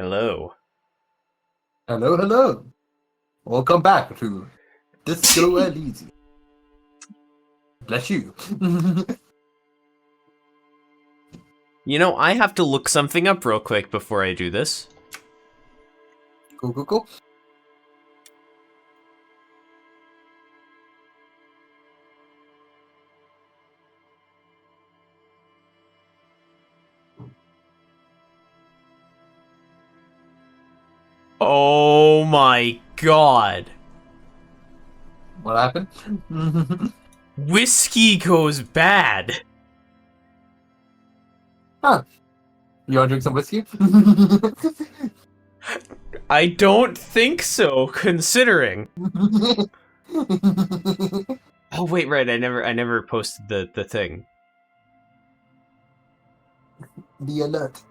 Hello. Hello, hello. Welcome back to Disco Elysium. Bless you. You know, I have to look something up real quick before I do this. Go, go, go. Oh my god. What happened? Whiskey goes bad. Huh. You want to drink some whiskey? I don't think so, considering. Oh wait, right, I never posted the thing. Be alert.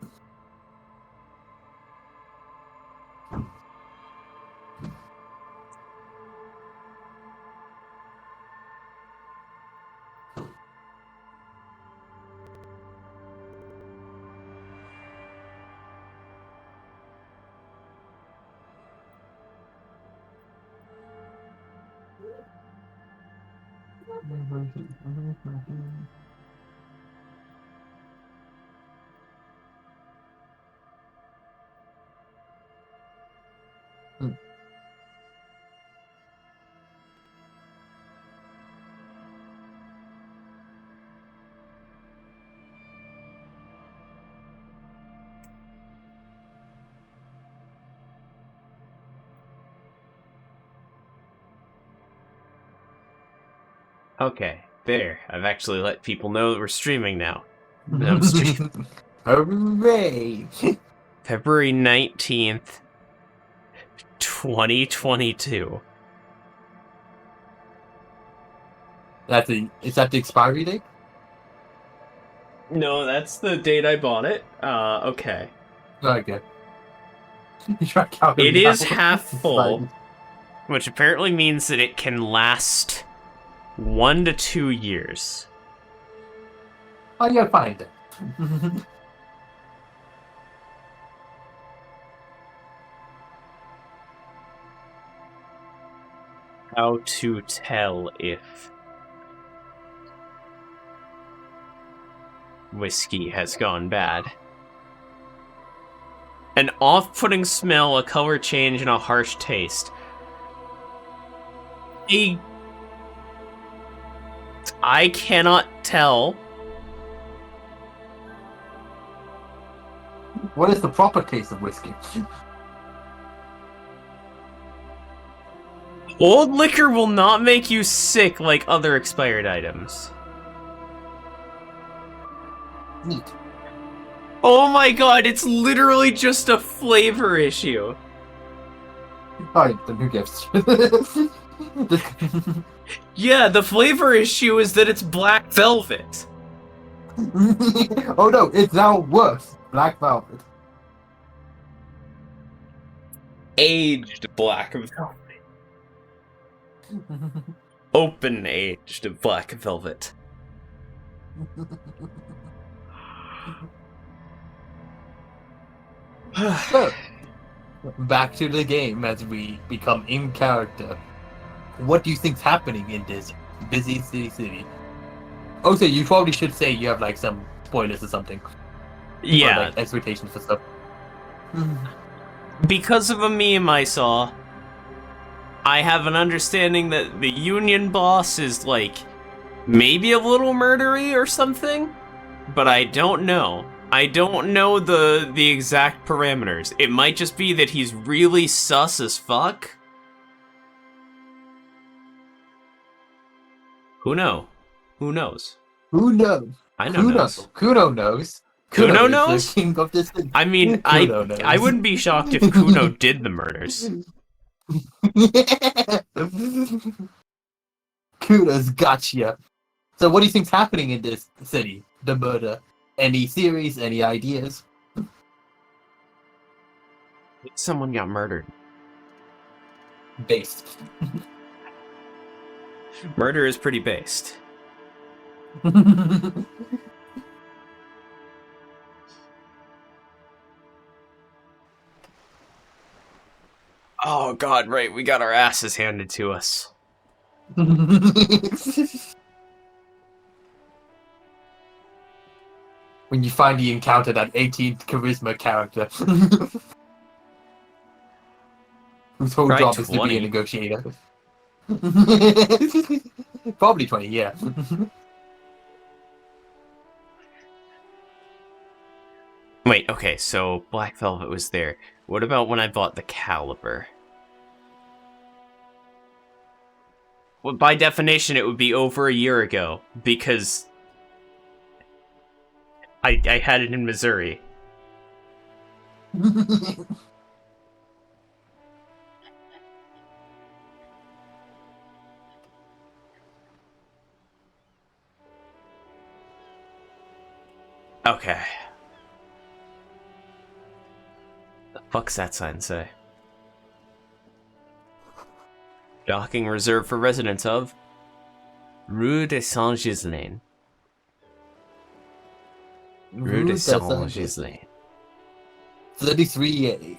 Okay, there. I've actually let people know that we're streaming now. I'm streaming. Hooray! February 19th, 2022. Is that the expiry date? No, that's the date I bought it. Okay. Okay. You're counting It me is out. half It's full, fine. which apparently means that it can last 1 to 2 years. Oh, you're fine then. How to tell if whiskey has gone bad. An off-putting smell, a color change, and a harsh taste. I cannot tell. What is the proper taste of whiskey? Old liquor will not make you sick like other expired items. Neat. Oh my god, it's literally just a flavor issue. Alright, then who gives? Yeah, the flavor issue is that it's black velvet. Oh no, it's now worse. Black Velvet. Aged black velvet. Open aged black velvet. So, back to the game as we become in character. What do you think's happening in this busy city? Oh, so you probably should say you have like some spoilers or something. Yeah. Or, like expectations for stuff. Because of a meme I saw, I have an understanding that the Union boss is, like, maybe a little murdery or something, but I don't know. I don't know the exact parameters. It might just be that he's really sus as fuck. Who know? Who knows? Who knows? I know knows. Kuno knows. Kuno is knows? the king of this city. I mean, Kuno knows. I wouldn't be shocked if Kuno did the murders. Kuno's gotcha. So what do you think's happening in this city? The murder. Any theories? Any ideas? Someone got murdered. Based. Murder is pretty based. Oh god, right, we got our asses handed to us. When you finally encounter that 18th charisma character. Whose whole Try job is to be a 20. negotiator. Probably 20, yeah. Wait, okay, so Black Velvet was there. What about when I bought the Caliber? Well, by definition, it would be over a year ago, because I had it in Missouri. Okay. The fuck's that sign say? Docking reserved for residents of Rue de Saint-Ghislain. Rue de Saint-Ghislain. 33A.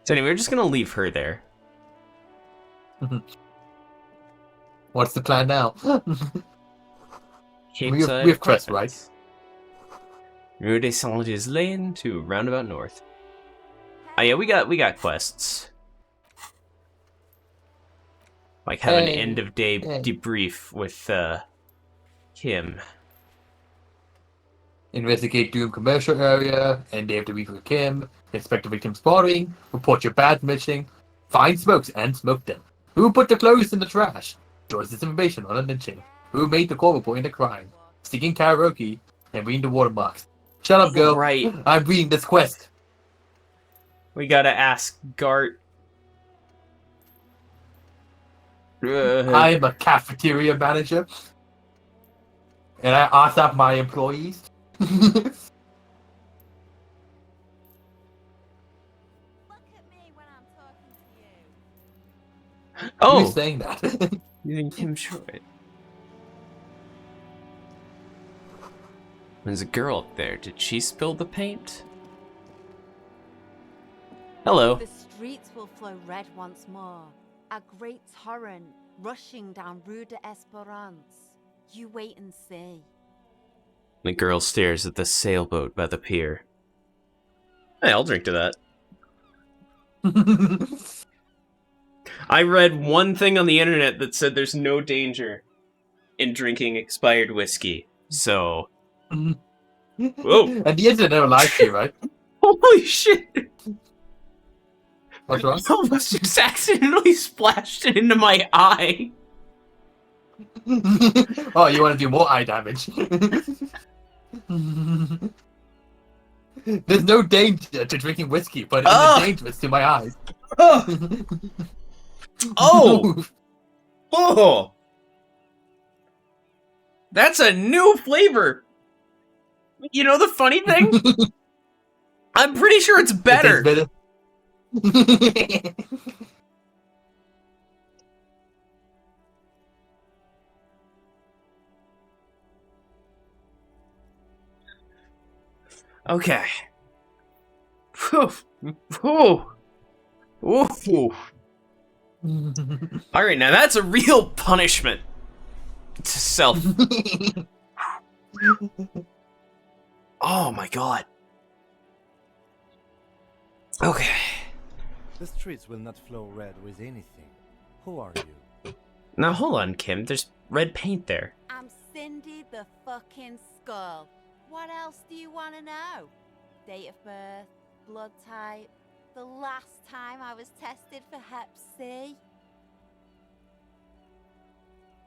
So anyway, we're just gonna leave her there. What's the plan now? Cape we Side have Crest, right? Apartments. Rue de Saint-Ghislain to Roundabout North. Oh yeah, we got quests. Like have an end of day debrief with Kim. Investigate Doom commercial area, end day of the week with Kim, inspect the victim's body, report your bad missing, find smokes and smoke them. Who put the clothes in the trash? Stores this information on a lynching. Who made the call reporting the crime? Singing karaoke and reading the watermarks. Shut up, girl. Right. I'm reading this quest. We gotta ask Gart. I'm a cafeteria manager, and I asked out my employees. Look at me when I'm talking to you. Oh, Who's saying that? you think Kim Short? There's a girl up there. Did she spill the paint? Hello. The streets will flow red once more. A great torrent rushing down Rue de Esperance. You wait and see. The girl stares at the sailboat by the pier. Hey, I'll drink to that. I read one thing on the internet that said there's no danger in drinking expired whiskey. So, whoa! And the internet never lied to you, right? Holy shit! What's wrong? I almost just accidentally splashed it into my eye. Oh, you want to do more eye damage? There's no danger to drinking whiskey, but it is dangerous to my eyes. Oh! Oh! That's a new flavor! You know the funny thing? I'm pretty sure it's better. It Okay. Whew. Whew. Whew. Alright, now that's a real punishment to self. Oh my god. Okay. The streets will not flow red with anything. Who are you? Now hold on, Kim. There's red paint there. I'm Cindy the fucking Skull. What else do you want to know? Date of birth, blood type, the last time I was tested for Hep C.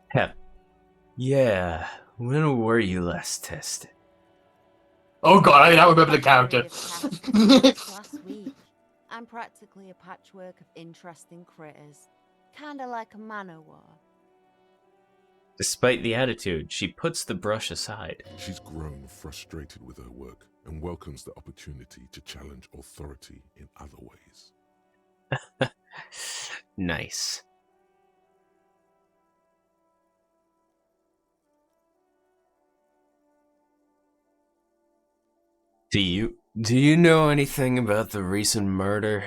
Hep. Yeah. When were you last tested? Oh god, I remember the character. Last week. I'm practically a patchwork of interesting critters. Kinda like a man-o'-war. Despite the attitude, she puts the brush aside. She's grown frustrated with her work and welcomes the opportunity to challenge authority in other ways. Nice. Do you know anything about the recent murder?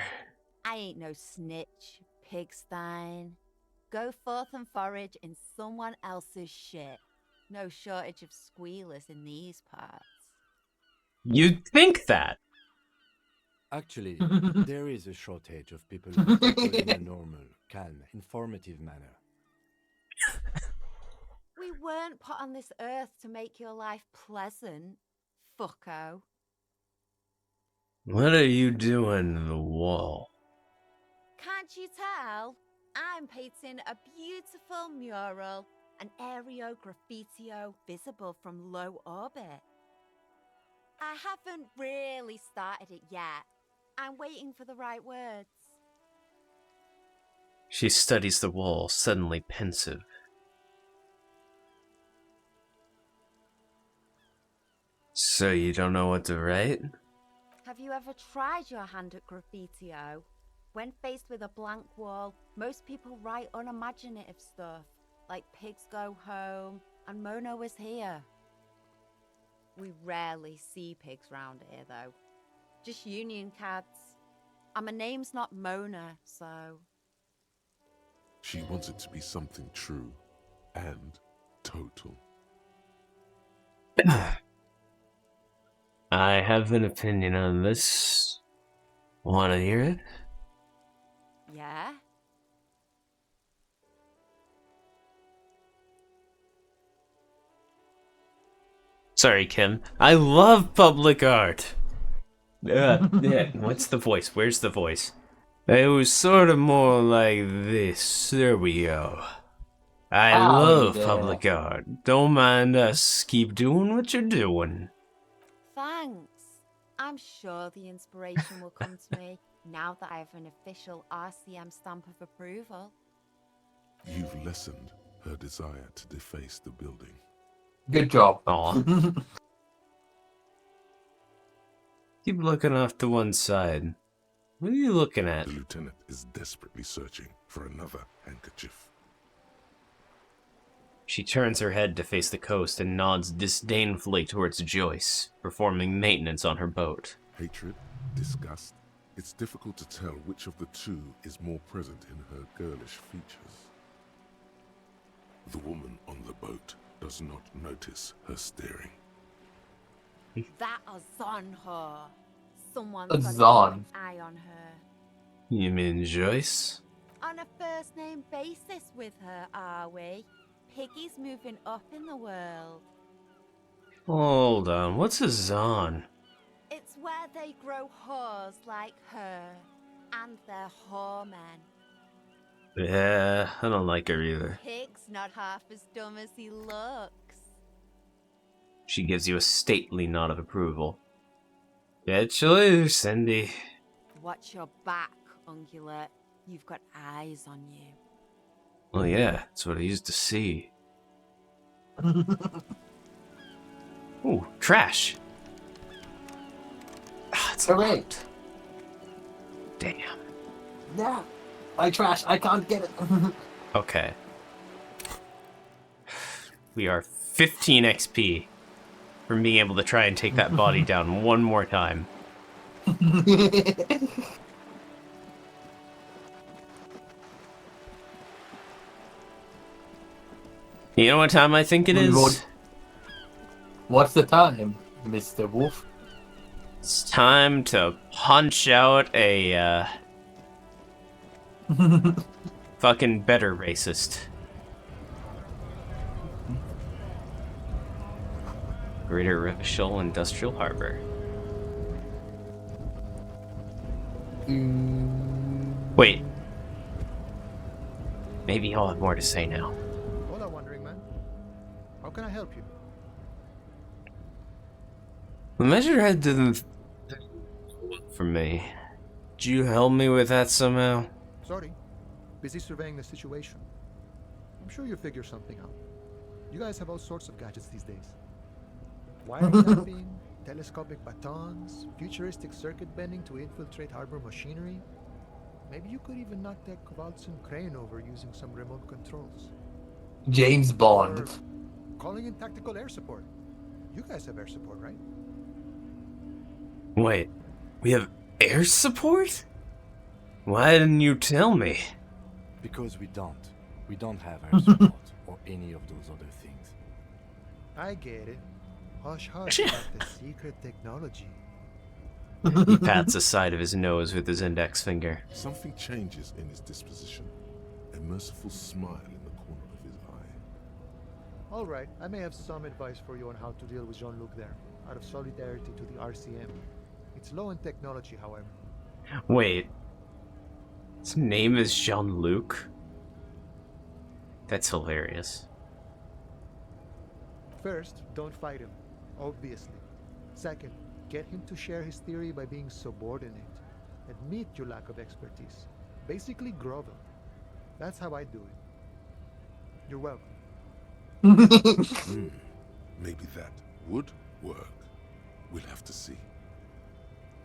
I I ain't no snitch, pigstein. Go forth and forage in someone else's shit. No shortage of squealers in these parts. You'd think that. Actually, there is a shortage of people who tackle in a normal, calm, informative manner. We weren't put on this earth to make your life pleasant, fucko. What are you doing in the wall? Can't you tell? I'm painting a beautiful mural, an aereo graffitio visible from low orbit. I haven't really started it yet. I'm waiting for the right words. She studies the wall, suddenly pensive. So you don't know what to write? Have you ever tried your hand at graffitio? When faced with a blank wall, most people write unimaginative stuff, like pigs go home and Mono is here. We rarely see pigs round here, though. Just union cads. And my name's not Mona, so... She wants it to be something true and total. I have an opinion on this. Wanna hear it? Yeah? Sorry, Kim. I love public art. Yeah, what's the voice? Where's the voice? It was sort of more like this. There we go. I love public art. Don't mind us. Keep doing what you're doing. Thanks. I'm sure the inspiration will come to me now that I have an official RCM stamp of approval. You've lessened her desire to deface the building. Good job. Aw. Keep looking off to one side. What are you looking at? The lieutenant is desperately searching for another handkerchief. She turns her head to face the coast and nods disdainfully towards Joyce, performing maintenance on her boat. Hatred, disgust. It's difficult to tell which of the two is more present in her girlish features. The woman on the boat does not notice her staring. That is on her. Someone's It's got on. an eye on her. You mean Joyce? On a first name basis with her, are we? Piggy's moving up in the world. Hold on, what's a Zon? It's where they grow whores like her. And they're whoremen. Yeah, I don't like her either. Pig's not half as dumb as he looks. She gives you a stately nod of approval. Get loose, Cindy. Watch your back, Ungulate. You've got eyes on you. Well, yeah, that's what I used to see. Ooh, trash. Ah, it's Hooray. locked. Damn. Yeah. My trash. I can't get it. Okay. We are 15 XP from being able to try and take that body down one more time. You know what time I think it is? What's the time, Mr. Wolf? It's time to punch out a, fucking better racist. Greater Revachol Industrial Harbor. Wait. Maybe I'll have more to say now. Hola, wandering man. How can I help you? The measurehead didn't for me. Could you help me with that somehow? Sorry. Busy surveying the situation. I'm sure you'll figure something out. You guys have all sorts of gadgets these days. Wiring mapping, telescopic batons, futuristic circuit bending to infiltrate harbor machinery. Maybe you could even knock that Kowalczyk crane over using some remote controls. James Bond. Or calling in tactical air support. You guys have air support, right? Wait, we have air support? Why didn't you tell me? Because we don't. We don't have Arzobot or any of those other things. I get it. Hush hush about the secret technology. He pats the side of his nose with his index finger. Something changes in his disposition. A merciful smile in the corner of his eye. All right, I may have some advice for you on how to deal with Jean-Luc there, out of solidarity to the RCM. It's low in technology, however. Wait. His name is Jean-Luc? That's hilarious. First, don't fight him, obviously. Second, get him to share his theory by being subordinate. Admit your lack of expertise. Basically grovel. That's how I do it. You're welcome. Maybe that would work. We'll have to see.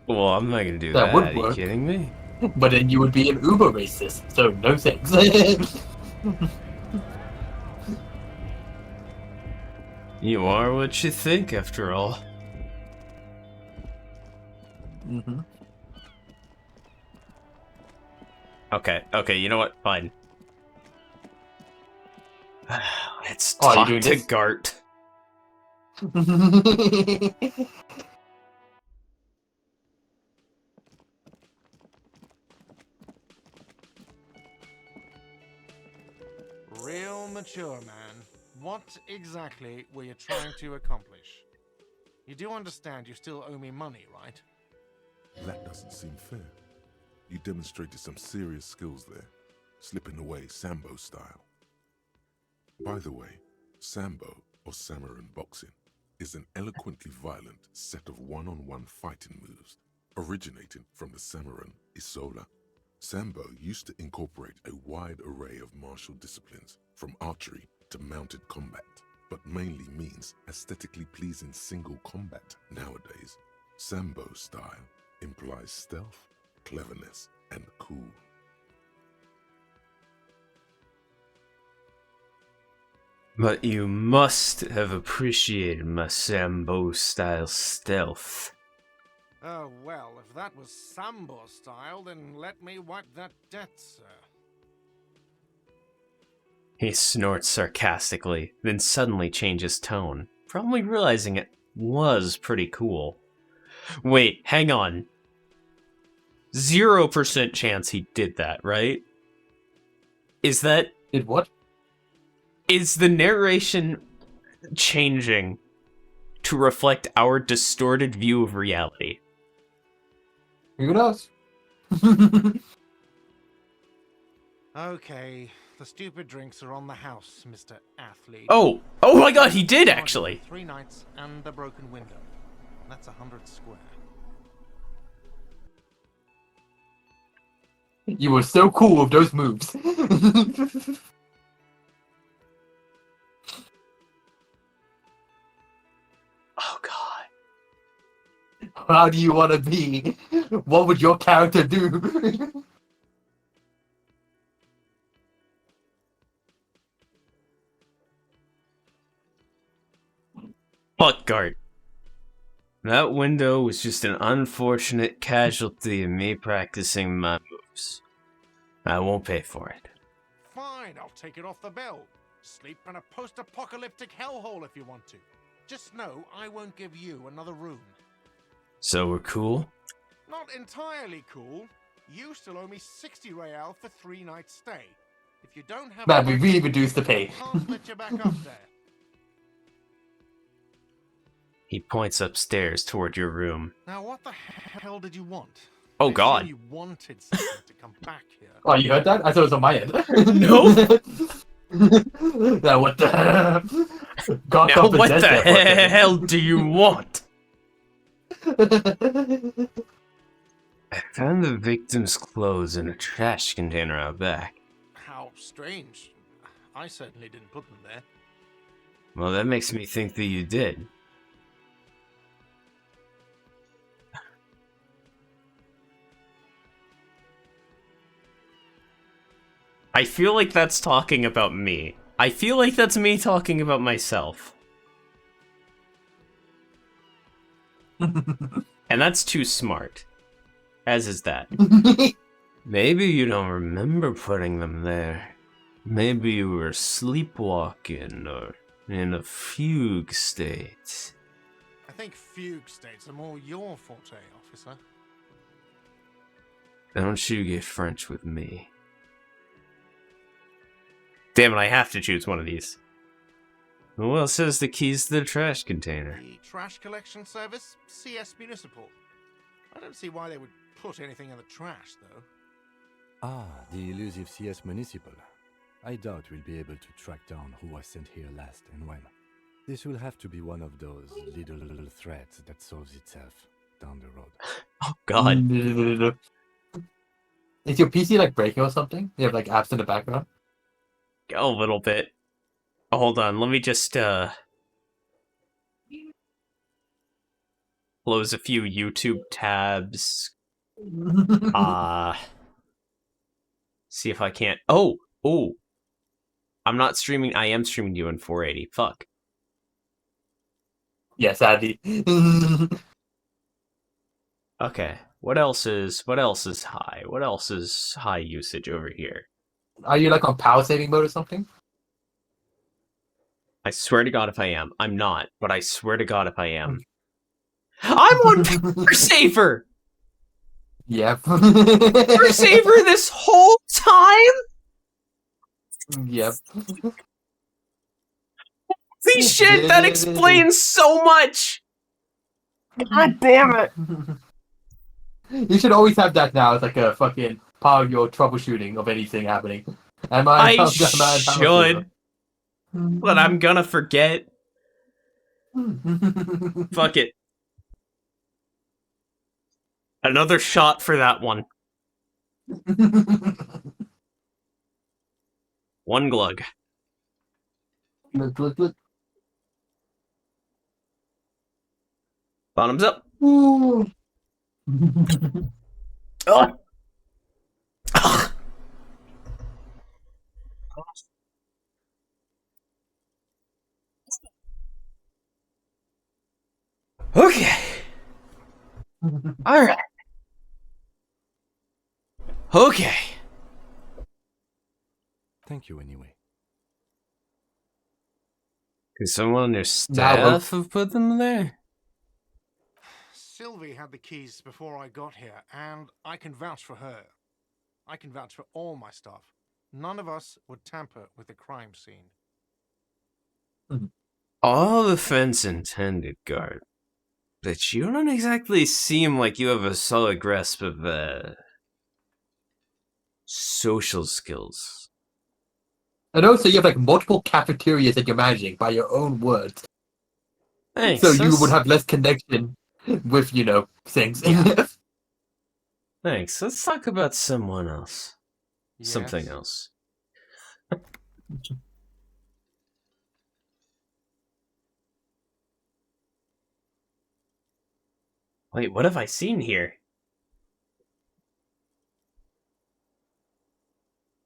Well, I'm not gonna do That that. would Are you work. kidding me? But then you would be an uber racist, so no thanks. You are what you think, after all. Mm-hmm. Okay, you know what? Fine. Let's Oh, talk you're to doing this? Gart. Real mature, man. What exactly were you trying to accomplish? You do understand you still owe me money, right? That doesn't seem fair. You demonstrated some serious skills there, slipping away Sambo style. By the way, Sambo, or Samuran boxing, is an eloquently violent set of one-on-one fighting moves, originating from the Samuran Isola. Sambo used to incorporate a wide array of martial disciplines, from archery to mounted combat, but mainly means aesthetically pleasing single combat nowadays. Sambo style implies stealth, cleverness, and cool. But you must have appreciated my Sambo-style stealth. Oh, well, if that was Sambo style, then let me wipe that debt, sir. He snorts sarcastically, then suddenly changes tone, probably realizing it was pretty cool. Wait, hang on. 0% chance he did that, right? Is that... Did what? Is the narration changing to reflect our distorted view of reality? Who knows? Okay, the stupid drinks are on the house, Mr. Athlete. Oh my god, he did actually! 3 nights and the broken window. That's 100 square. You were so cool with those moves. Oh god. How do you want to be? What would your character do? Fuck Gart. That window was just an unfortunate casualty of me practicing my moves. I won't pay for it. Fine, I'll take it off the bill. Sleep in a post-apocalyptic hellhole if you want to. Just know I won't give you another room. So we're cool? Not entirely cool. You still owe me 60 real for 3 nights stay. If you don't have... Man, we really reduced the pay. I can't let you back up there. He points upstairs toward your room. Now what the hell did you want? Oh I god. assume you wanted something to come back here. Oh, you heard that? I thought it was on my end. No. Now what the... God Now what possessed the that fucker. hell do you want? I found the victim's clothes in a trash container out back. How strange. I certainly didn't put them there. Well, that makes me think that you did. I feel like that's talking about me. I feel like that's me talking about myself. And that's too smart. As is that. Maybe you don't remember putting them there. Maybe you were sleepwalking or in a fugue state. I think fugue states are more your forte, officer. Don't you get French with me. Damn it, I have to choose one of these. Who else has the keys to the trash container? The trash collection service, CS Municipal. I don't see why they would put anything in the trash, though. Ah, the elusive CS Municipal. I doubt we'll be able to track down who was sent here last and when. This will have to be one of those little threads that solves itself down the road. Oh god. Is your PC like breaking or something? You have like apps in the background? A little bit. Oh, hold on, let me just close a few YouTube tabs. See if I can't. Oh! I'm not streaming. I am streaming you in 480. Fuck. Yeah, sadly. Okay. What else is high? What else is high usage over here? Are you like on power saving mode or something? I swear to God if I am. I'm not, but I swear to God if I am. I'm on power saver! Yep. Power saver this whole time? Yep. Holy shit, that explains so much! God damn it! You should always have that now. It's like a fucking part of your troubleshooting of anything happening. I should, but I'm gonna forget. Fuck it. Another shot for that one. One glug. Look. Bottoms up. Ooh. Ugh. Ugh. Okay. All right. Okay. Thank you anyway. Could someone on your staff have put them there? Sylvie had the keys before I got here, and I can vouch for her. I can vouch for all my staff. None of us would tamper with the crime scene. All offense intended, guard. But you don't exactly seem like you have a solid grasp of, social skills. And also, you have like multiple cafeterias that you're managing by your own words. Thanks. So you would have less connection with, things. Thanks. Let's talk about someone else. Yes. Something else. Wait, what have I seen here?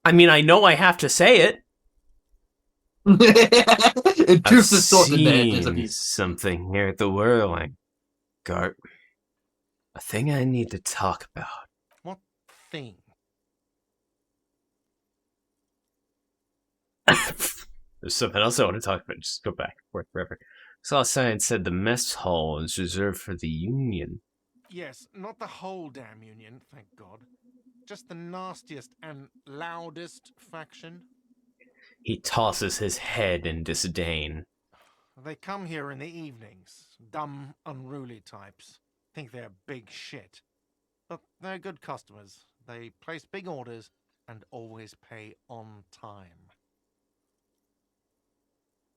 I mean, I know I have to say it. It I've juice the salt in the edges of seen you. something here at the whirling. Gart, a thing I need to talk about. What thing? There's something else I want to talk about. Just go back. Wherever. Saw a sign said the mess hall is reserved for the Union. Yes, not the whole damn Union, thank God. Just the nastiest and loudest faction. He tosses his head in disdain. They come here in the evenings. Dumb, unruly types. Think they're big shit. But they're good customers. They place big orders and always pay on time.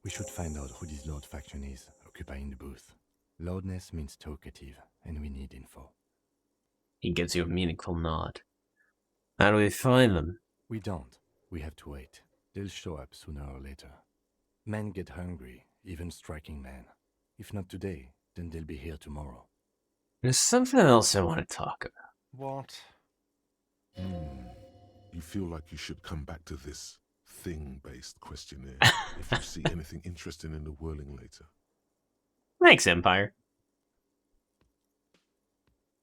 We should find out who this Lord faction is, occupying the booth. Loudness means talkative, and we need info. He gives you a meaningful nod. How do we find them? We don't. We have to wait. They'll show up sooner or later. Men get hungry, even striking men. If not today, then they'll be here tomorrow. There's something else I want to talk about. What? You feel like you should come back to this thing-based questionnaire if you see anything interesting in the whirling later. Thanks, Empire.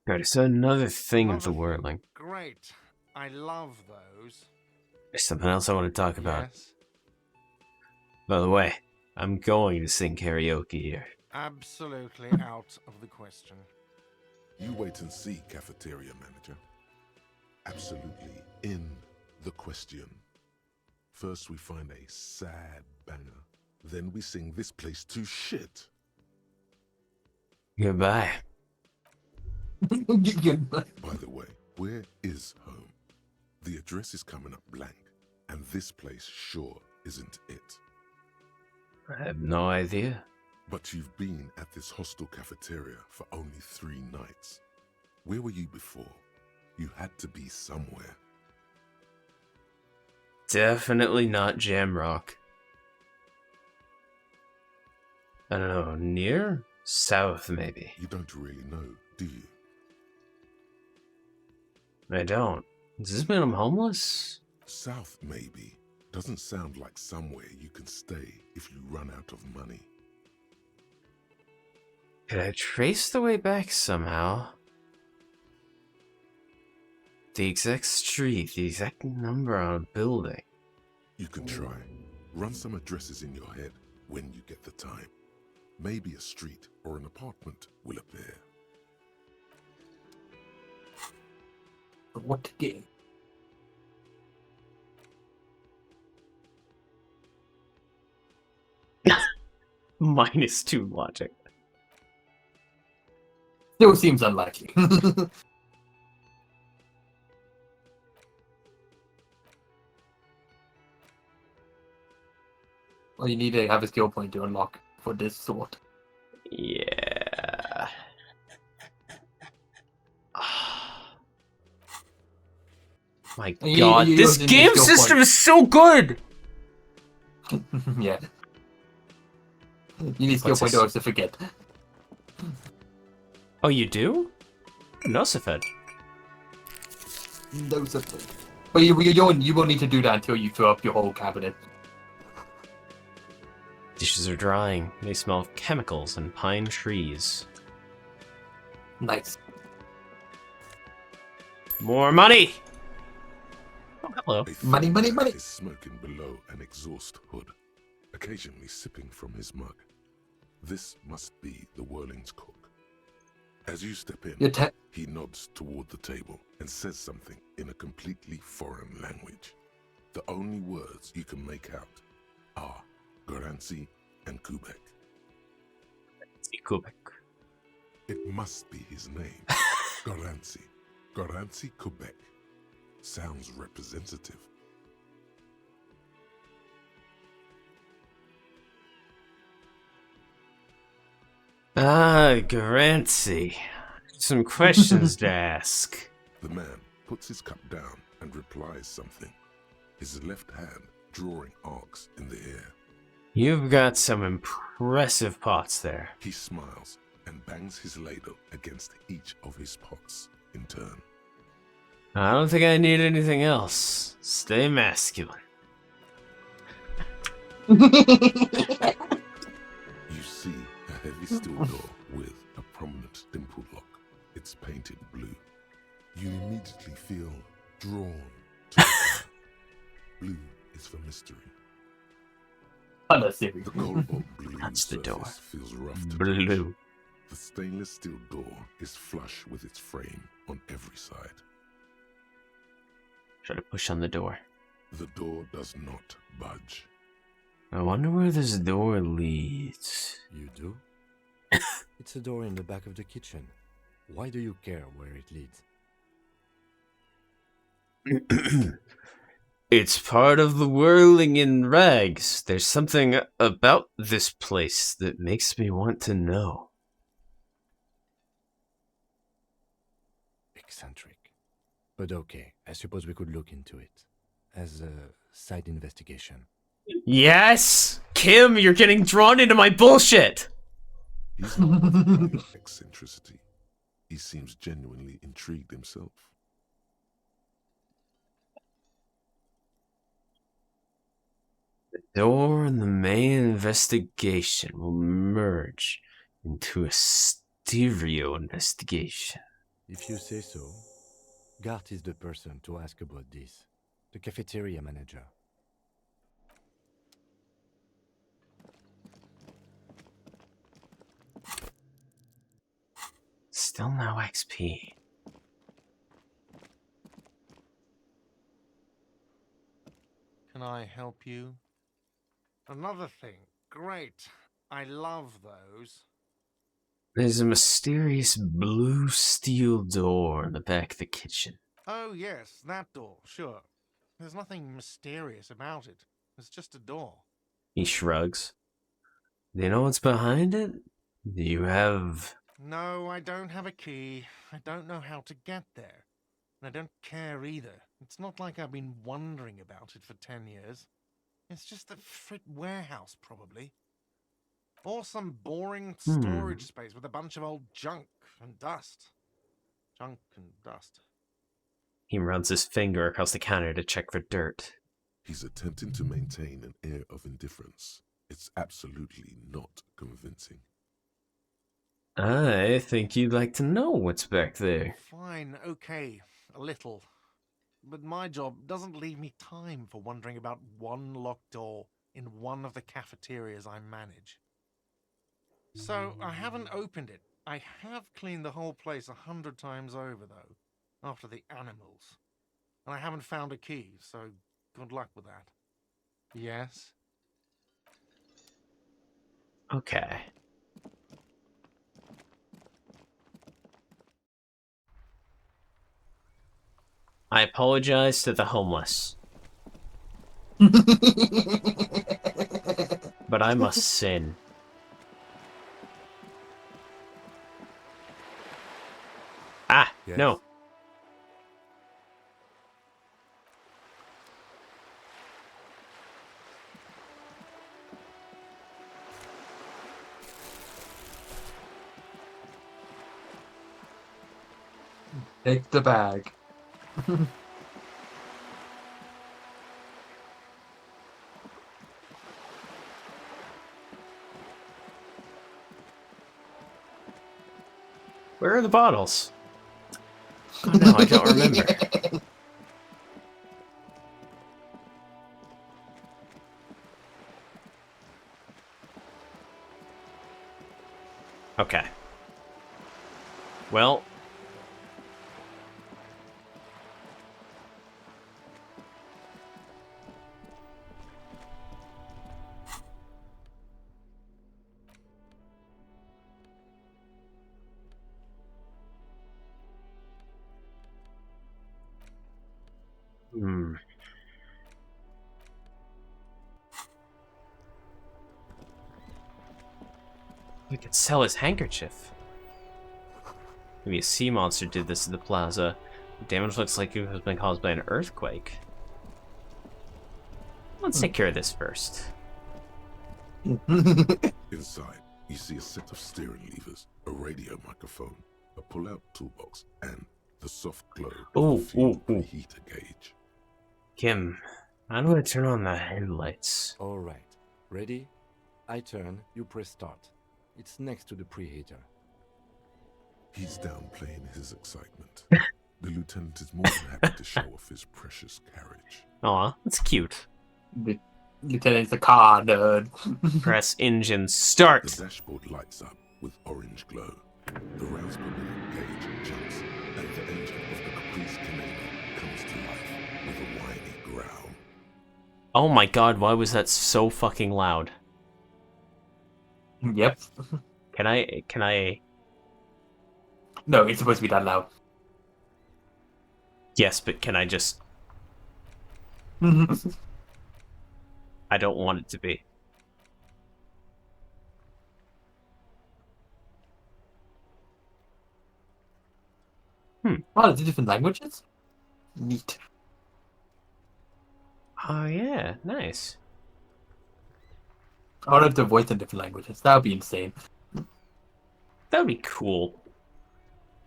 Alright, so another thing of the whirling. Great. I love those. There's something else I want to talk about. Yes, By the way, I'm going to sing karaoke here. absolutely out of the question. You wait and see, cafeteria manager. Absolutely in the question. First we find a sad banger. Then we sing this place to shit. Goodbye. By the way, where is home? The address is coming up blank, and this place sure isn't it. I have no idea. But you've been at this hostel cafeteria for only 3 nights. Where were you before? You had to be somewhere. Definitely not Jamrock. I don't know, near? South, maybe. You don't really know, do you? I don't. Does this mean I'm homeless? South, maybe. Doesn't sound like somewhere you can stay if you run out of money. Could I trace the way back somehow? The exact street, the exact number on a building. You can try. Run some addresses in your head when you get the time. Maybe a street or an apartment will appear. What game? -2 logic. Still seems unlikely. Well, you need to have a skill point to unlock for this sort. Yeah. My god, you this don't need game skill system points. is so good! Yeah. You need skill What's point this? to also forget. Oh, you do? Nosifed. Those are good. But you won't need to do that until you fill up your whole cabinet. Dishes are drying. They smell of chemicals and pine trees. Nice. More money! Oh, hello. A thin Money, money, man money. is smoking below an exhaust hood, occasionally sipping from his mug. This must be the Whirling's cook. As you step in, Your he nods toward the table and says something in a completely foreign language. The only words you can make out are Garancy and Kubek. Kubek. It must be his name. Garancy. Garancy Kubek. Sounds representative. Ah, Garancy. Some questions to ask. The man puts his cup down and replies something, his left hand drawing arcs in the air. You've got some impressive pots there. He smiles and bangs his ladle against each of his pots in turn. I don't think I need anything else. Stay masculine. You see a heavy steel door with a prominent dimple lock. It's painted blue. You immediately feel drawn to it. Blue is for mystery. Color series. The cobalt blue That's the door. surface feels rough to touch. Blue. The stainless steel door is flush with its frame on every side. Try to push on the door. The door does not budge. I wonder where this door leads. You do? It's a door in the back of the kitchen. Why do you care where it leads? It's part of the whirling in rags. There's something about this place that makes me want to know. Eccentric. But okay, I suppose we could look into it. As a side investigation. Yes! Kim, you're getting drawn into my bullshit! He's not bothered by your eccentricity. He seems genuinely intrigued himself. The door and the main investigation will merge into a stereo investigation. If you say so. Gart is the person to ask about this. The cafeteria manager. Still no XP. Can I help you? Another thing. Great. I love those. There's a mysterious blue steel door in the back of the kitchen. Oh, yes, that door, sure. There's nothing mysterious about it. It's just a door. He shrugs. Do you know what's behind it? Do you have... No, I don't have a key. I don't know how to get there. And I don't care either. It's not like I've been wondering about it for 10 years. It's just a frit warehouse, probably. Or some boring storage space with a bunch of old junk and dust. Junk and dust. He runs his finger across the counter to check for dirt. He's attempting to maintain an air of indifference. It's absolutely not convincing. I think you'd like to know what's back there. Fine, okay, a little. But my job doesn't leave me time for wondering about one locked door in one of the cafeterias I manage. So, I haven't opened it. I have cleaned the whole place 100 times over, though, after the animals. And I haven't found a key, so good luck with that. Yes? Okay. I apologize to the homeless. But I must sin. Ah, Yes. no. Take the bag. Where are the bottles? Oh no, I don't remember. Okay. Well. We could sell his handkerchief. Maybe a sea monster did this to the plaza. The damage looks like it has been caused by an earthquake. Let's take care of this first. Inside, you see a set of steering levers, a radio microphone, a pull-out toolbox, and the soft glow of a fuel preheater gauge. Kim, how do I turn on the headlights? All right. Ready? I turn, you press start. It's next to the preheater. He's downplaying his excitement. The lieutenant is more than happy to show off his precious carriage. Aw, that's cute. The lieutenant's a car nerd. Press engine start. The dashboard lights up with orange glow. The rounds per minute gauge jumps, and the engine of the Caprice Canelo comes to life with a whiny growl. Oh my god, why was that so fucking loud? Yep. Can I... No, it's supposed to be that loud. Yes, but can I just... I don't want it to be. Oh, is it different languages? Neat. Oh yeah, nice. I want to have the voice in different languages. That would be insane. That would be cool.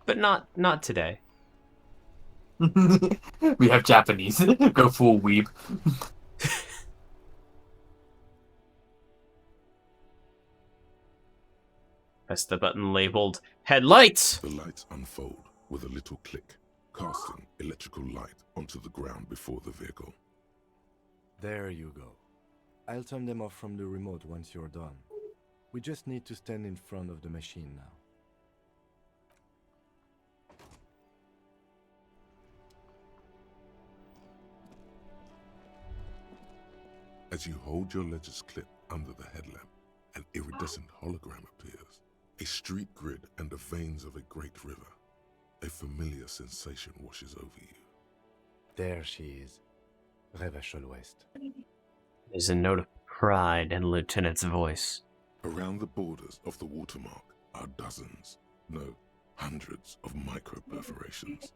But not today. We have Japanese. Go full weeb. Press the button labeled headlights. The lights unfold with a little click, casting electrical light onto the ground before the vehicle. There you go. I'll turn them off from the remote once you're done. We just need to stand in front of the machine now. As you hold your ledger's clip under the headlamp, an iridescent hologram appears. A street grid and the veins of a great river. A familiar sensation washes over you. There she is. Revachol West. There's a note of pride in the lieutenant's voice. Around the borders of the watermark are dozens, no, hundreds of micro-perforations.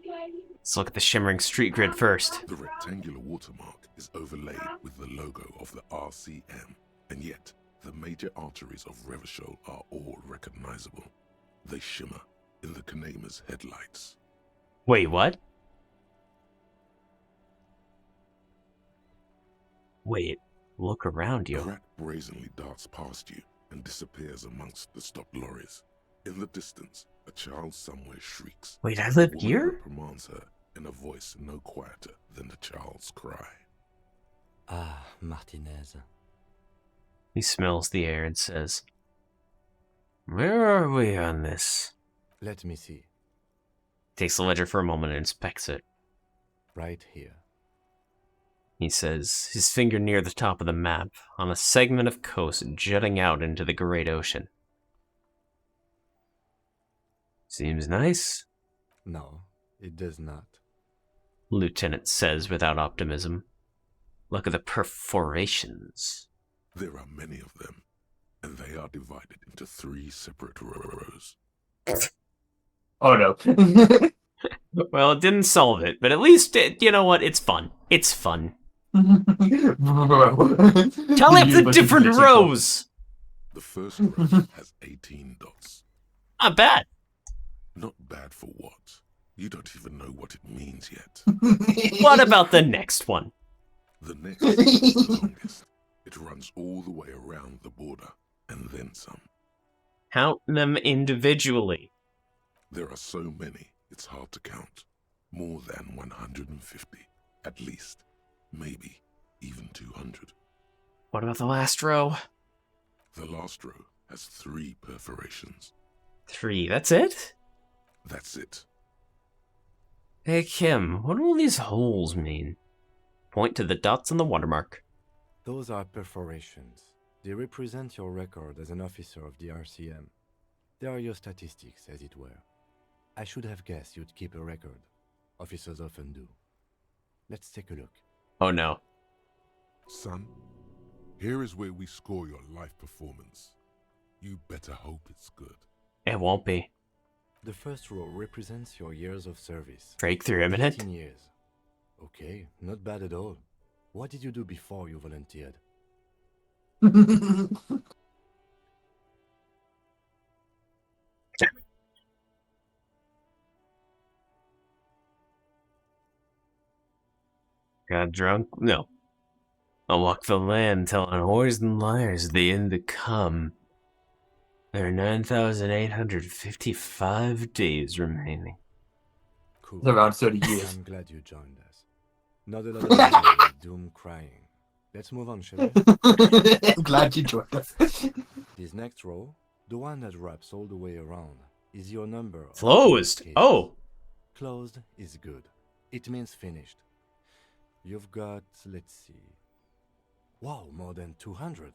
Let's look at the shimmering street grid first. The rectangular watermark is overlaid with the logo of the RCM, and yet the major arteries of Revachol are all recognizable. They shimmer in the Kanema's headlights. Wait, what? Wait, look around you. Krat brazenly darts past you and disappears amongst the stopped lorries. In the distance, a child somewhere shrieks. Wait, I live One here? reprimands her in a voice no quieter than the child's cry. Ah, Martinez. He smells the air and says, "Where are we on this?" Let me see. Takes the ledger for a moment and inspects it. Right here. He says, his finger near the top of the map, on a segment of coast jutting out into the great ocean. Seems nice, No, it does not. Lieutenant says without optimism. Look at the perforations. There are many of them, and they are divided into 3 separate rows. Oh no. Well, it didn't solve it, but at least, you know what, it's fun. It's fun. Tell it the different rows! The first row has 18 dots. Not bad. Not bad for what? You don't even know what it means yet. What about the next one? The next is the longest. It runs all the way around the border, and then some. Count them individually. There are so many, it's hard to count. More than 150, at least. Maybe even 200. What about the last row? The last row has 3 perforations. 3, that's it? That's it. Hey Kim, what do all these holes mean? Point to the dots on the watermark. Those are perforations. They represent your record as an officer of the RCM. They are your statistics, as it were. I should have guessed you'd keep a record. Officers often do. Let's take a look. Oh no. Son, here is where we score your life performance. You better hope it's good. It won't be. The first row represents your years of service. Breakthrough imminent? 15 years. Okay, not bad at all. What did you do before you volunteered? Got drunk? No. I'll walk the land telling whores and liars the end to come. There are 9,855 days remaining. Cool. It's around 30 years. I'm glad you joined us. Not a lot of people with doom crying. Let's move on, shall we? I'm glad you joined us. This next row, the one that wraps all the way around, is your number. of Closed! cases. Oh! Closed is good. It means finished. You've got, let's see. Wow, more than 200.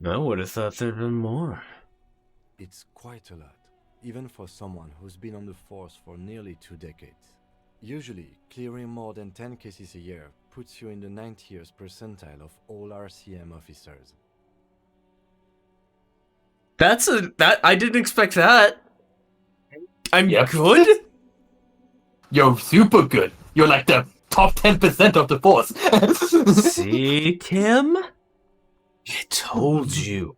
I would have thought there'd been more. It's quite a lot, even for someone who's been on the force for nearly 2 decades. Usually, clearing more than 10 cases a year puts you in the 90th percentile of all RCM officers. I didn't expect that. I'm Yep. good? You're super good. You're like the top 10% of the force. See, Kim? I told you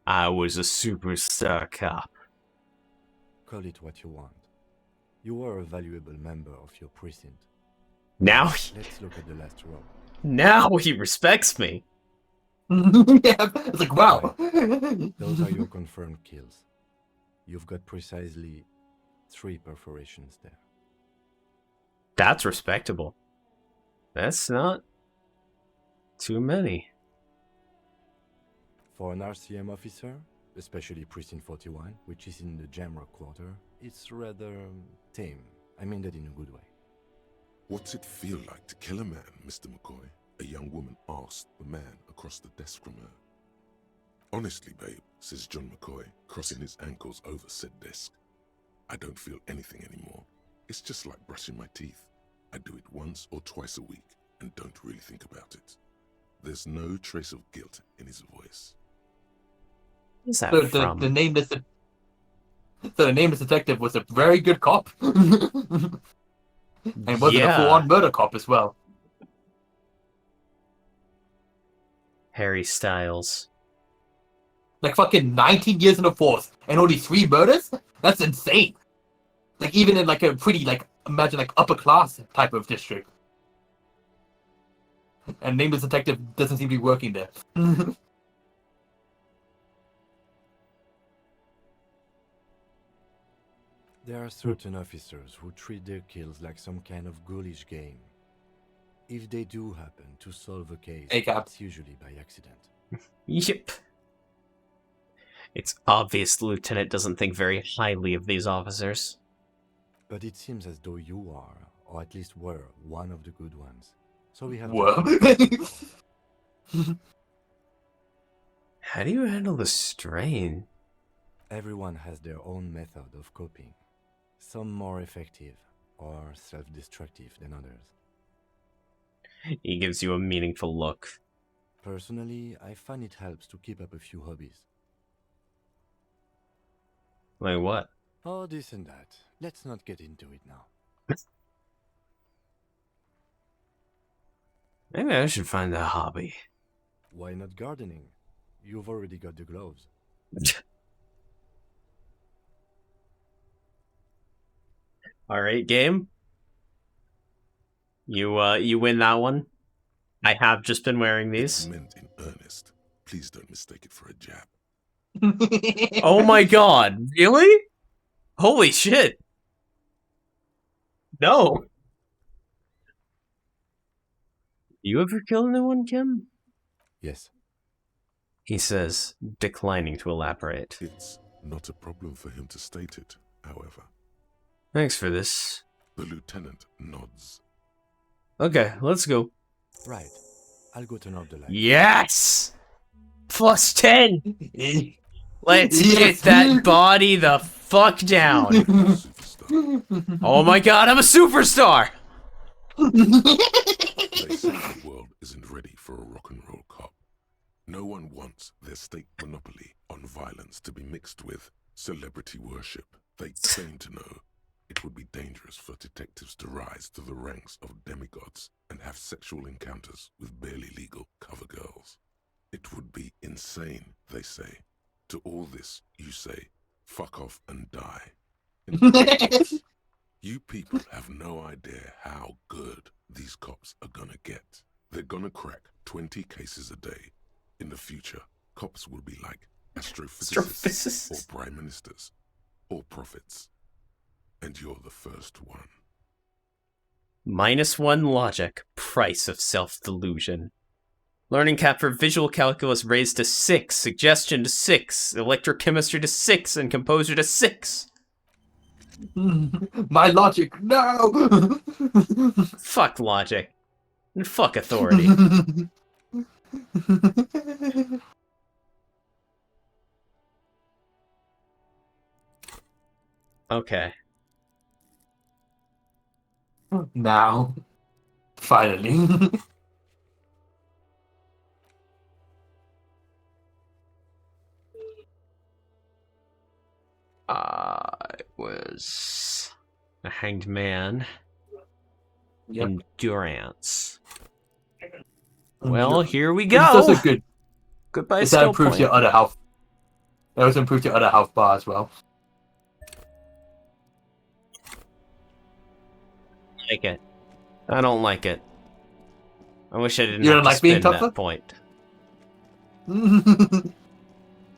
I was a superstar cop. Call it what you want. You are a valuable member of your precinct. Now, Let's look at the last row. now he respects me. Yeah, it's like, wow. Those are your confirmed kills. You've got precisely 3 perforations there. That's respectable. That's not too many. For an RCM officer, especially Precinct 41, which is in the Jamrock quarter, it's rather tame. I mean that in a good way. What's it feel like to kill a man, Mr. McCoy? A young woman asked the man across the desk from her. Honestly, babe, says John McCoy, crossing his ankles over said desk. I don't feel anything anymore. It's just like brushing my teeth. I do it once or twice a week and don't really think about it. There's no trace of guilt in his voice. What's that So from? the nameless detective was a very good cop. And wasn't a full-on murder cop as well. Harry Styles. Like fucking 19 years in the force and only 3 murders? That's insane. Like even in like a pretty like imagine like upper class type of district. And nameless detective doesn't seem to be working there. There are certain officers who treat their kills like some kind of ghoulish game. If they do happen to solve a case, Hey, Cap. it's usually by accident. Yep. It's obvious the lieutenant doesn't think very highly of these officers. But it seems as though you are, or at least were, one of the good ones. So we have Whoa. How do you handle the strain? Everyone has their own method of coping. Some more effective or self-destructive than others. He gives you a meaningful look. Personally, I find it helps to keep up a few hobbies. Like what? Oh, this and that. Let's not get into it now. Maybe I should find a hobby. Why not gardening? You've already got the gloves. Alright, game. You win that one. I have just been wearing It's these. meant in earnest. Please don't mistake it for a jab. Oh my god, really? Holy shit. No. You ever kill anyone, Kim? Yes. He says, declining to elaborate. It's not a problem for him to state it, however. Thanks for this. The lieutenant nods. Okay, let's go. Right. I'll go turn off the light. Yes! Plus 10! Let's Yes. get that body the fuck down. Superstar. Oh my god, I'm a superstar! They say the world isn't ready for a rock and roll cop. No one wants their state monopoly on violence to be mixed with celebrity worship. They claim to know it would be dangerous for detectives to rise to the ranks of demigods and have sexual encounters with barely legal cover girls. It would be insane, they say. To all this, you say, fuck off and die. You people have no idea how good these cops are gonna get. They're gonna crack 20 cases a day. In the future, cops will be like astrophysicists, or prime ministers, or prophets. And you're the first one. -1 logic, price of self-delusion. Learning cap for visual calculus raised to 6, suggestion to 6, electrochemistry to 6, and composure to 6. My logic, no! Fuck logic. And fuck authority. Okay. Now. Finally. I was a hanged man. Yep. Endurance. Well, here we It's go. also good. Goodbye, That skill improves point. your other health. That also improves your other health bar as well. Like it. I don't like it. I wish I didn't You have don't to like being spend tougher? that point.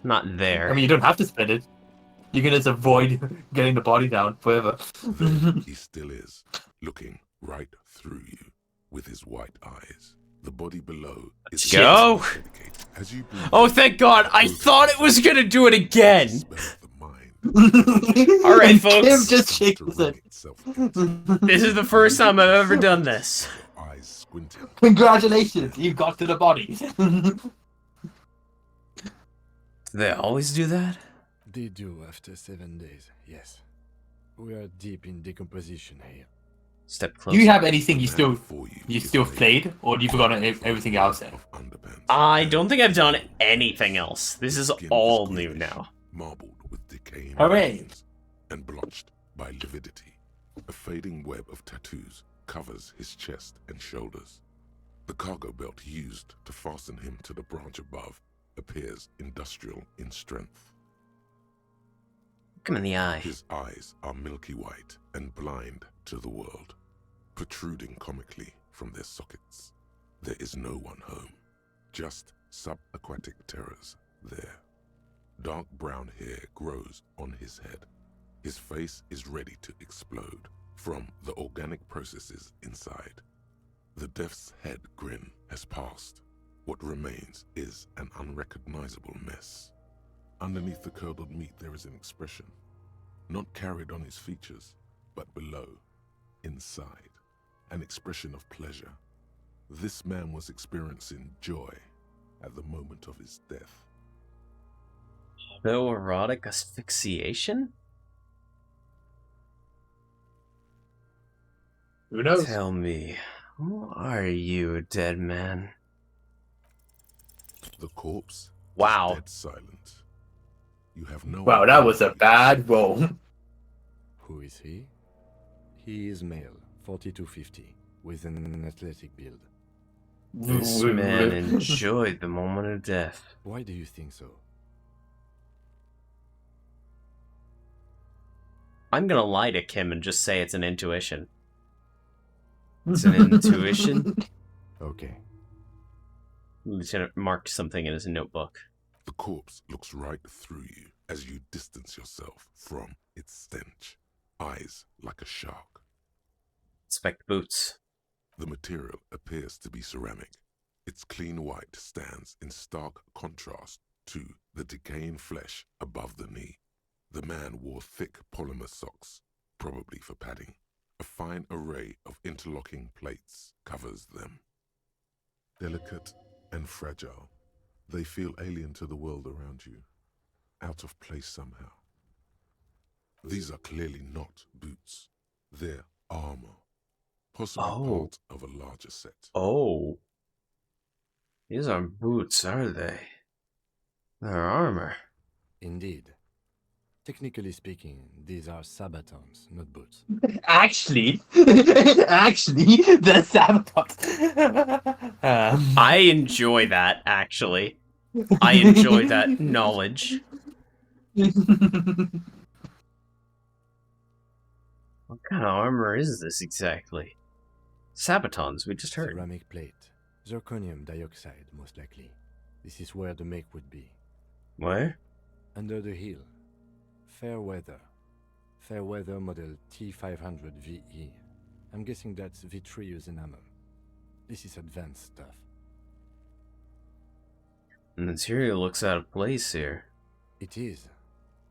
Not there. I mean, you don't have to spend it. You can just avoid getting the body down forever. There he still is, looking right through you with his white eyes. The body below is Let's go. dedicated. As you breathe Oh, in, thank God! I thought it was gonna do it again! spell of the mind Alright, And folks. Kim just starts shakes to his ring head. itself against. This is the first time I've ever done this. Your eyes squinting. Congratulations, you got to the body. Do they always do that? They do after 7 days, yes. We are deep in decomposition here. Step Do closer. you have anything The you man still before is still made played, or do you forgotten everything else? Then? of underpants I and don't think I've done anything else. This is skin all is new greenish, now. marbled with decaying Hooray. veins and blotched by lividity. A fading web of tattoos covers his chest and shoulders. The cargo belt used to fasten him to the branch above appears industrial in strength. Look him in the eye. His eyes are milky white and blind to the world, protruding comically from their sockets. There is no one home, just subaquatic terrors there. Dark brown hair grows on his head. His face is ready to explode from the organic processes inside. The death's head grin has passed. What remains is an unrecognizable mess. Underneath the curdled meat there is an expression, not carried on his features, but below, inside, an expression of pleasure. This man was experiencing joy at the moment of his death. Erotic asphyxiation? Who knows? Tell me, who are you, dead man? The corpse Wow. is dead silent. You have no Wow, idea that was a who he bad roll. Who is he? He is male, 4250, with an athletic build. This man enjoyed the moment of death. Why do you think so? I'm gonna lie to Kim and just say it's an intuition. It's an intuition. Okay. Lieutenant marked something in his notebook. The corpse looks right through you as you distance yourself from its stench, eyes like a shark. Inspect boots. The material appears to be ceramic. Its clean white stands in stark contrast to the decaying flesh above the knee. The man wore thick polymer socks, probably for padding. A fine array of interlocking plates covers them. Delicate and fragile, they feel alien to the world around you, out of place somehow. These are clearly not boots. They're armor, possibly part of a larger set. Oh. These aren't boots, are they? They're armor. Indeed. Technically speaking, these are sabatons, not boots. Actually, the sabotage. I enjoy that, actually. I enjoy that knowledge. What kind of armor is this exactly? Sabatons, we just heard. Ceramic plate. Zirconium dioxide, most likely. This is where the make would be. Where? Under the heel. Fairweather. Fairweather model T500 VE. I'm guessing that's vitreous enamel. This is advanced stuff. The material looks out of place here. It is.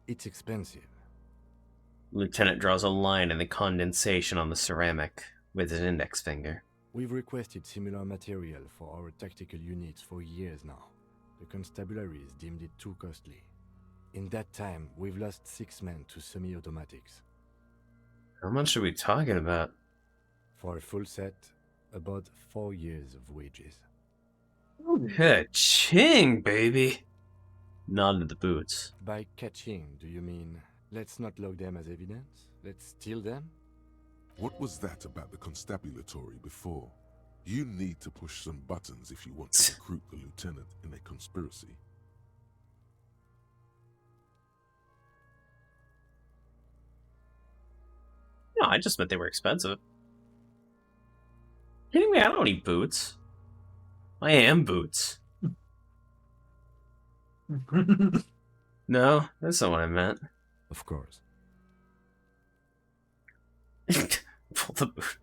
It's expensive. Lieutenant draws a line in the condensation on the ceramic with his index finger. We've requested similar material for our tactical units for years now. The constabularies deemed it too costly. In that time, we've lost 6 men to semi-automatics. How much are we talking about? For a full set, about 4 years of wages. Ka-ching, baby! Nodded the boots. By catching, do you mean, let's not log them as evidence? Let's steal them? What was that about the constabulatory before? You need to push some buttons if you want to recruit the lieutenant in a conspiracy. No, I just meant they were expensive. Kidding me? I don't need boots. I am boots. No, that's not what I meant. Of course. Pull the boot.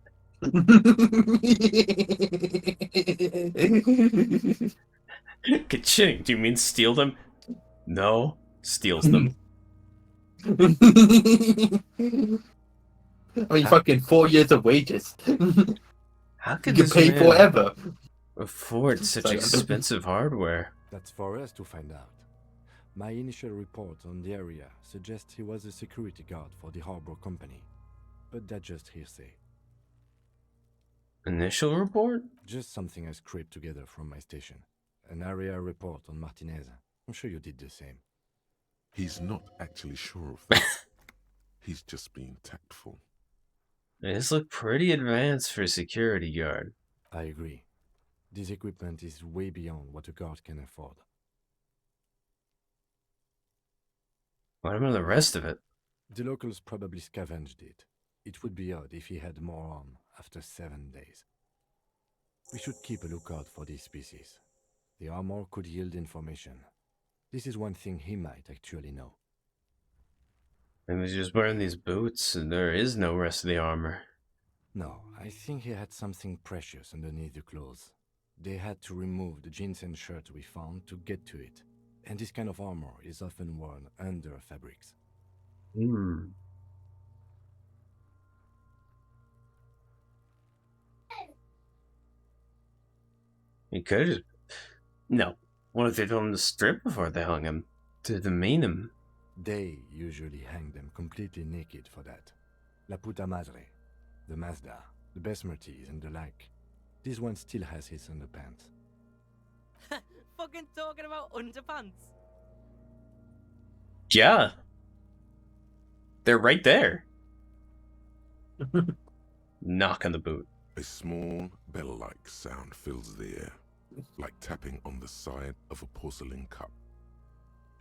Ka-ching. Do you mean steal them? No. Steals them. I mean, fucking 4 years of wages. How You could can this pay man forever. afford such Sorry. expensive hardware? That's for us to find out. My initial report on the area suggests he was a security guard for the harbor company. But that's just hearsay. Initial report? Just something I scraped together from my station. An area report on Martinez. I'm sure you did the same. He's not actually sure of that. He's just being tactful. This look pretty advanced for a security guard. I agree. This equipment is way beyond what a guard can afford. What about the rest of it? The locals probably scavenged it. It would be odd if he had more on after 7 days. We should keep a lookout for these species. The armor could yield information. This is one thing he might actually know. Maybe he's just wearing these boots and there is no rest of the armor. No, I think he had something precious underneath the clothes. They had to remove the jeans and shirt we found to get to it. And this kind of armor is often worn under fabrics. Hmm. He could just... No. What if they told him to strip before they hung him? To demean him? They usually hang them completely naked for that. La puta madre, the Mazda, the Besmerties and the like. This one still has his underpants. Fucking talking about underpants. Yeah. They're right there. Knock on the boot. A small bell-like sound fills the air, like tapping on the side of a porcelain cup.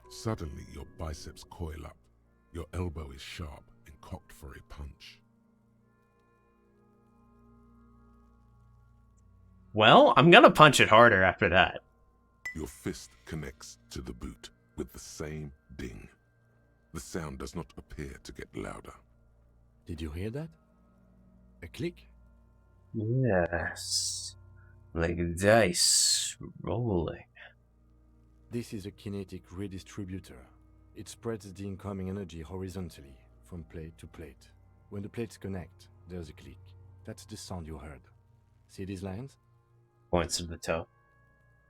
Suddenly, your biceps coil up. Your elbow is sharp and cocked for a punch. Well, I'm gonna punch it harder after that. Your fist connects to the boot with the same ding. The sound does not appear to get louder. Did you hear that? A click? Yes. Like dice rolling. This is a kinetic redistributor. It spreads the incoming energy horizontally, from plate to plate. When the plates connect, there's a click. That's the sound you heard. See these lines? Points to the toe.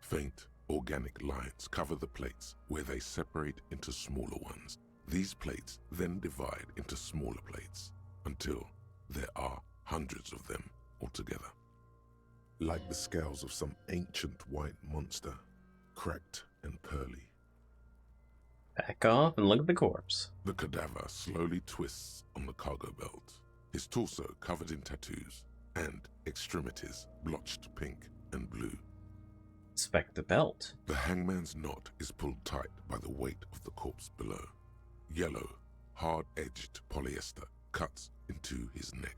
Faint, organic lines cover the plates where they separate into smaller ones. These plates then divide into smaller plates until there are hundreds of them altogether. Like the scales of some ancient white monster, cracked and pearly. Back off and look at the corpse. The cadaver slowly twists on the cargo belt, his torso covered in tattoos, and extremities blotched pink and blue. Inspect the belt. The hangman's knot is pulled tight by the weight of the corpse below. Yellow, hard-edged polyester cuts into his neck.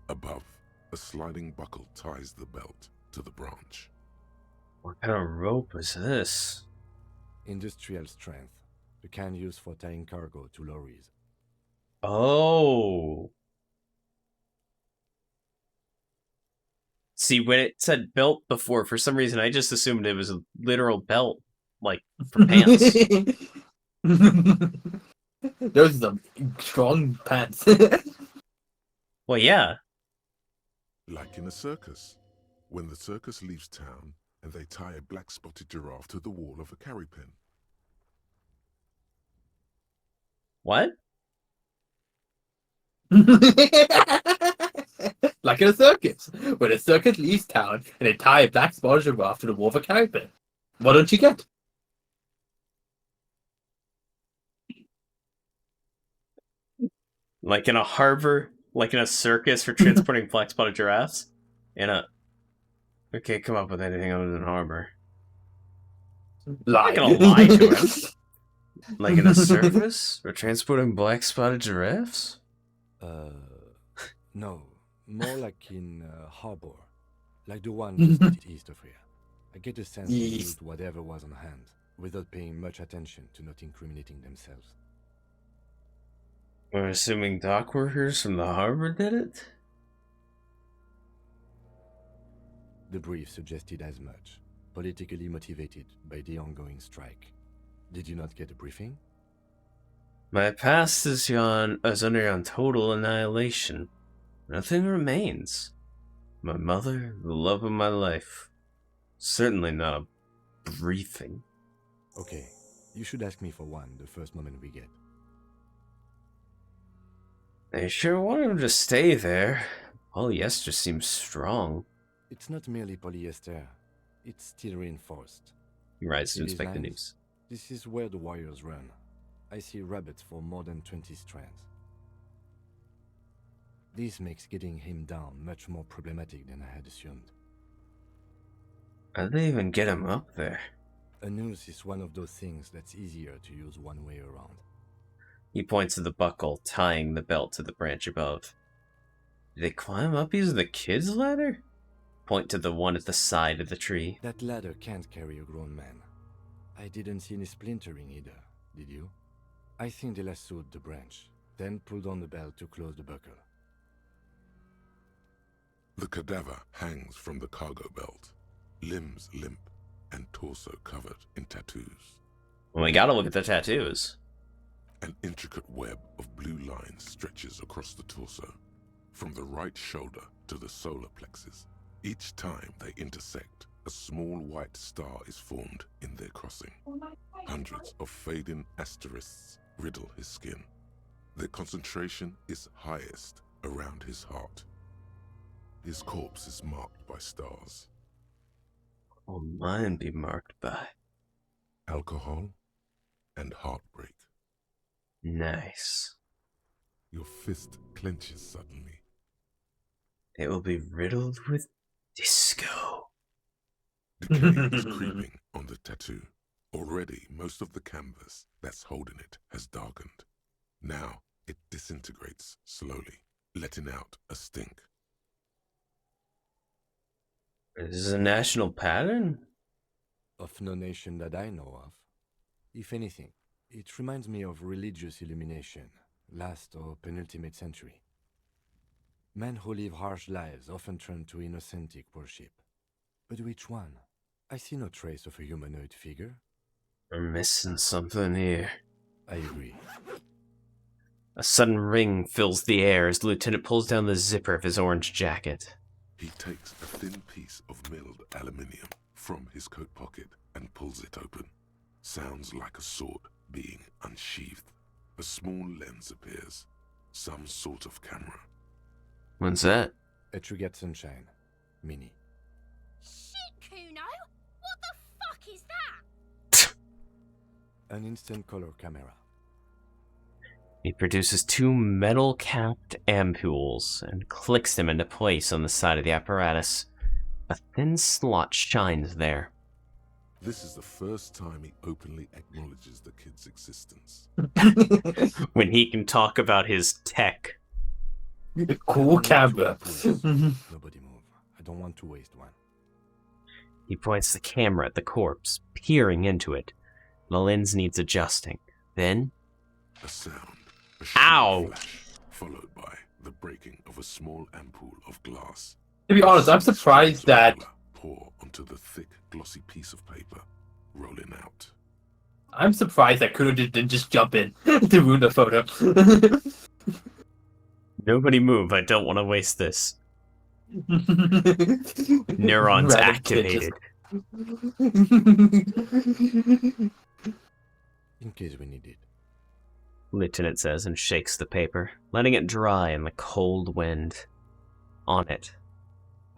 Above, a sliding buckle ties the belt to the branch. What kind of rope is this? Industrial strength. The kind used for tying cargo to lorries. Oh. See, when it said belt before, for some reason, I just assumed it was a literal belt, like, for pants. Those are some strong pants. Well, yeah. Like in a circus, when the circus leaves town and they tie a black-spotted giraffe to the wall of a carry pen. What? Like in a circus. When a circus leaves town and they tie a black spotted giraffe to the wall of a carry pen. What don't you get? Like in a harbor, like in a circus for transporting black spotted giraffes? In a... Okay, come up with anything other than harbor. Lie. I'm not gonna lie to him. Like in a circus? For transporting black spotted giraffes? No. More like in harbor. Like the one just east of here. I get the sense they used whatever was on hand, without paying much attention to not incriminating themselves. We're assuming dock workers from the harbor did it? The brief suggested as much, politically motivated by the ongoing strike. Did you not get a briefing? My past is under total annihilation. Nothing remains. My mother, the love of my life. Certainly not a briefing. Okay, you should ask me for one the first moment we get. I sure want him to stay there. Polyester seems strong. It's not merely polyester. It's steel reinforced. He rises to See these inspect the lines? news. This is where the wires run. I see rabbits for more than 20 strands. This makes getting him down much more problematic than I had assumed. How'd they even get him up there? A noose is one of those things that's easier to use one way around. He points to the buckle, tying the belt to the branch above. Did they climb up using the kid's ladder? Point to the one at the side of the tree. That ladder can't carry a grown man. I didn't see any splintering either, did you? I think they lassoed the branch, then pulled on the belt to close the buckle. The cadaver hangs from the cargo belt, limbs limp and torso covered in tattoos. Well, we gotta look at the tattoos. An intricate web of blue lines stretches across the torso, from the right shoulder to the solar plexus. Each time they intersect, a small white star is formed in their crossing. Hundreds of fading asterisks riddle his skin. Their concentration is highest around his heart. His corpse is marked by stars. Will mine be marked by? Alcohol and heartbreak. Nice. Your fist clenches suddenly. It will be riddled with disco. Decay is creeping on the tattoo. Already, most of the canvas that's holding it has darkened. Now, it disintegrates slowly, letting out a stink. Is this a national pattern? Of no nation that I know of. If anything, it reminds me of religious illumination, last or penultimate century. Men who live harsh lives often turn to innocentic worship. But which one? I see no trace of a humanoid figure. We're missing something here. I agree. A sudden ring fills the air as the lieutenant pulls down the zipper of his orange jacket. He takes a thin piece of milled aluminium from his coat pocket and pulls it open. Sounds like a sword being unsheathed. A small lens appears. Some sort of camera. What's that? A Trugat Sunshine. Mini. Shit, Kuno! What the fuck is that? An instant color camera. He produces two metal-capped ampoules and clicks them into place on the side of the apparatus. A thin slot shines there. This is the first time he openly acknowledges the kid's existence. When he can talk about his tech. Cool camera. Nobody move. I don't want to waste one. He points the camera at the corpse, peering into it. The lens needs adjusting. Then... A sound. A Ow! flash, followed by the breaking of a small ampoule of glass. To be honest, I'm surprised that Pour onto the thick, glossy piece of paper, rolling out. Kuno didn't just jump in to ruin the photo. Nobody move, I don't want to waste this. Neurons Random activated. In case we need it. Lieutenant says and shakes the paper, letting it dry in the cold wind. On it,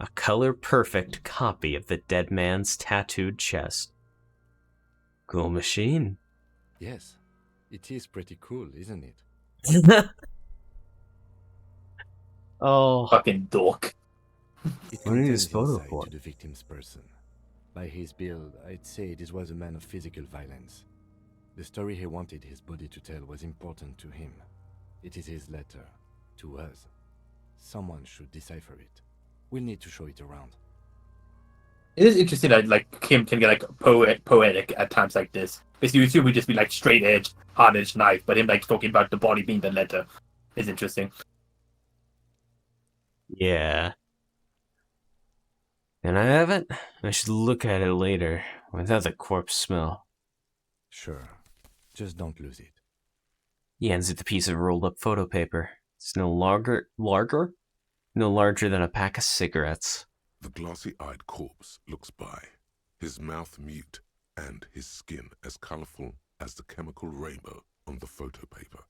a color-perfect copy of the dead man's tattooed chest. Cool machine. Yes. It is pretty cool, isn't it? Oh, Fucking dork. It What is contains this photo insight for? to the victim's person. By his build, I'd say this was a man of physical violence. The story he wanted his body to tell was important to him. It is his letter. To us. Someone should decipher it. We'll need to show it around. It is interesting that Kim can get poetic at times like this. Basically, you assume we'd just be straight edge, hard edge knife, but him talking about the body being the letter. is interesting. Yeah. And I haven't? I should look at it later, without the corpse smell. Sure. Just don't lose it. He hands it the piece of rolled up photo paper. It's no larger? No larger than a pack of cigarettes. The glassy-eyed corpse looks by, his mouth mute and his skin as colorful as the chemical rainbow on the photo paper,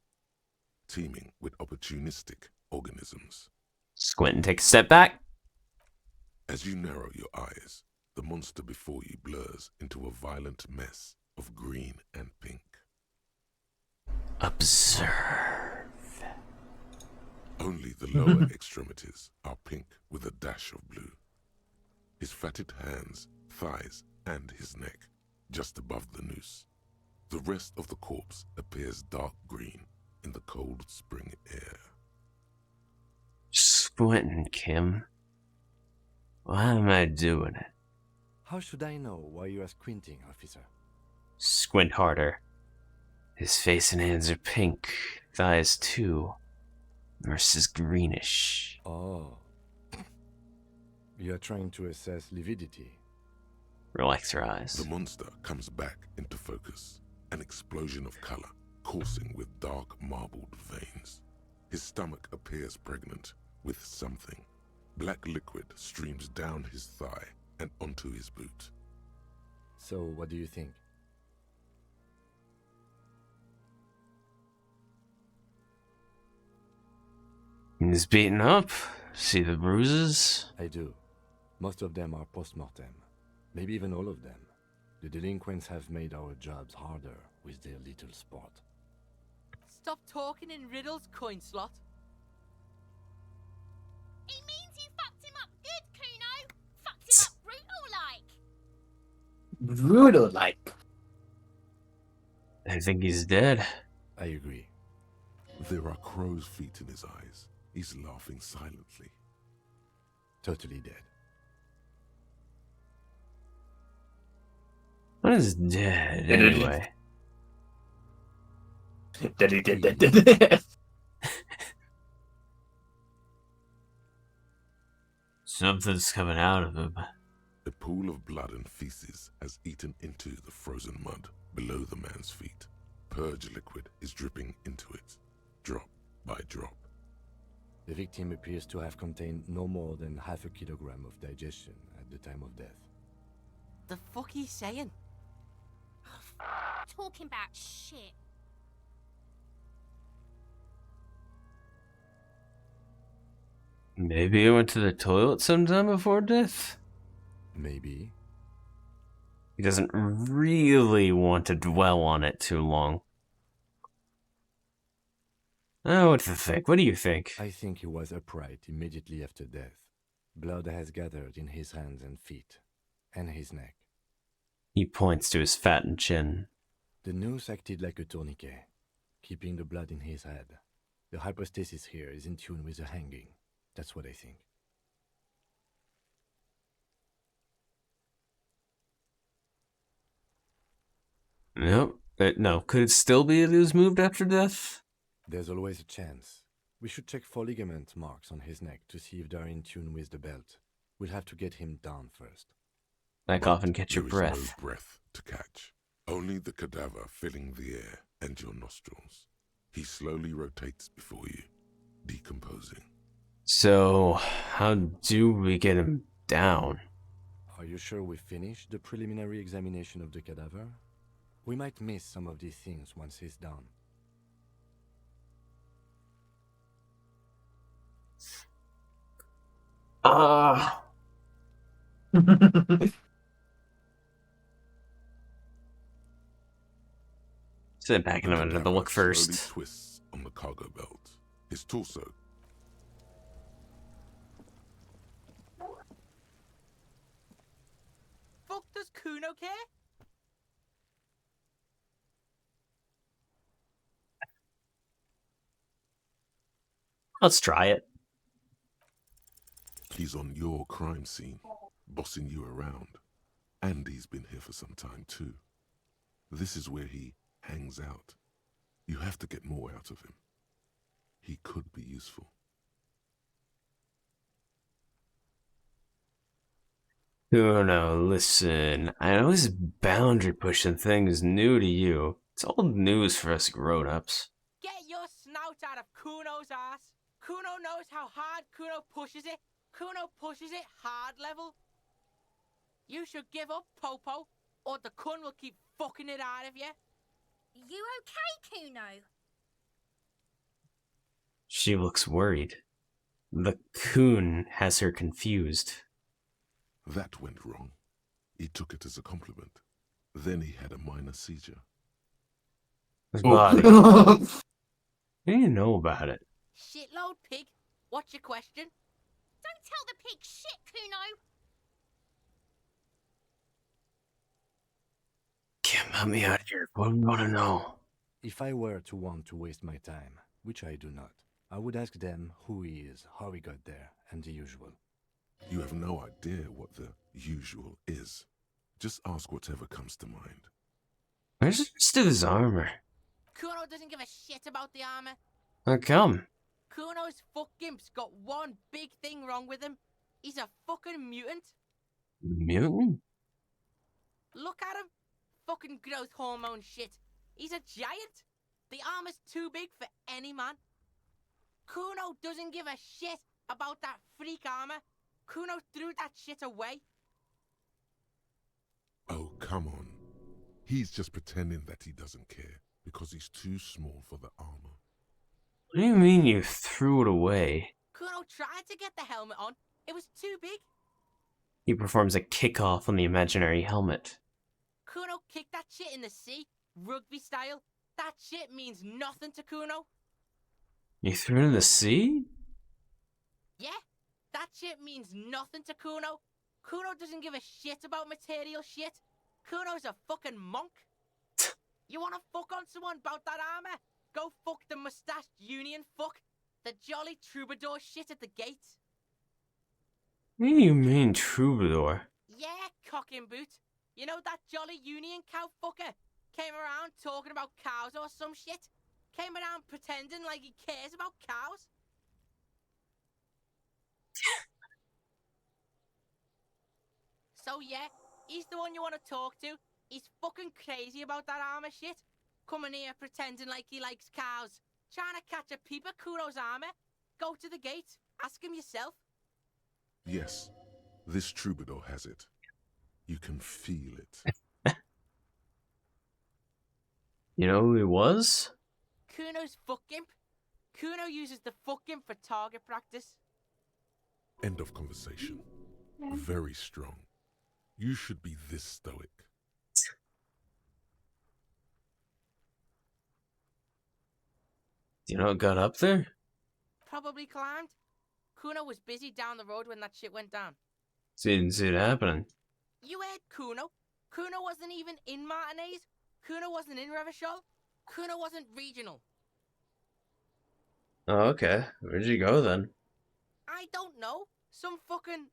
teeming with opportunistic organisms. Squint and take a step back. As you narrow your eyes, the monster before you blurs into a violent mess of green and pink. Observe. Only the lower extremities are pink with a dash of blue. His fatted hands, thighs, and his neck, just above the noose. The rest of the corpse appears dark green in the cold spring air. Squinting, Kim. Why am I doing it? How should I know why you are squinting, officer? Squint harder. His face and hands are pink, thighs too. Nurse is greenish. Oh. You are trying to assess lividity. Relax your eyes. The monster comes back into focus, an explosion of color, coursing with dark marbled veins. His stomach appears pregnant with something. Black liquid streams down his thigh and onto his boot. So, what do you think? He's beaten up. See the bruises? I do. Most of them are post-mortem. Maybe even all of them. The delinquents have made our jobs harder with their little sport. Stop talking in riddles, coin slot. He means you fucked him up good, Kuno. Fucked him up brutal-like. Brutal, like. I think he's dead. I agree. There are crow's feet in his eyes. He's laughing silently. Totally dead. What is dead, anyway? Something's coming out of him. A pool of blood and feces has eaten into the frozen mud below the man's feet. Purge liquid is dripping into it, drop by drop. The victim appears to have contained no more than half a kilogram of digestion at the time of death. The fuck he's saying? Talking about shit. Maybe he went to the toilet sometime before death? Maybe. He doesn't really want to dwell on it too long. Oh, what to think? What do you think? I think he was upright immediately after death. Blood has gathered in his hands and feet, and his neck. He points to his fattened chin. The noose acted like a tourniquet, keeping the blood in his head. The hypostasis here is in tune with the hanging. That's what I think. Nope. No, could it still be that he was moved after death? There's always a chance. We should check for ligament marks on his neck to see if they're in tune with the belt. We'll have to get him down first. Back off and catch your There is breath. no breath to catch. Only the cadaver filling the air and your nostrils. He slowly rotates before you, decomposing. So, how do we get him down? Are you sure we finished the preliminary examination of the cadaver? We might miss some of these things once he's down. Sit back and I'm gonna have a look Slowly first. twists on the cargo belt. His torso. Fuck does Kuno care? Let's try it. He's on your crime scene, bossing you around. And he's been here for some time too. This is where he hangs out. You have to get more out of him. He could be useful. Kuno, listen. I know this boundary pushing thing is new to you. It's old news for us grown-ups. Get your snout out of Kuno's ass. Kuno knows how hard Kuno pushes it. Kuno pushes it hard level. You should give up, Popo, or the Kun will keep fucking it out of you. You okay, Kuno? She looks worried. The Kun has her confused. That went wrong. He took it as a compliment. Then he had a minor seizure. His body. What do you know about it? Shitload pig. What's your question? Don't tell the pig shit, Kuno. Kim, help me out here. What do you want to know? If I were to want to waste my time, which I do not, I would ask them who he is, how he got there, and the usual. You have no idea what the usual is. Just ask whatever comes to mind. Where's the rest of his armor? Kuno doesn't give a shit about the armor. How come? Kuno's fuck gimp's got one big thing wrong with him. He's a fucking mutant. Mutant? Look at him. Fucking growth hormone shit. He's a giant. The armor's too big for any man. Kuno doesn't give a shit about that freak armor. Kuno threw that shit away. Oh, come on. He's just pretending that he doesn't care because he's too small for the armor. What do you mean you threw it away? Kuno tried to get the helmet on. It was too big. He performs a kickoff on the imaginary helmet. Kuno kicked that shit in the sea, rugby style. That shit means nothing to Kuno. You threw it in the sea? Yeah, that shit means nothing to Kuno. Kuno doesn't give a shit about material shit. Kuno's a fucking monk. You wanna fuck on someone about that armor? Go fuck the mustached union fuck. The jolly troubadour shit at the gate. What do you mean, troubadour? Yeah, cocking boot. You know that jolly union cow fucker? Came around talking about cows or some shit? Came around pretending like he cares about cows? So yeah, he's the one you want to talk to. He's fucking crazy about that armor shit. Coming here pretending like he likes cows. Trying to catch a peep at Kuno's armor. Go to the gate. Ask him yourself. Yes, this troubadour has it. You can feel it. You know who he was? Kuno's fuck gimp. Kuno uses the fuck gimp for target practice. End of conversation. Very strong. You should be this stoic. Do you know what got up there? Probably climbed. Kuno was busy down the road when that shit went down. So you didn't see it happening. You heard Kuno. Kuno wasn't even in Martinez. Kuno wasn't in Revachol. Kuno wasn't regional. Oh, okay. Where'd you go then? I don't know. Some fucking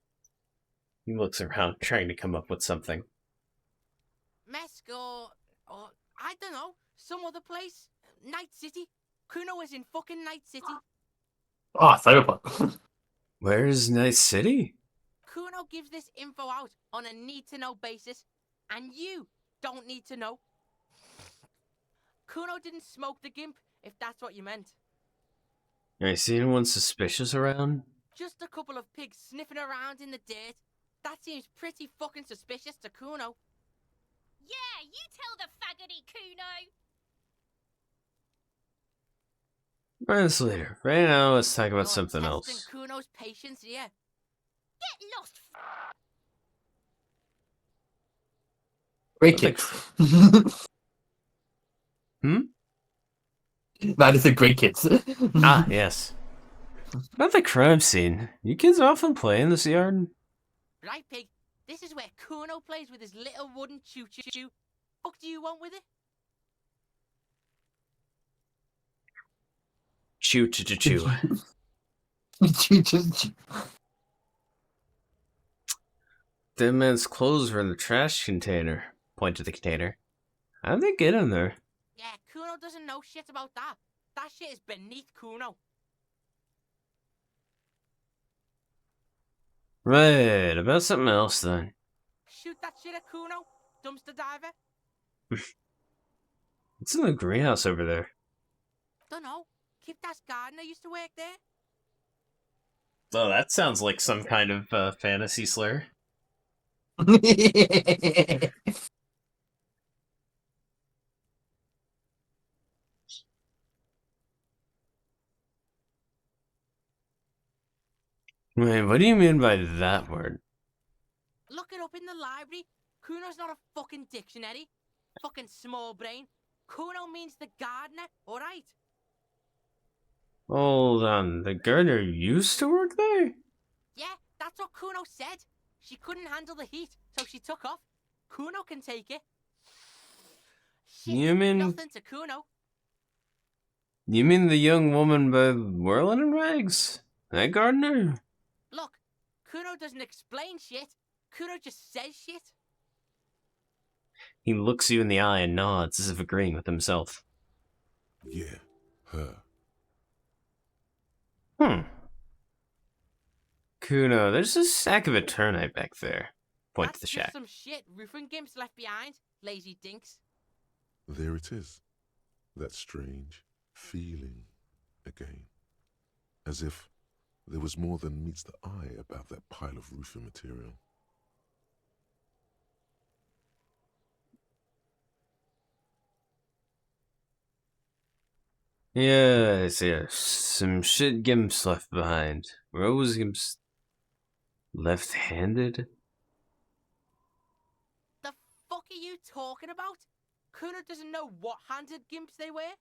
He looks around trying to come up with something. Mesco or I don't know. Some other place. Night City. Kuno was in fucking Night City. Ah, Cyberpunk. Where's Night City? Kuno gives this info out on a need-to-know basis, and you don't need to know. Kuno didn't smoke the gimp, if that's what you meant. I see anyone suspicious around? Just a couple of pigs sniffing around in the dirt. That seems pretty fucking suspicious to Kuno. Yeah, you tell the faggoty, Kuno. More on this later. Right now, let's talk about You're something testing else. Kuno's patience here. Get lost. Great kids. Hmm? That is a great kids. Ah, yes. About the crime scene. You kids often play in this yard? Right, pig. This is where Kuno plays with his little wooden choo-choo. Fuck do you want with it? Chew, chew, chew, chew. Dead man's clothes were in the trash container. Point to the container. How'd they get in there? Yeah, Kuno doesn't know shit about that. That shit is beneath Kuno. Right, about something else then. Shoot that shit at Kuno, dumpster diver. What's in the greenhouse over there? Dunno. Kipta's gardener used to work there. Oh, that sounds like some kind of fantasy slur. Wait, what do you mean by that word? Look it up in the library. Kuno's not a fucking dictionary. Fucking small brain. Kuno means the gardener, alright? Hold on, the gardener used to work there? Yeah, that's what Kuno said. She couldn't handle the heat, so she took off. Kuno can take it. Shit, You mean- nothing to Kuno. You mean the young woman by whirling in rags? That gardener? Look, Kuno doesn't explain shit. Kuno just says shit. He looks you in the eye and nods as if agreeing with himself. Yeah, her. Kuno, there's a sack of a turnip back there. Point to the That's shack. just some shit roofing gimps left behind. Lazy dinks. There it is. That strange feeling again. As if there was more than meets the eye about that pile of roofing material. Yes, yes. Some shit gimps left behind. Rose gimps left-handed? The fuck are you talking about? Kuno doesn't know what handed gimps they were.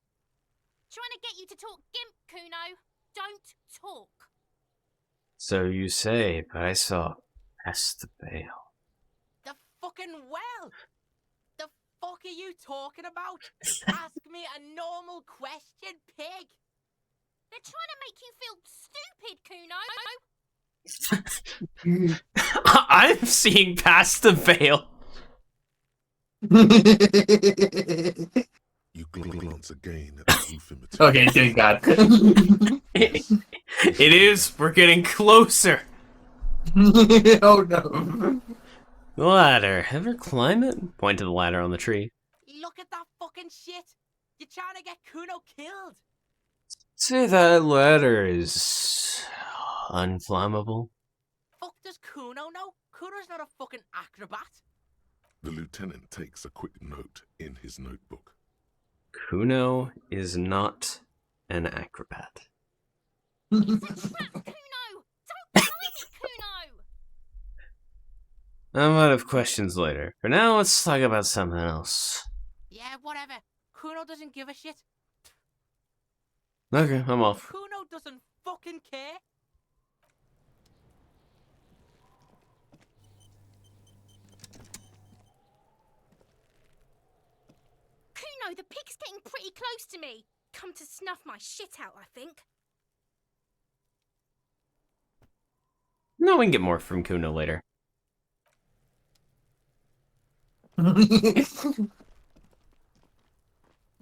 Trying to get you to talk gimp, Kuno. Don't talk. So you say, but I saw past the veil. The fucking well. The fuck are you talking about? Ask me a normal question, pig. They're trying to make you feel stupid, Kuno. I'm seeing past the veil. You glance again at the roofing material. Okay, thank God. It is. We're getting closer. Oh no. The ladder. Ever climb it? Point to the ladder on the tree. Look at that fucking shit. You're trying to get Kuno killed. Say that ladder is unflammable. Fuck does Kuno know? Kuno's not a fucking acrobat. The lieutenant takes a quick note in his notebook. Kuno is not an acrobat. It's a trap, Kuno. Don't believe Kuno. I might have questions later. For now, let's talk about something else. Yeah, whatever. Kuno doesn't give a shit. Okay, I'm off. Kuno doesn't fucking care. Kuno, the pig's getting pretty close to me. Come to snuff my shit out, I think. No, we can get more from Kuno later.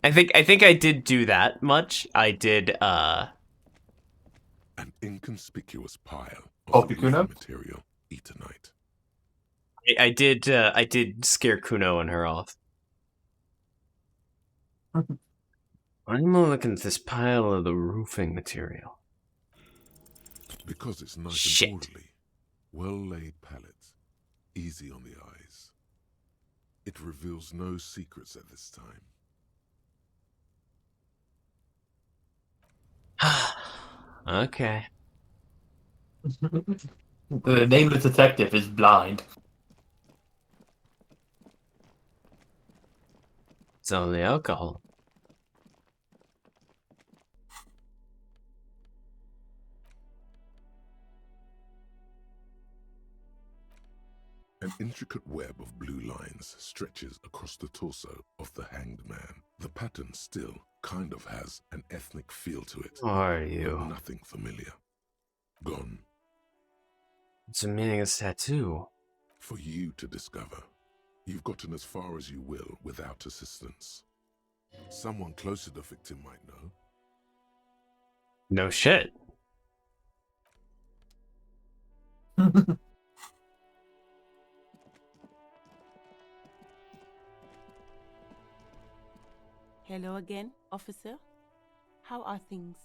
I think I did do that much. I did An inconspicuous pile Oh, of the Kuno? roofing material Eternite. I did scare Kuno and her off. Why am I looking at this pile of the roofing material? Because it's nice Shit. and orderly. Well-laid pallets. Easy on the eyes. It reveals no secrets at this time. Okay. The nameless detective is blind. It's only alcohol. An intricate web of blue lines stretches across the torso of the hanged man. The pattern still kind of has an ethnic feel to it. Who are But you? nothing familiar. Gone. What's the meaning of this tattoo? For you to discover. You've gotten as far as you will without assistance. Someone close to the victim might know. No shit. Hello again, officer. How are things?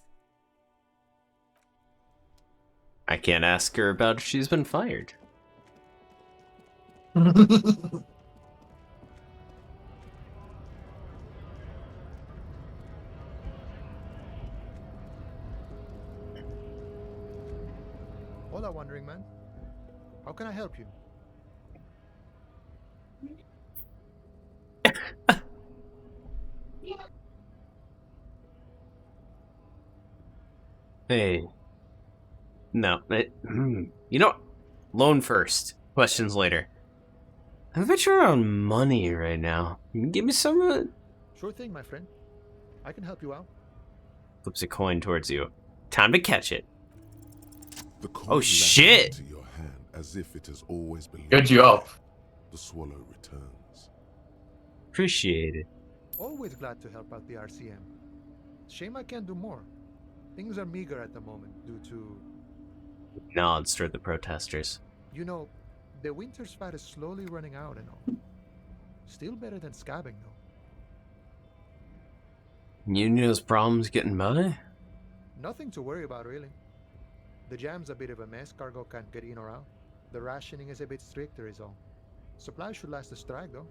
I can't ask her about if she's been fired. Hola, wandering man. How can I help you? Hey. No. You know, loan first. Questions later. I bet you're on money right now. Can you give me some of it? Sure thing, my friend. I can help you out. Flips a coin towards you. Time to catch it. The coin Oh, lands shit! into your hand as if it has always belonged. Good job. The swallow returns. Appreciate it. Always glad to help out the RCM. Shame I can't do more. Things are meager at the moment due to, Nods toward the protesters. you know, the winter's fat is slowly running out and all. Still better than scabbing though. Union's problems getting by? Nothing to worry about really. The jam's a bit of a mess, cargo can't get in or out. The rationing is a bit stricter is all. Supplies should last the strike though.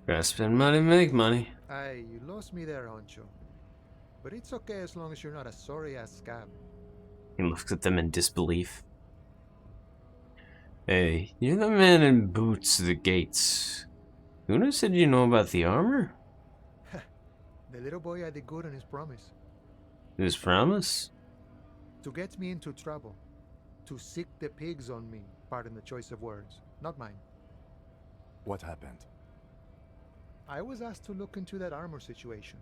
Gotta spend money to make money. Aye, you lost me there, Honcho. But it's okay as long as you're not a sorry-ass scab. He looks at them in disbelief. Hey, you're the man in boots at the gates. Una said you know about the armor? The little boy had the good on his promise. His promise? To get me into trouble. To sick the pigs on me. Pardon the choice of words. Not mine. What happened? I was asked to look into that armor situation.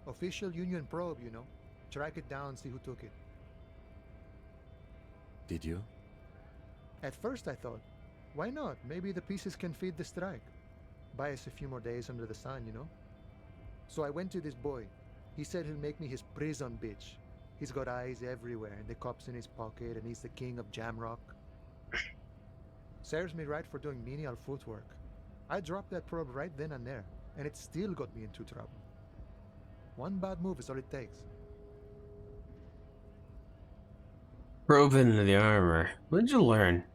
Official Union probe, you know. Track it down, see who took it. Did you? At first I thought, why not? Maybe the pieces can feed the strike. Buy us a few more days under the sun, you know? So I went to this boy. He said he'll make me his prison bitch. He's got eyes everywhere, and the cops in his pocket, and he's the king of Jamrock. Serves me right for doing menial footwork. I dropped that probe right then and there, and it still got me into trouble. One bad move is all it takes. Probe into the armor. What'd you learn?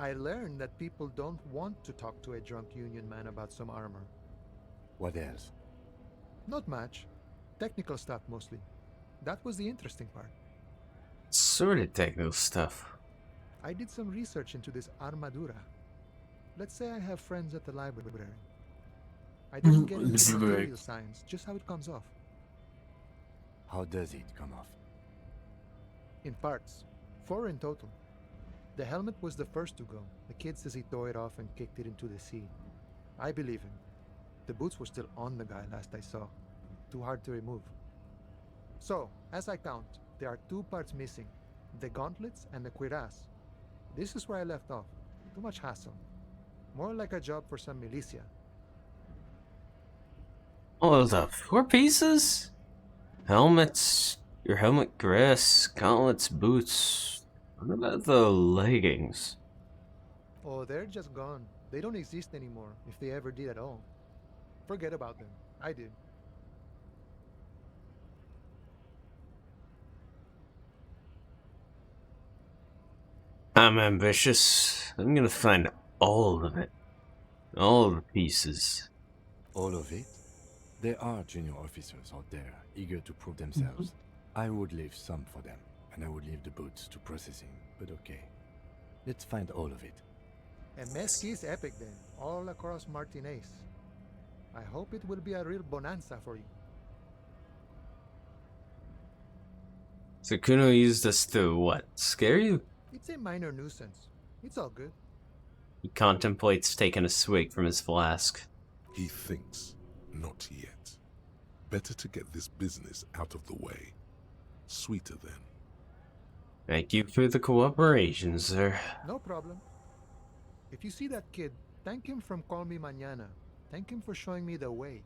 I learned that people don't want to talk to a drunk Union man about some armor. What else? Not much. Technical stuff mostly. That was the interesting part. Sort of technical stuff. I did some research into this armadura. Let's say I have friends at the library. I didn't get into the material science, just how it comes off. How does it come off? In parts. 4 in total. The helmet was the first to go. The kid says he tore it off and kicked it into the sea. I believe him. The boots were still on the guy last I saw. Too hard to remove. So, as I count, there are 2 parts missing. The gauntlets and the cuirass. This is where I left off. Too much hassle. More like a job for some militia. Oh, the 4 pieces? Helmets, your helmet, grass, gauntlets, boots. What about the leggings? Oh, they're just gone. They don't exist anymore, if they ever did at all. Forget about them. I did. I'm ambitious. I'm gonna find all of it. All the pieces. All of it? There are junior officers out there, eager to prove themselves. I would leave some for them, and I would leave the boots to processing, but okay. Let's find all of it. And Mesquite is epic then, all across Martinez. I hope it will be a real bonanza for you. So Kuno used us to what? Scare you? It's a minor nuisance. It's all good. He contemplates taking a swig from his flask. He thinks, not yet. Better to get this business out of the way. Sweeter then. Thank you for the cooperation, sir. No problem. If you see that kid, thank him from Call Me Mañana. Thank him for showing me the way.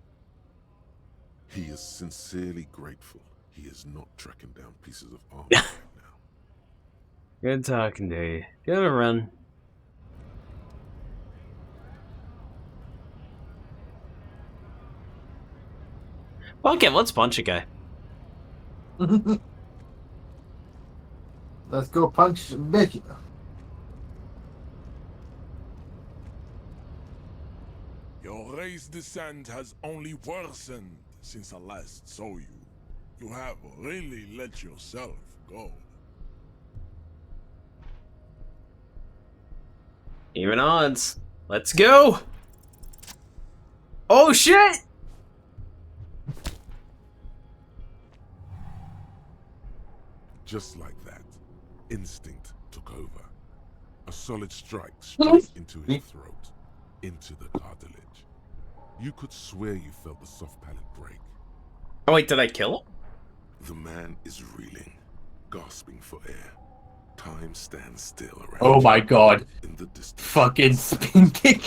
He is sincerely grateful he is not tracking down pieces of armor right now. Good talking to you. Gotta run. Okay, let's punch a guy. Let's go punch bitch. Your race descent has only worsened since I last saw you. You have really let yourself go. Even odds. Let's go! Oh shit! Just like that, instinct took over. A solid strike straight into his throat, into the cartilage. You could swear you felt the soft palate break. Oh wait, did I kill him? The man is reeling, gasping for air. Time stands still around. Oh my god. In the distance. Fucking spin kick.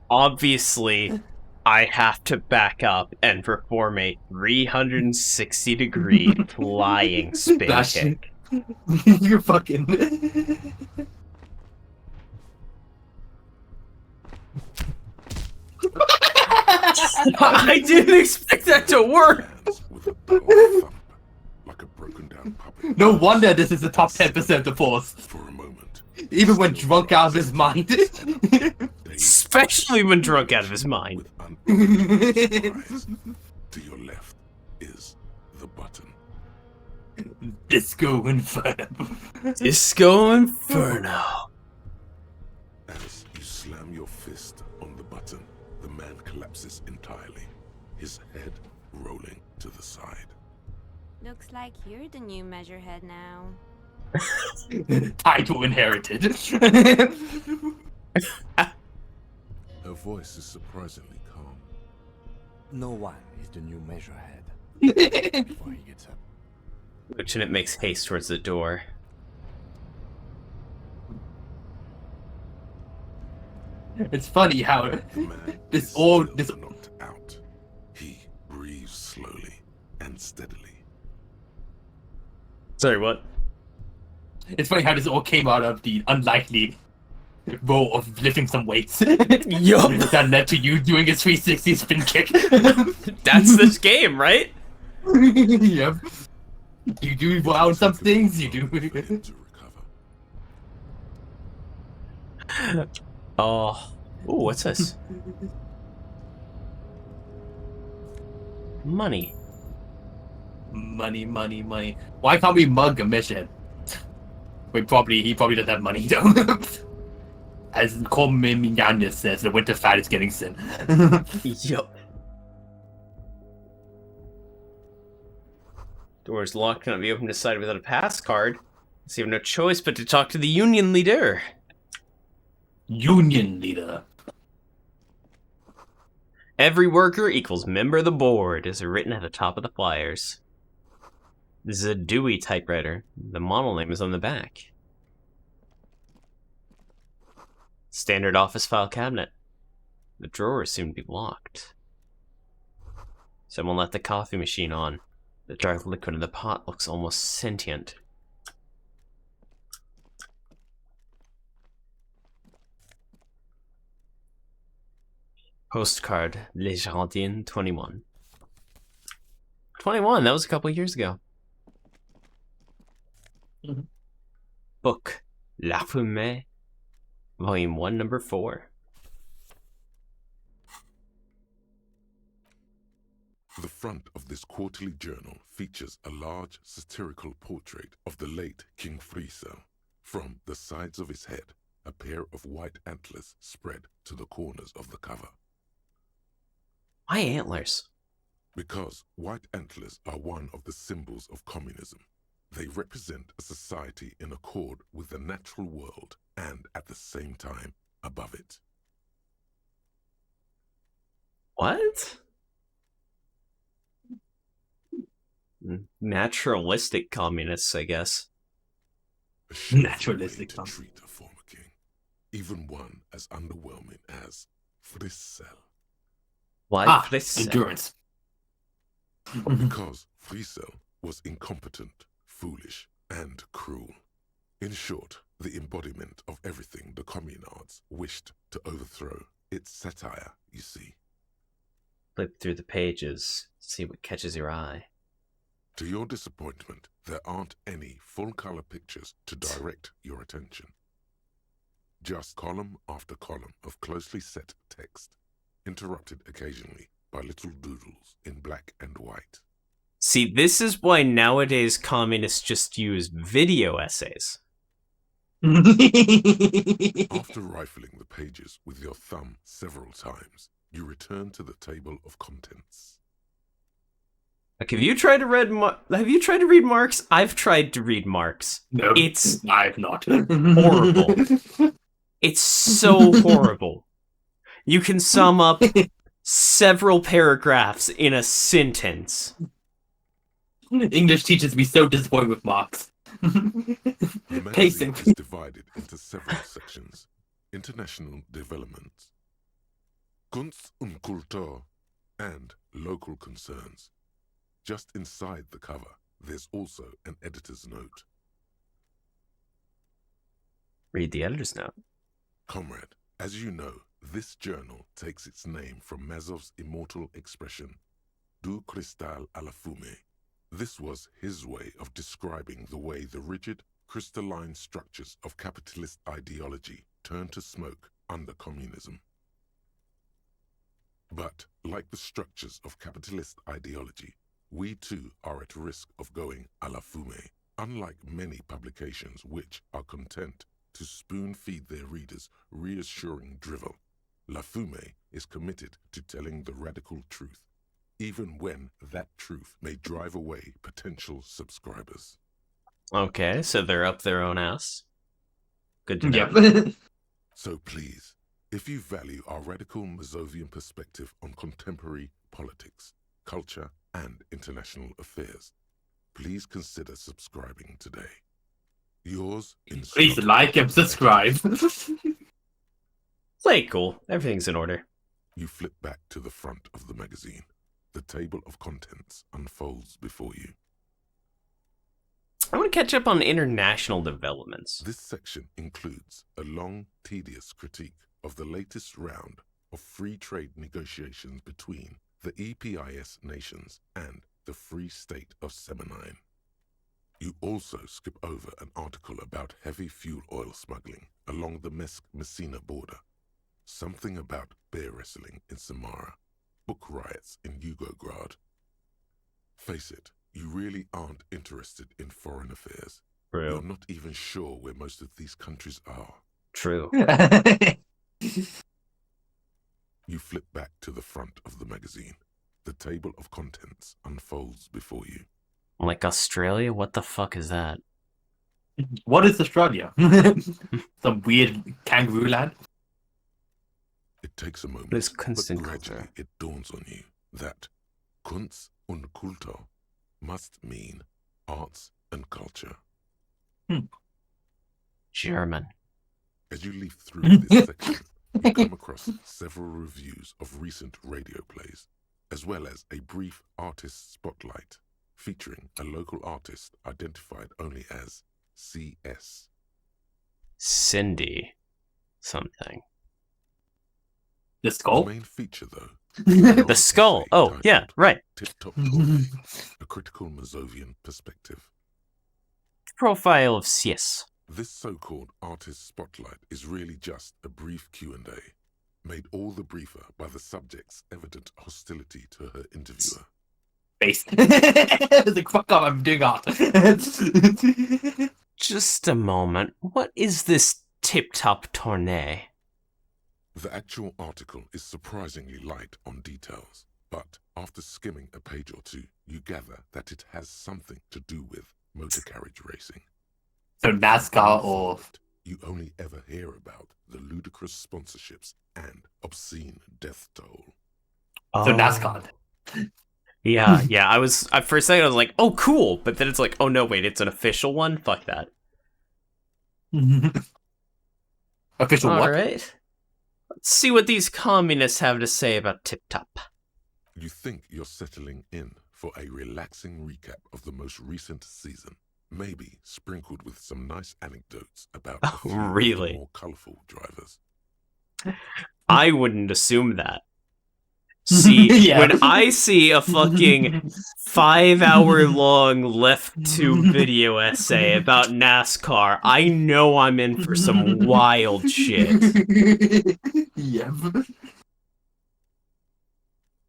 Obviously, I have to back up and perform a 360-degree flying spin That's- kick. You're fucking. I didn't expect that to work! With a dull thump, like a broken down puppet. No wonder this is the top 10% of the force. For a moment. Even when drunk out of his mind. Especially when drunk out of his mind. With unopened surprise. To your left is the button. Disco Inferno. Disco Inferno. As you slam your fist on the button, the man collapses entirely, his head rolling to the side. Looks like you're the new measurehead now. Title inherited. Her voice is surprisingly calm. No one is the new measurehead. Before he gets up. Lieutenant makes haste towards the door. It's funny how The man this is all still this knocked out. He breathes slowly and steadily. Sorry, what? it's funny how this all came out of the unlikely role of lifting some weights. Yup. That led to you doing a 360 spin kick. That's this game, right? Yep. You do well on some things, you do. For him to recover. Oh. Ooh, what's this? Money. Money, money, money. Why can't we mug a mission? He probably doesn't have money though. As Coleman Yannis says, the winter fat is getting thin. Yup. Door's locked, cannot be opened inside without a pass card. So you have no choice but to talk to the union leader. Union leader. Every worker equals member of the board is written at the top of the flyers. This is a Dewey typewriter. The model name is on the back. Standard office file cabinet. The drawer is soon to be locked. Someone let the coffee machine on. The dark liquid in the pot looks almost sentient. Postcard, Les Jardins 21. 21, that was a couple of years ago. Mhm. Book, La Fumée, Volume 1, Number 4. The front of this quarterly journal features a large satirical portrait of the late King Friesel. From the sides of his head, a pair of white antlers spread to the corners of the cover. Why antlers? Because white antlers are one of the symbols of communism. They represent a society in accord with the natural world and at the same time above it. What? Naturalistic communists, I guess. A shameful Naturalistic way to fun. treat a former king, even one as underwhelming as Friesel. Why Friesel? Endurance. Because Friesel was incompetent, foolish, and cruel. In short, the embodiment of everything the communards wished to overthrow. It's satire, you see. Flip through the pages, see what catches your eye. To your disappointment, there aren't any full-color pictures to direct your attention. Just column after column of closely set text, interrupted occasionally by little doodles in black and white. See, this is why nowadays communists just use video essays. After rifling the pages with your thumb several times, you return to the table of contents. Like, have you tried to read Marx? I've tried to read Marx. No, It's I've not. horrible. It's so horrible. You can sum up several paragraphs in a sentence. English teachers be so disappointed with Marx. The magazine is divided into several sections. International developments, Kunst und Kultur, and local concerns. Just inside the cover, there's also an editor's note. Read the editor's note. Comrade, as you know, this journal takes its name from Mazov's immortal expression, Du cristal a la fumée. This was his way of describing the way the rigid, crystalline structures of capitalist ideology turn to smoke under communism. But, like the structures of capitalist ideology, we too are at risk of going à la fumée, unlike many publications which are content to spoon-feed their readers reassuring drivel. La Fumée is committed to telling the radical truth, even when that truth may drive away potential subscribers. Okay, so they're up their own ass. Good to know. Yep. So please, if you value our radical Mazovian perspective on contemporary politics, culture, and international affairs, please consider subscribing today. Yours in Please like and subscribe. Play cool. Everything's in order. You flip back to the front of the magazine. The table of contents unfolds before you. I want to catch up on international developments. This section includes a long, tedious critique of the latest round of free trade negotiations between the EPIS nations and the Free State of Semenine. You also skip over an article about heavy fuel oil smuggling along the Messina border, something about bear wrestling in Samara, book riots in Yugograd. Face it, you really aren't interested in foreign affairs. True. You're not even sure where most of these countries are. True. You flip back to the front of the magazine. The table of contents unfolds before you. Like Australia? What the fuck is that? What is Australia? Some weird kangaroo land? It takes a moment, There's but constant gradually culture. it dawns on you that Kunst und Kultur must mean arts and culture. German. As you leaf through this section, you come across several reviews of recent radio plays, as well as a brief artist spotlight featuring a local artist identified only as CS. Cindy. Something. The skull? The main feature, though, The skull. Oh, yeah, right. Tip-top Tournée, a critical Mazovian perspective. Profile of CS. This so-called artist spotlight is really just a brief Q&A, made all the briefer by the subject's evident hostility to her interviewer. Face. Like, fuck off, I'm doing art. Just a moment. What is this tip-top tournée? The actual article is surprisingly light on details, but after skimming a page or two, you gather that it has something to do with motor carriage racing. So NASCAR or... You only ever hear about the ludicrous sponsorships and obscene death toll. So NASCAR. Yeah. I was, at first second I was like, oh cool, but then it's like, oh no, wait, it's an official one? Fuck that. Official what? Alright. Let's see what these communists have to say about Tip Top. You think you're settling in for a relaxing recap of the most recent season, maybe sprinkled with some nice anecdotes about a few really? more colourful drivers. I wouldn't assume that. See, Yeah. when I see a fucking 5-hour-long left tube video essay about NASCAR, I know I'm in for some wild shit. Yep.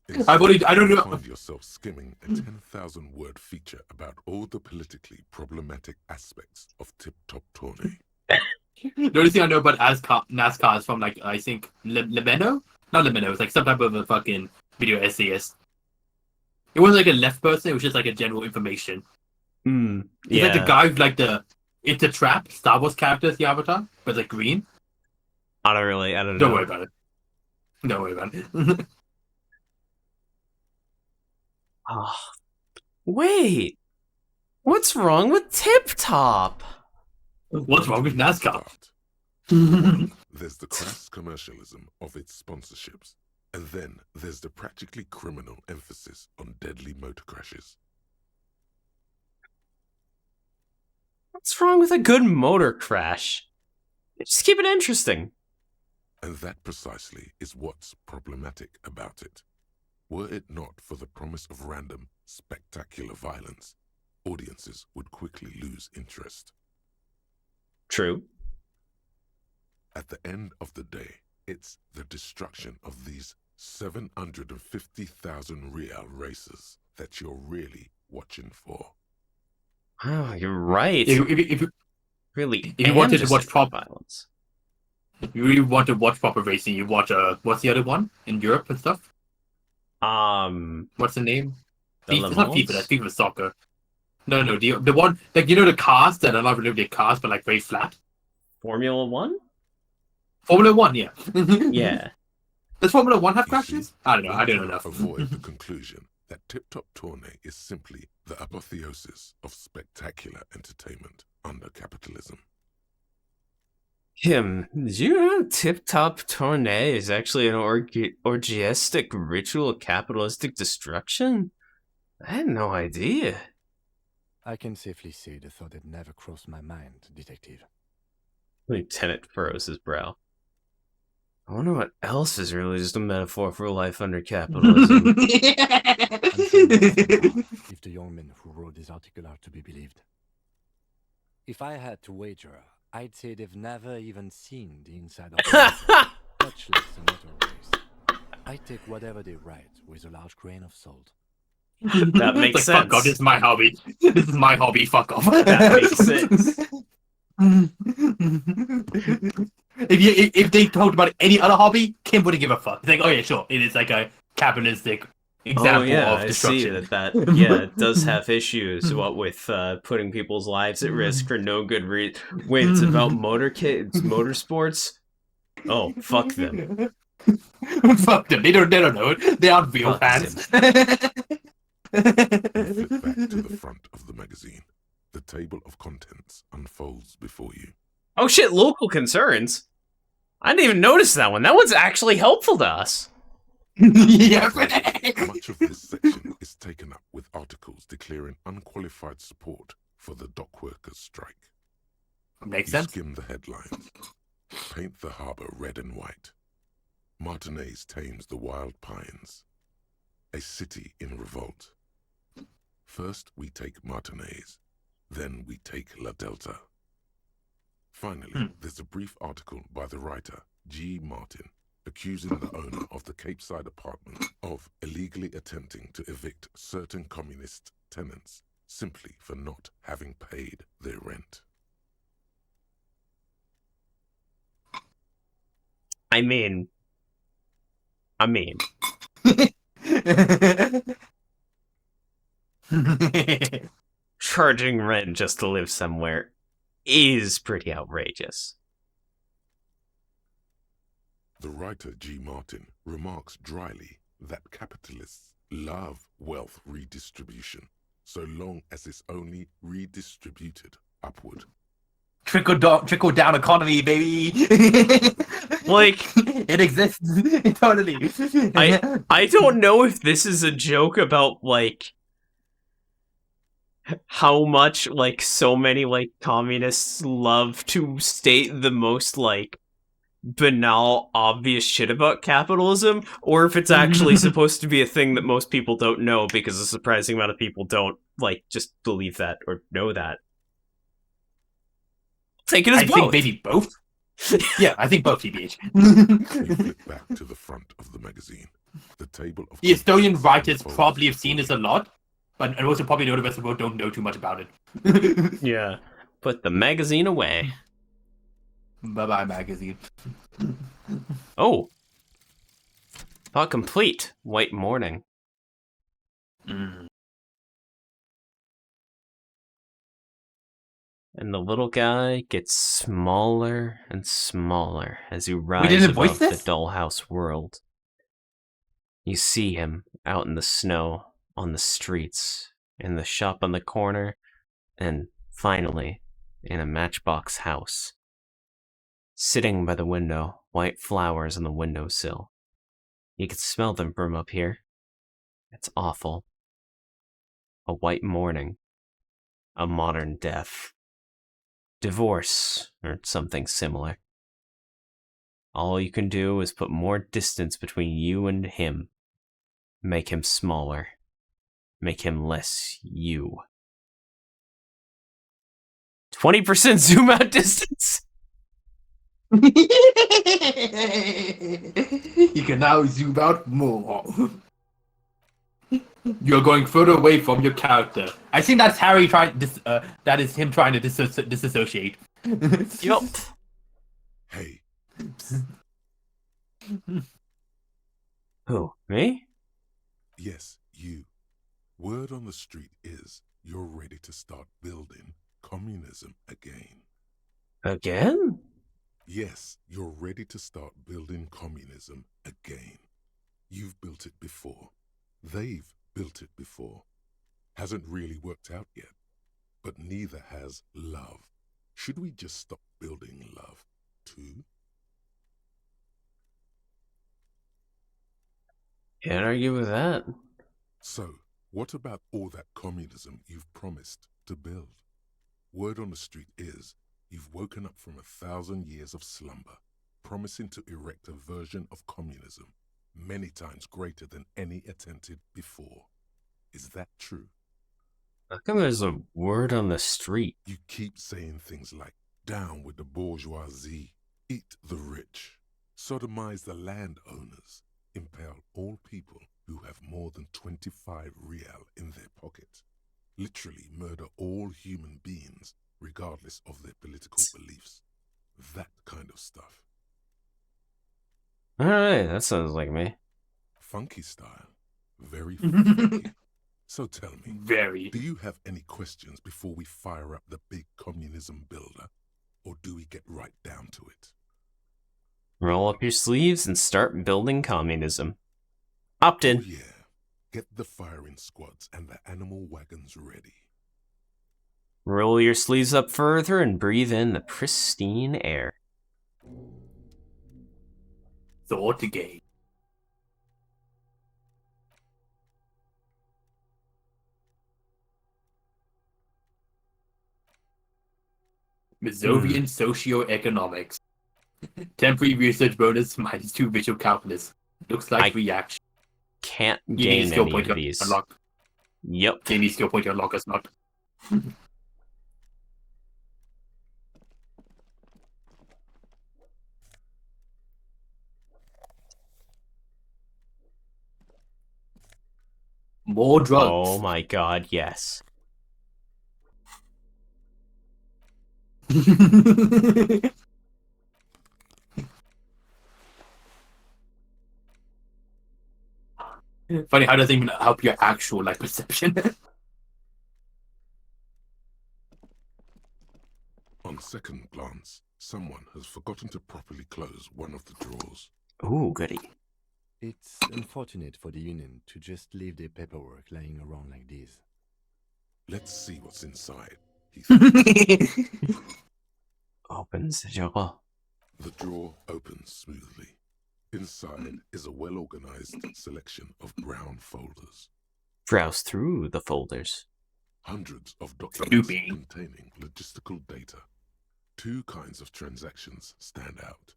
Instead, I don't you know. find yourself skimming a 10,000-word feature about all the politically problematic aspects of Tip-Top Tourney. The only thing I know about NASCAR is from, like, I think, Lemeno? Not Lemeno, it's like some type of a fucking video essayist. It wasn't like a left person, it was just like a general information. Yeah. He's like the guy with like It's a Trap Star Wars character as the avatar, but it's like green. I don't know. Don't worry about it. Don't worry about it. Oh, wait. What's wrong with Tip Top? What's wrong with NASCAR? There's the crass commercialism of its sponsorships, and then there's the practically criminal emphasis on deadly motor crashes. What's wrong with a good motor crash? Just keep it interesting. And that precisely is what's problematic about it. Were it not for the promise of random, spectacular violence, audiences would quickly lose interest. True. At the end of the day, it's the destruction of these 750,000 real racers that you're really watching for. Oh, you're right. If you Really, if you wanted to watch violence. If you really want to watch proper racing, you watch what's the other one in Europe and stuff? What's the name? The FIFA, it's not FIFA, that's FIFA soccer. No, the one, like, you know, the cars that are not really cars, but like very flat. Formula One? Formula One, yeah. Yeah. Does Formula One have crashes? I don't know. I don't know One enough. cannot avoid the conclusion that Tip-Top Tourney is simply the apotheosis of spectacular entertainment under capitalism. Did you know Tip-Top Tourney is actually an orgiastic ritual of capitalistic destruction? I had no idea. I can safely say the thought had never crossed my mind, Detective. Lieutenant furrows his brow. I wonder what else is really just a metaphor for life under capitalism. If the young men who wrote this article are to be believed. If I had to wager, I'd say they've never even seen the inside of much less a motor race. I take whatever they write with a large grain of salt. That makes like, sense. Fuck off, this is my hobby. This is my hobby, fuck off. That makes sense. If they talked about any other hobby, Kim wouldn't give a fuck. It's like, oh yeah, sure, it is like a capitalistic example of destruction. I see that it does have issues. What with putting people's lives at risk for no good reason. Wait, it's about motorsports? Oh, fuck them. Fuck them. They don't know it. They aren't real fans. You flip back to the front of the magazine. The table of contents unfolds before you. Oh shit, local concerns? I didn't even notice that one. That one's actually helpful to us. Yeah. Much of this section is taken up with articles declaring unqualified support for the dock workers' strike. Makes You sense. skim the headlines. Paint the harbour red and white. Martinez tames the wild pines. A city in revolt. First we take Martinez, then we take La Delta. Finally, there's a brief article by the writer, G. Martin, accusing the owner of the Cape Side apartment of illegally attempting to evict certain communist tenants simply for not having paid their rent. I mean... charging rent just to live somewhere is pretty outrageous. The writer G. Martin remarks dryly that capitalists love wealth redistribution, so long as it's only redistributed upward. Trickle down economy, baby. Like, it exists. Totally. I don't know if this is a joke about, like, how much, like, so many, like, communists love to state the most, like, banal, obvious shit about capitalism, or if it's actually supposed to be a thing that most people don't know because a surprising amount of people don't, like, just believe that or know that. Take it as I both. think maybe both. Yeah, I think both, TBH. You flip back to the front of the magazine. The table of The Estonian contents writers unfolds probably have seen before this a lot, but and also probably know the rest of the world don't know too much about it. Yeah. Put the magazine away. Bye-bye, magazine. Oh. Thought complete. White morning. Mm. And the little guy gets smaller and smaller as you rise didn't voice above the this? dollhouse world. You see him out in the snow, on the streets, in the shop on the corner, and finally, in a matchbox house. Sitting by the window, white flowers on the windowsill. You can smell them from up here. It's awful. A white morning. A modern death. Divorce, or something similar. All you can do is put more distance between you and him. Make him smaller. Make him less you. 20% zoom out distance! You can now zoom out more. You're going further away from your character. I think that's Harry trying. That is him trying to disassociate. Yup. Hey, Who? Me? yes, you. Word on the street is you're ready to start building communism again. Again? Yes, you're ready to start building communism again. You've built it before. They've built it before. Hasn't really worked out yet. But neither has love. Should we just stop building love, too? Can't argue with that. So, what about all that communism you've promised to build? Word on the street is you've woken up from 1,000 years of slumber, promising to erect a version of communism many times greater than any attempted before. Is that true? How come there's a word on the street? You keep saying things like, down with the bourgeoisie, eat the rich, sodomize the landowners, impale all people who have more than 25 real in their pocket, literally murder all human beings regardless of their political beliefs. That kind of stuff. Alright, that sounds like me. Funky style. Very funky. So tell me, Very. do you have any questions before we fire up the big communism builder? Or do we get right down to it? Roll up your sleeves and start building communism. Opt in. Oh yeah. Get the firing squads and the animal wagons ready. Roll your sleeves up further and breathe in the pristine air. Thought again. Mazovian socioeconomics. Temporary research bonus -2 visual calculus. Looks like reaction. Can't You need gain skill any point of to these. unlock. Yep. You need skill point to unlock us not. More drugs. Oh my god, yes. Funny how does it even help your actual like perception? On second glance, someone has forgotten to properly close one of the drawers. Ooh, goody. It's unfortunate for the Union to just leave their paperwork lying around like this. Let's see what's inside, he thinks. Opens the drawer. The drawer opens smoothly. Inside is a well-organized selection of brown folders. Browse through the folders. Hundreds of documents Snoopy. containing logistical data. Two kinds of transactions stand out.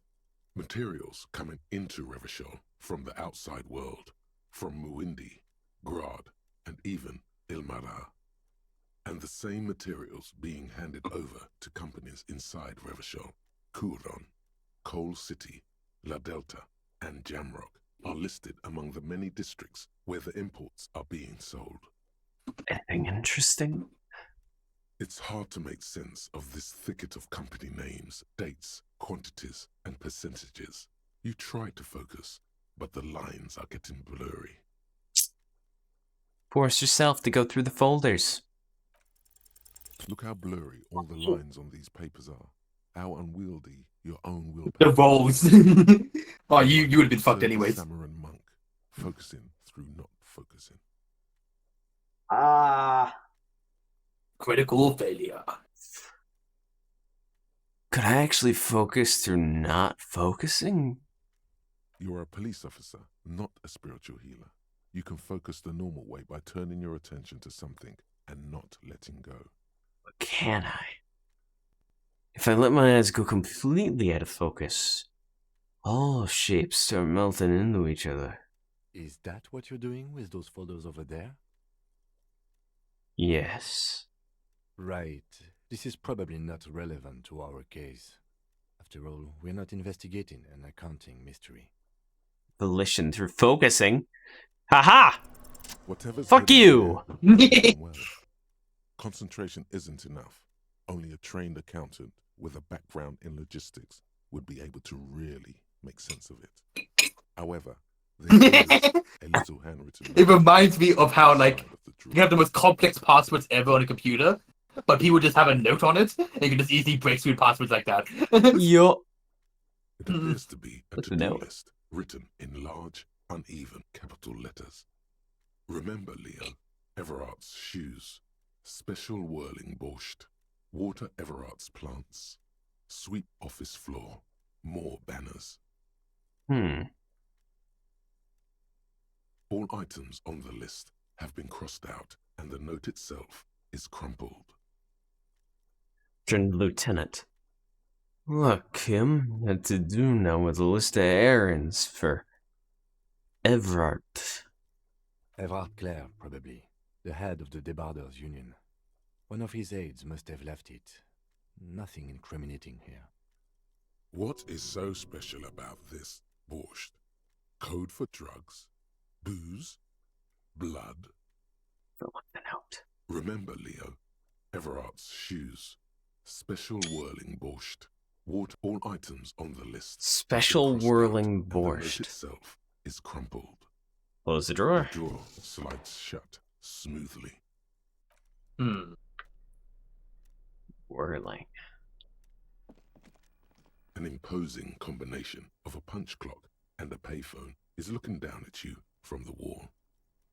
Materials coming into Revachol from the outside world, from Muindi, Grad, and even Ilmara. And the same materials being handed over to companies inside Revachol, Kuron, Coal City, La Delta, and Jamrock are listed among the many districts where the imports are being sold. Anything interesting? It's hard to make sense of this thicket of company names, dates, quantities, and percentages. You try to focus, but the lines are getting blurry. Force yourself to go through the folders. Look how blurry all the lines on these papers are. How unwieldy your own willpower. The rolls. Oh, you would have been fucked anyways. Samaran monk, focusing through not focusing. Critical failure. Could I actually focus through not focusing? You are a police officer, not a spiritual healer. You can focus the normal way by turning your attention to something and not letting go. But can I? If I let my eyes go completely out of focus, all shapes start melting into each other. Is that what you're doing with those folders over there? Yes. Right. This is probably not relevant to our case. After all, we're not investigating an accounting mystery. Volition through focusing? Haha! Whatever's Fuck you! Well, concentration isn't enough. Only a trained accountant with a background in logistics would be able to really make sense of it. However, there is a little handwritten. It reminds me of how, like, you have the most complex passwords ever on a computer, but people just have a note on it, and you can just easily break through passwords like that. Yup. It appears to be a What's the to-do note? list written in large, uneven capital letters. Remember, Leo, Everart's shoes, special whirling borscht, water Everart's plants, sweep office floor, more banners. All items on the list have been crossed out, and the note itself is crumpled. Turned lieutenant. Look, Kim, what to do now with a list of errands for Everard. Everard Clare, probably. The head of the Debarders Union. One of his aides must have left it. Nothing incriminating here. What is so special about this borscht? Code for drugs? Booze? Blood? Fill up the note. Remember, Leo, Everart's shoes, special whirling borscht. Water all items on the list. Special crossed out, whirling and the note borscht. itself is crumpled. Close the drawer. The drawer slides shut smoothly. Whirling. An imposing combination of a punch clock and a payphone is looking down at you from the wall.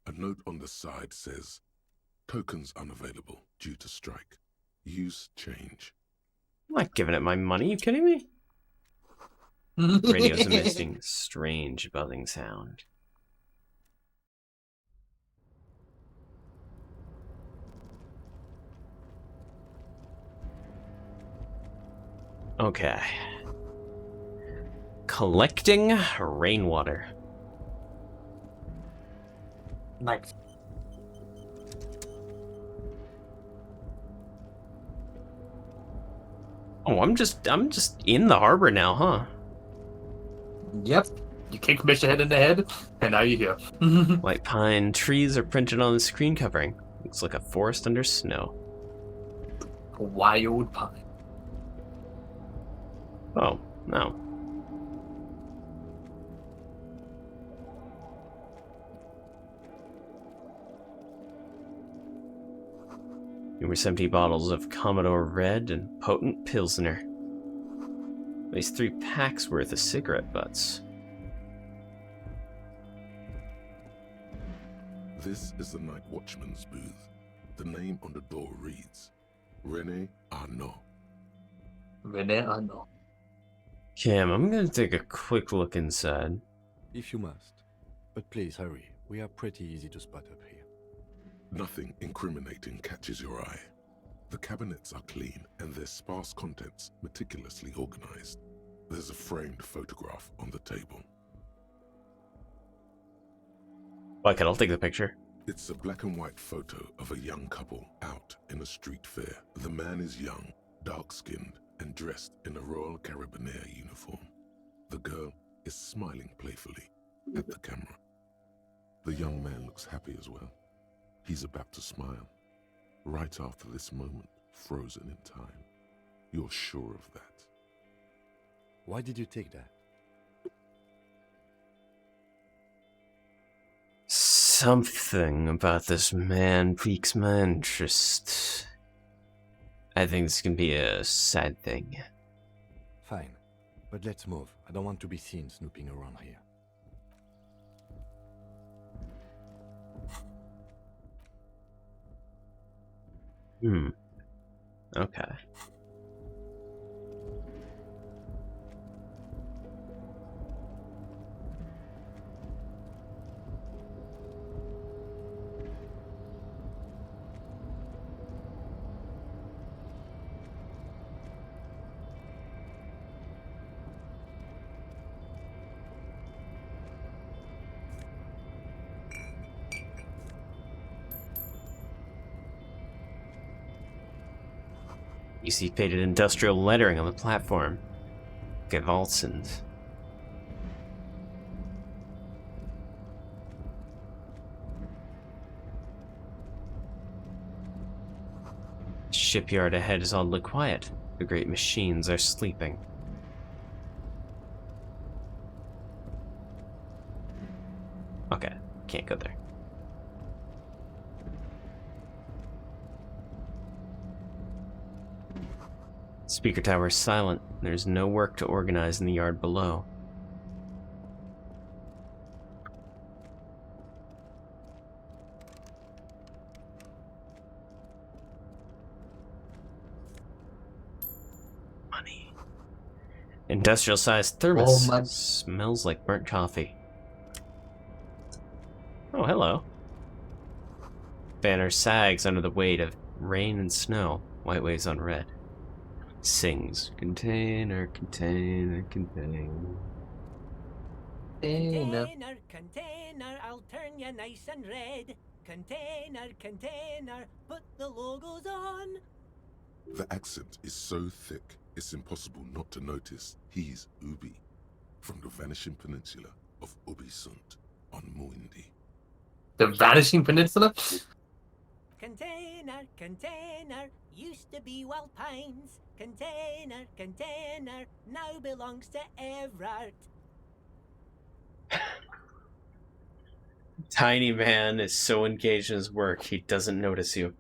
A note on the side says, "Tokens unavailable due to strike. Use change." I'm not giving it my money, you kidding me? Radio's emitting strange buzzing sound. Okay. Collecting rainwater. Nice. Oh, I'm just in the harbor now, huh? Yep. You kicked Misha head in the head, and now you're here. White pine trees are printed on the screen covering. Looks like a forest under snow. Wild pine. Oh, no. Numerous empty bottles of Commodore Red and potent Pilsner. At least 3 packs worth of cigarette butts. This is the night watchman's booth. The name on the door reads, René Arnaud. René Arnaud. Cam, I'm gonna take a quick look inside. If you must. But please hurry. We are pretty easy to spot up here. Nothing incriminating catches your eye. The cabinets are clean and their sparse contents meticulously organized. There's a framed photograph on the table. Fuck it, I'll take the picture. It's a black and white photo of a young couple out in a street fair. The man is young, dark-skinned, and dressed in a Royal Carabinieri uniform. The girl is smiling playfully at the camera. The young man looks happy as well. He's about to smile. Right after this moment, frozen in time. You're sure of that? Why did you take that? Something about this man piques my interest. I think this can be a side thing. Fine. But let's move. I don't want to be seen snooping around here. Okay. You see faded industrial lettering on the platform. Gewaltzend. Shipyard ahead is oddly quiet. The great machines are sleeping. Okay, can't go there. Speaker tower is silent. There's no work to organize in the yard below. Money. Industrial-sized thermos. Oh, Smells like burnt coffee. Oh, hello. Banner sags under the weight of rain and snow. White waves on red. Sings. Container, container, container. Container, container, I'll turn you nice and red. Container, container, put the logos on. The accent is so thick, it's impossible not to notice he's Ubi, from the vanishing peninsula of Ubisunt on Muindi. The Vanishing Peninsula? Container, container, used to be Wild Pines. Container, container, now belongs to Everard. Tiny man is so engaged in his work, he doesn't notice you.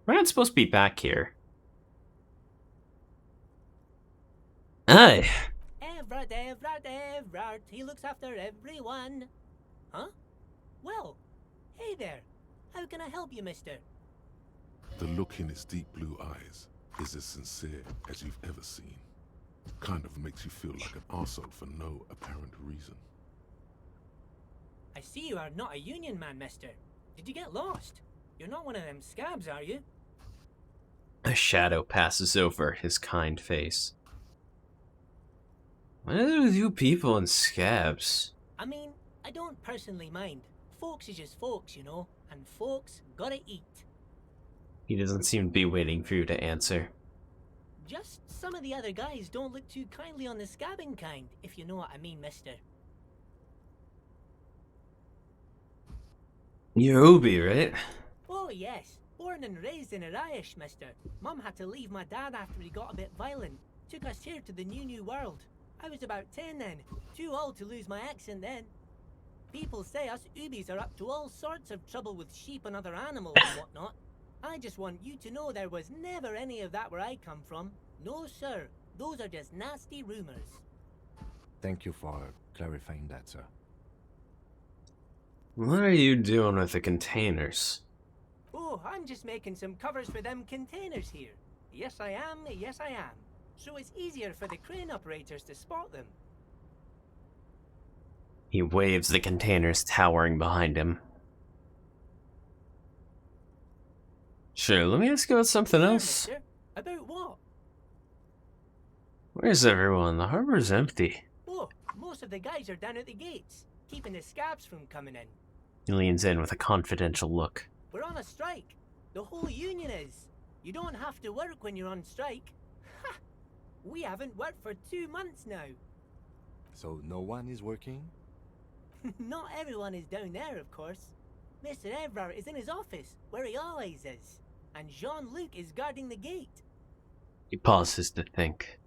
We're not supposed to be back here. Aye. Everard, Everard, Everard, he looks after everyone. Huh? Well, hey there. How can I help you, mister? The look in its deep blue eyes is as sincere as you've ever seen. Kind of makes you feel like an arsehole for no apparent reason. I see you are not a union man, mister. Did you get lost? You're not one of them scabs, are you? A shadow passes over his kind face. What is it with you people and scabs? I mean, I don't personally mind. Folks is just folks, you know, and folks gotta eat. He doesn't seem to be waiting for you to answer. Just some of the other guys don't look too kindly on the scabbing kind, if you know what I mean, mister. You're Obi, right? Oh yes, born and raised in Arish, mister. Mum had to leave my dad after he got a bit violent. Took us here to the new world. I was about 10 then, too old to lose my accent then. People say us Ubis are up to all sorts of trouble with sheep and other animals and whatnot. I just want you to know there was never any of that where I come from. No sir, those are just nasty rumors. Thank you for clarifying that, sir. What are you doing with the containers? Oh, I'm just making some covers for them containers here. Yes I am, yes I am. So it's easier for the crane operators to spot them. He waves the containers towering behind him. Sure, let me ask you about something Sure, else. mister. About what? Where's everyone? The harbor's empty. Oh, most of the guys are down at the gates, keeping the scabs from coming in. He leans in with a confidential look. We're on a strike. The whole union is. You don't have to work when you're on strike. Ha! We haven't worked for 2 months now. So no one is working? Not everyone is down there, of course. Mr. Evrard is in his office, where he always is. And Jean-Luc is guarding the gate. He pauses to think.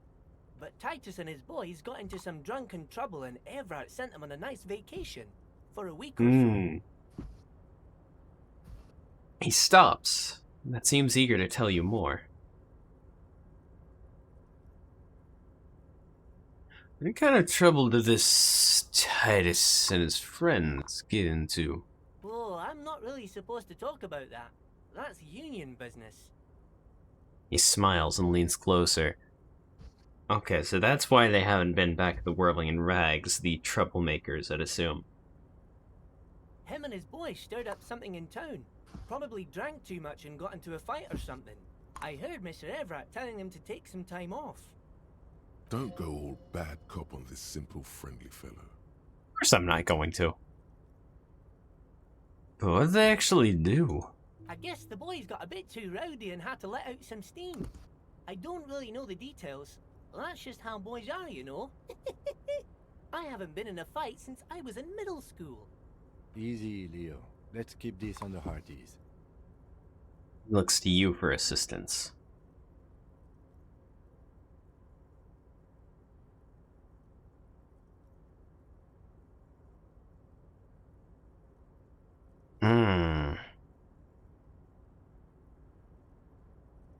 But Titus and his boys got into some drunken trouble and Evrard sent them on a nice vacation. For a week or so. He stops. That seems eager to tell you more. What kind of trouble did this Titus and his friends get into? Oh, I'm not really supposed to talk about that. That's union business. He smiles and leans closer. Okay, so that's why they haven't been back at the Whirling in Rags, the troublemakers, I'd assume. Him and his boys stirred up something in town. Probably drank too much and got into a fight or something. I heard Mr. Evrard telling them to take some time off. Don't go all bad cop on this simple, friendly fellow. Of course I'm not going to. But what did they actually do? I guess the boys got a bit too rowdy and had to let out some steam. I don't really know the details. That's just how boys are, you know. I haven't been in a fight since I was in middle school. Easy, Leo. Let's keep this on the hearties. He looks to you for assistance.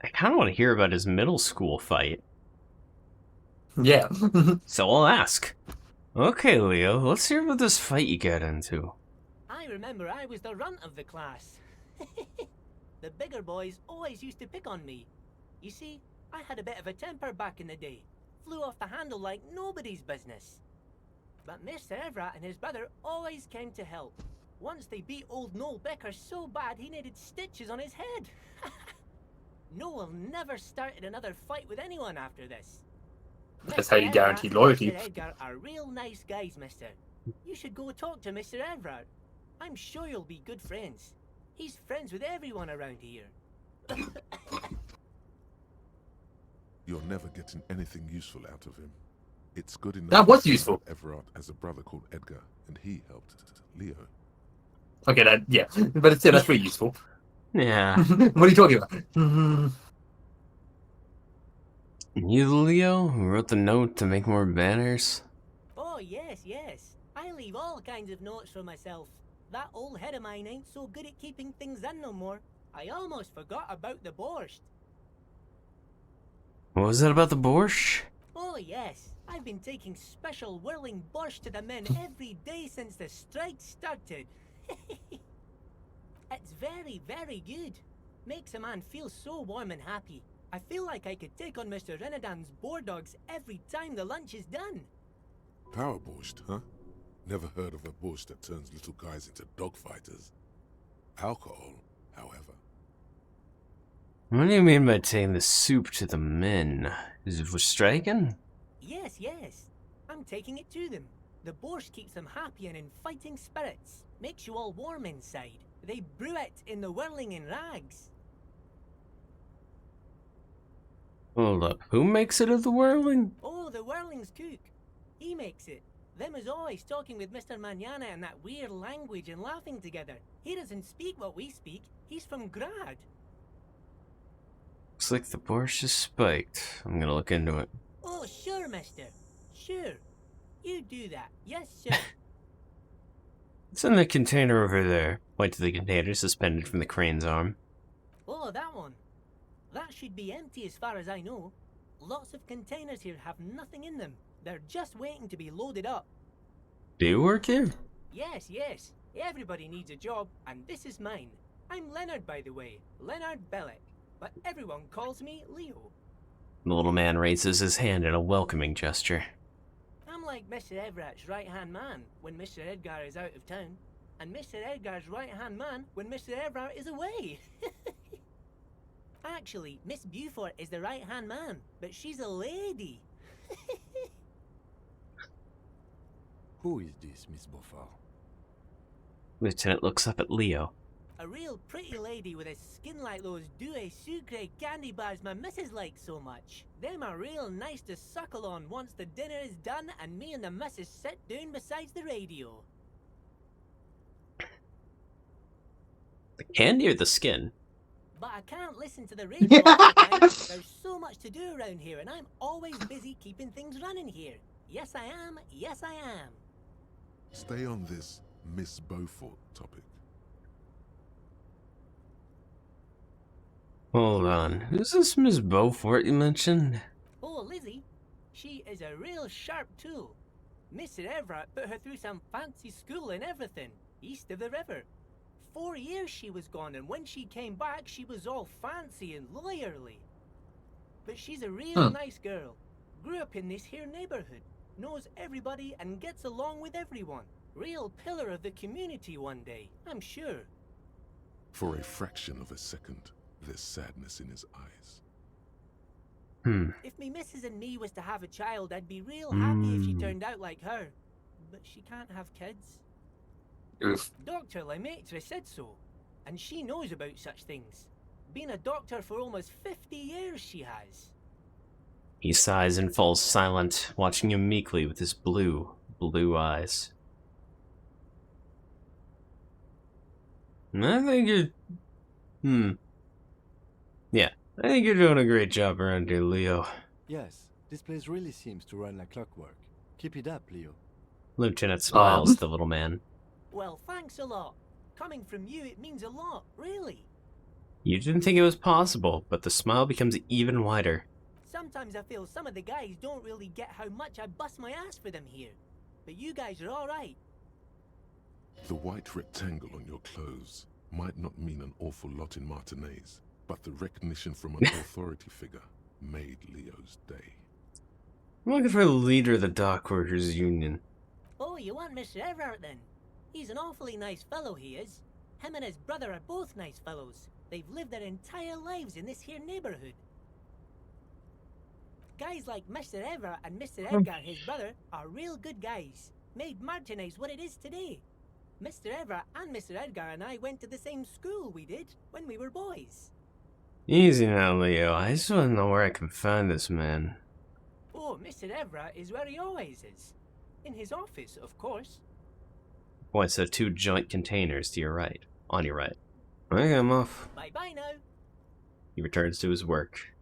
I kind of want to hear about his middle school fight. Yeah. So I'll ask. Okay, Leo, let's hear about this fight you got into. I remember I was the runt of the class. The bigger boys always used to pick on me. You see, I had a bit of a temper back in the day. Flew off the handle like nobody's business. But Mr. Evrard and his brother always came to help. Once they beat old Noel Becker so bad he needed stitches on his head. Noel never started another fight with anyone after this. That's how you guarantee loyalty. Mr. Edgar are real nice guys, mister. You should go talk to Mr. Evrard. I'm sure you'll be good friends. He's friends with everyone around here. You're never getting anything useful out of him. It's good enough. That was useful. Everard has a brother called Edgar, and he helped Leo. Okay, yeah. But it's still, that's pretty useful. Yeah. What are you talking about? You, Leo, who wrote the note to make more banners? Oh, yes, yes. I leave all kinds of notes for myself. That old head of mine ain't so good at keeping things in no more. I almost forgot about the borscht. What was that about the borscht? Oh, yes. I've been taking special whirling borscht to the men every day since the strike started. It's very, very good. Makes a man feel so warm and happy. I feel like I could take on Mr. Renadan's boar dogs every time the lunch is done. Power borscht, huh? Never heard of a borscht that turns little guys into dogfighters. Alcohol, however. What do you mean by taking the soup to the men? Is it for striking? Yes, yes. I'm taking it to them. The borscht keeps them happy and in fighting spirits. Makes you all warm inside. They brew it in the Whirling in Rags. Hold up, who makes it at the Whirling? Oh, the Whirling's cook. He makes it. Them is always talking with Mr. Manana in that weird language and laughing together. He doesn't speak what we speak. He's from Grad. Looks like the borscht is spiked. I'm gonna look into it. Oh, sure, mister. Sure. You do that. Yes, sir. It's in the container over there. Point to the container suspended from the crane's arm. Oh, that one. That should be empty as far as I know. Lots of containers here have nothing in them. They're just waiting to be loaded up. Do you work here? Yes, yes. Everybody needs a job, and this is mine. I'm Leonard, by the way. Leonard Bellick. But everyone calls me Leo. The little man raises his hand in a welcoming gesture. I'm like Mr. Everett's right-hand man when Mr. Edgar is out of town, and Mr. Edgar's right-hand man when Mr. Everett is away. Actually, Miss Beaufort is the right-hand man, but she's a lady. Who is this, Miss Beaufort? Lieutenant looks up at Leo. A real pretty lady with a skin like those Douai Sucre candy bars my missus likes so much. Them are real nice to suckle on once the dinner is done and me and the missus sit down beside the radio. The candy or the skin? But I can't listen to the radio all the time. There's so much to do around here and I'm always busy keeping things running here. Yes I am, yes I am. Stay on this Miss Beaufort topic. Hold on. Who's this Miss Beaufort you mentioned? Oh, Lizzie, she is a real sharp tool. Mr. Everett put her through some fancy school and everything, east of the river. 4 years she was gone, and when she came back, she was all fancy and lawyerly. But she's a real nice girl. Grew up in this here neighborhood, knows everybody and gets along with everyone. Real pillar of the community one day, I'm sure. For a fraction of a second, there's sadness in his eyes. If me missus and me was to have a child, I'd be real happy if she turned out like her. But she can't have kids. Dr. Lemaitre said so, and she knows about such things. Been a doctor for almost 50 years, she has. He sighs and falls silent, watching him meekly with his blue eyes. I think you're... Yeah, I think you're doing a great job around here, Leo. Yes, this place really seems to run like clockwork. Keep it up, Leo. Lieutenant smiles at the little man. Well, thanks a lot. Coming from you, it means a lot, really. You didn't think it was possible, but the smile becomes even wider. Sometimes I feel some of the guys don't really get how much I bust my ass for them here. But you guys are alright. The white rectangle on your clothes might not mean an awful lot in Martinez, but the recognition from an authority figure made Leo's day. I'm looking for the leader of the Dock Workers Union. Oh, you want Mr. Everett then? He's an awfully nice fellow, he is. Him and his brother are both nice fellows. They've lived their entire lives in this here neighborhood. Guys like Mr. Everett and Mr. Edgar, his brother, are real good guys. Made Martinez what it is today. Mr. Everett and Mr. Edgar and I went to the same school we did when we were boys. Easy now, Leo. I just want to know where I can find this man. Oh, Mr. Everett is where he always is. In his office, of course. Points to 2 joint containers to your right. On your right. Okay, I'm off. Bye-bye now. He returns to his work.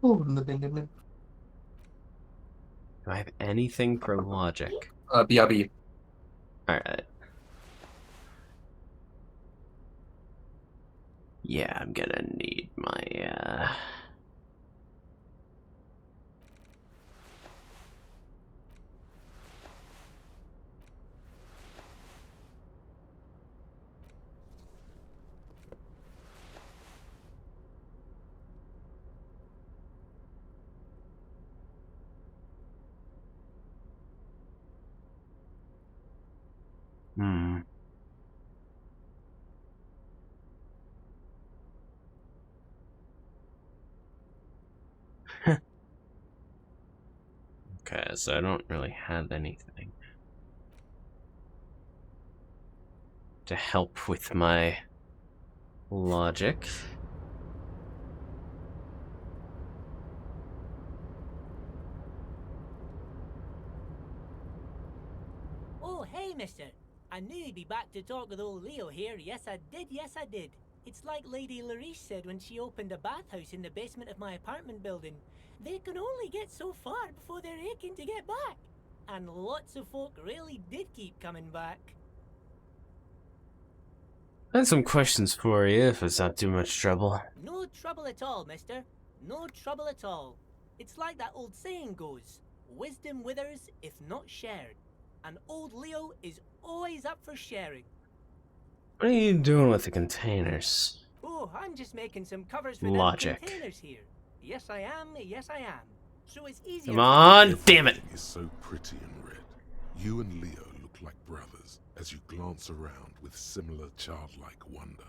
Do I have anything for logic? BRB. Alright. Yeah, I'm gonna need my, Okay, so I don't really have anything to help with my logic. Oh, hey, mister. I knew you'd be back to talk with old Leo here. Yes, I did. Yes, I did. It's like Lady Larice said when she opened a bathhouse in the basement of my apartment building. They can only get so far before they're aching to get back. And lots of folk really did keep coming back. I had some questions for you, if it's not too much trouble. No trouble at all, mister. No trouble at all. It's like that old saying goes, wisdom withers if not shared. And old Leo is always up for sharing. What are you doing with the containers? Oh, I'm just making some covers for Logic. them containers here. Yes, I am. Yes, I am. so it's easier. Come on, damn it! Everything is so pretty and red. You and Leo look like brothers as you glance around with similar childlike wonder.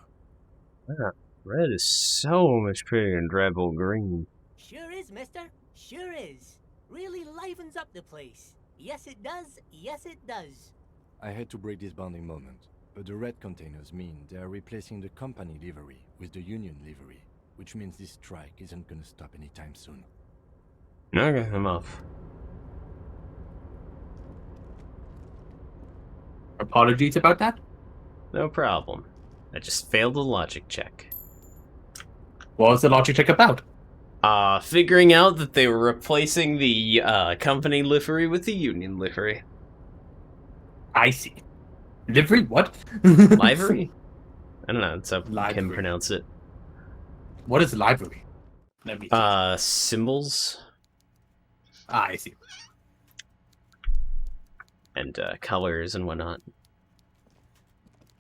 Yeah, red is so much prettier than Drabble Green. Sure is, mister. Sure is. Really livens up the place. Yes, it does. Yes, it does. I hate to break this bonding moment, but the red containers mean they are replacing the company livery with the union livery, which means this strike isn't gonna stop anytime soon. Okay, I'm off. Apologies about that. No problem. I just failed the logic check. What was the logic check about? Figuring out that they were replacing the company livery with the union livery. I see. Livery? What? Livery? I don't know, that's how you can pronounce it. What is livery? Let me see. Symbols. I see. And colors and whatnot.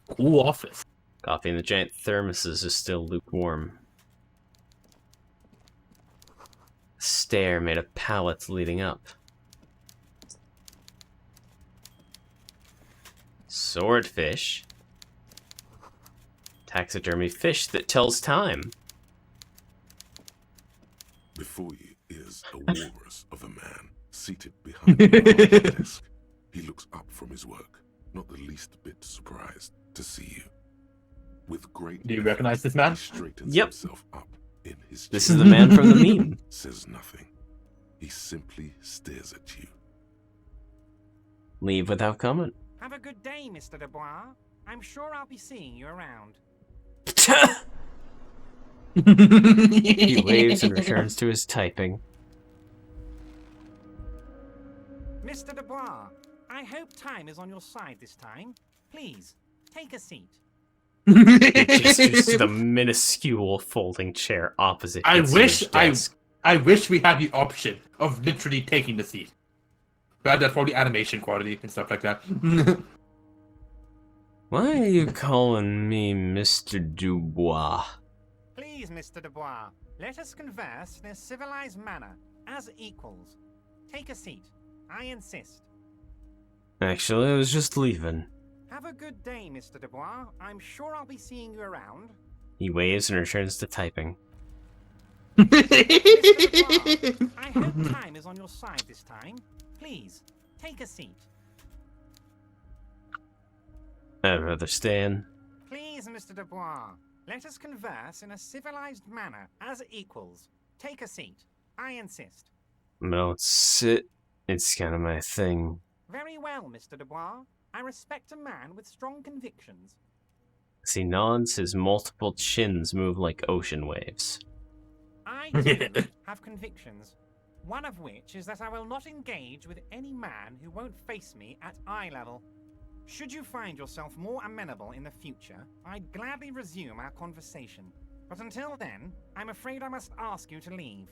Cool office. Coffee in the giant thermoses is still lukewarm. Stair made of pallets leading up. Swordfish. Taxidermy fish that tells time. Before you is a walrus of a man seated behind a large desk. He looks up from his work, not the least bit surprised to see you. With great Do you recognize this man? he straightens Yep. himself up in his This chair. is the man from the meme. Says nothing. He simply stares at you. Leave without comment. Have a good day, Mr. Dubois. I'm sure I'll be seeing you around. He waves and returns to his typing. Mr. Dubois, I hope time is on your side this time. Please, take a seat. He gestures to the minuscule folding chair opposite his huge desk. I wish we had the option of literally taking the seat. But that's probably animation quality and stuff like that. Why are you calling me Mr. Dubois? Please, Mr. Dubois, let us converse in a civilized manner, as equals. Take a seat. I insist. Actually, I was just leaving. Have a good day, Mr. Dubois. I'm sure I'll be seeing you around. He waves and returns to typing. Mr. Dubois, I hope time is on your side this time. Please, take a seat. I'd rather stay in. Please, Mr. Dubois, let us converse in a civilized manner, as equals. Take a seat. I insist. Don't sit. It's kind of my thing. Very well, Mr. Dubois. I respect a man with strong convictions. As he nods, his multiple chins move like ocean waves. I, too, have convictions. One of which is that I will not engage with any man who won't face me at eye level. Should you find yourself more amenable in the future, I'd gladly resume our conversation. But until then, I'm afraid I must ask you to leave.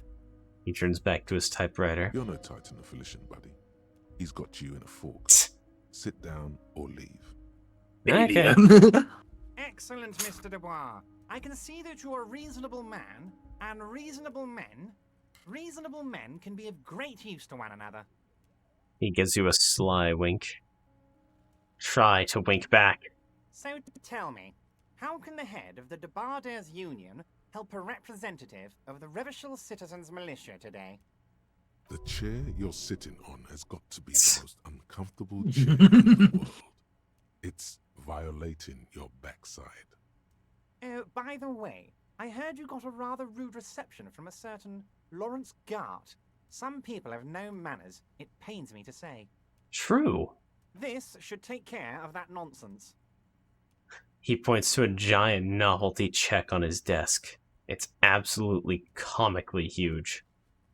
He turns back to his typewriter. You're no Titan affiliation, buddy. He's got you in a fork. Sit down or leave. Okay. Excellent, Mr. Dubois. I can see that you're a reasonable man, and reasonable men can be of great use to one another. He gives you a sly wink. Try to wink back. So tell me, how can the head of the Debarders Union help a representative of the Revachol Citizens Militia today? The chair you're sitting on has got to be the most uncomfortable chair in the world. It's violating your backside. Oh, by the way, I heard you got a rather rude reception from a certain Lawrence Gart. Some people have no manners, it pains me to say. True. This should take care of that nonsense. He points to a giant novelty check on his desk. It's absolutely comically huge.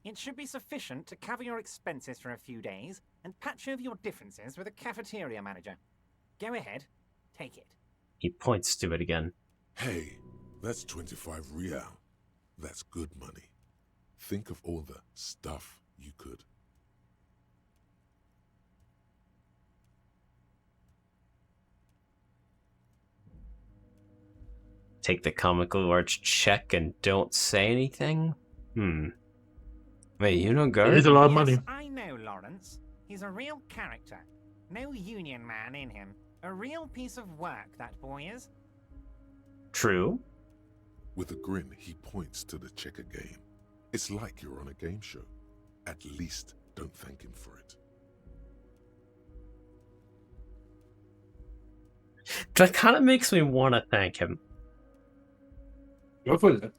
It should be sufficient to cover your expenses for a few days and patch over your differences with a cafeteria manager. Go ahead, take it. He points to it again. Hey, that's 25 real. That's good money. Think of all the stuff you could. Take the comically large check and don't say anything? Wait, you know It Guard? is a lot of Yes, money. I know Lawrence. He's a real character. No union man in him. A real piece of work, that boy is. True. With a grin, he points to the checker game. It's like you're on a game show. At least don't thank him for it. That kind of makes me want to thank him. Go for it.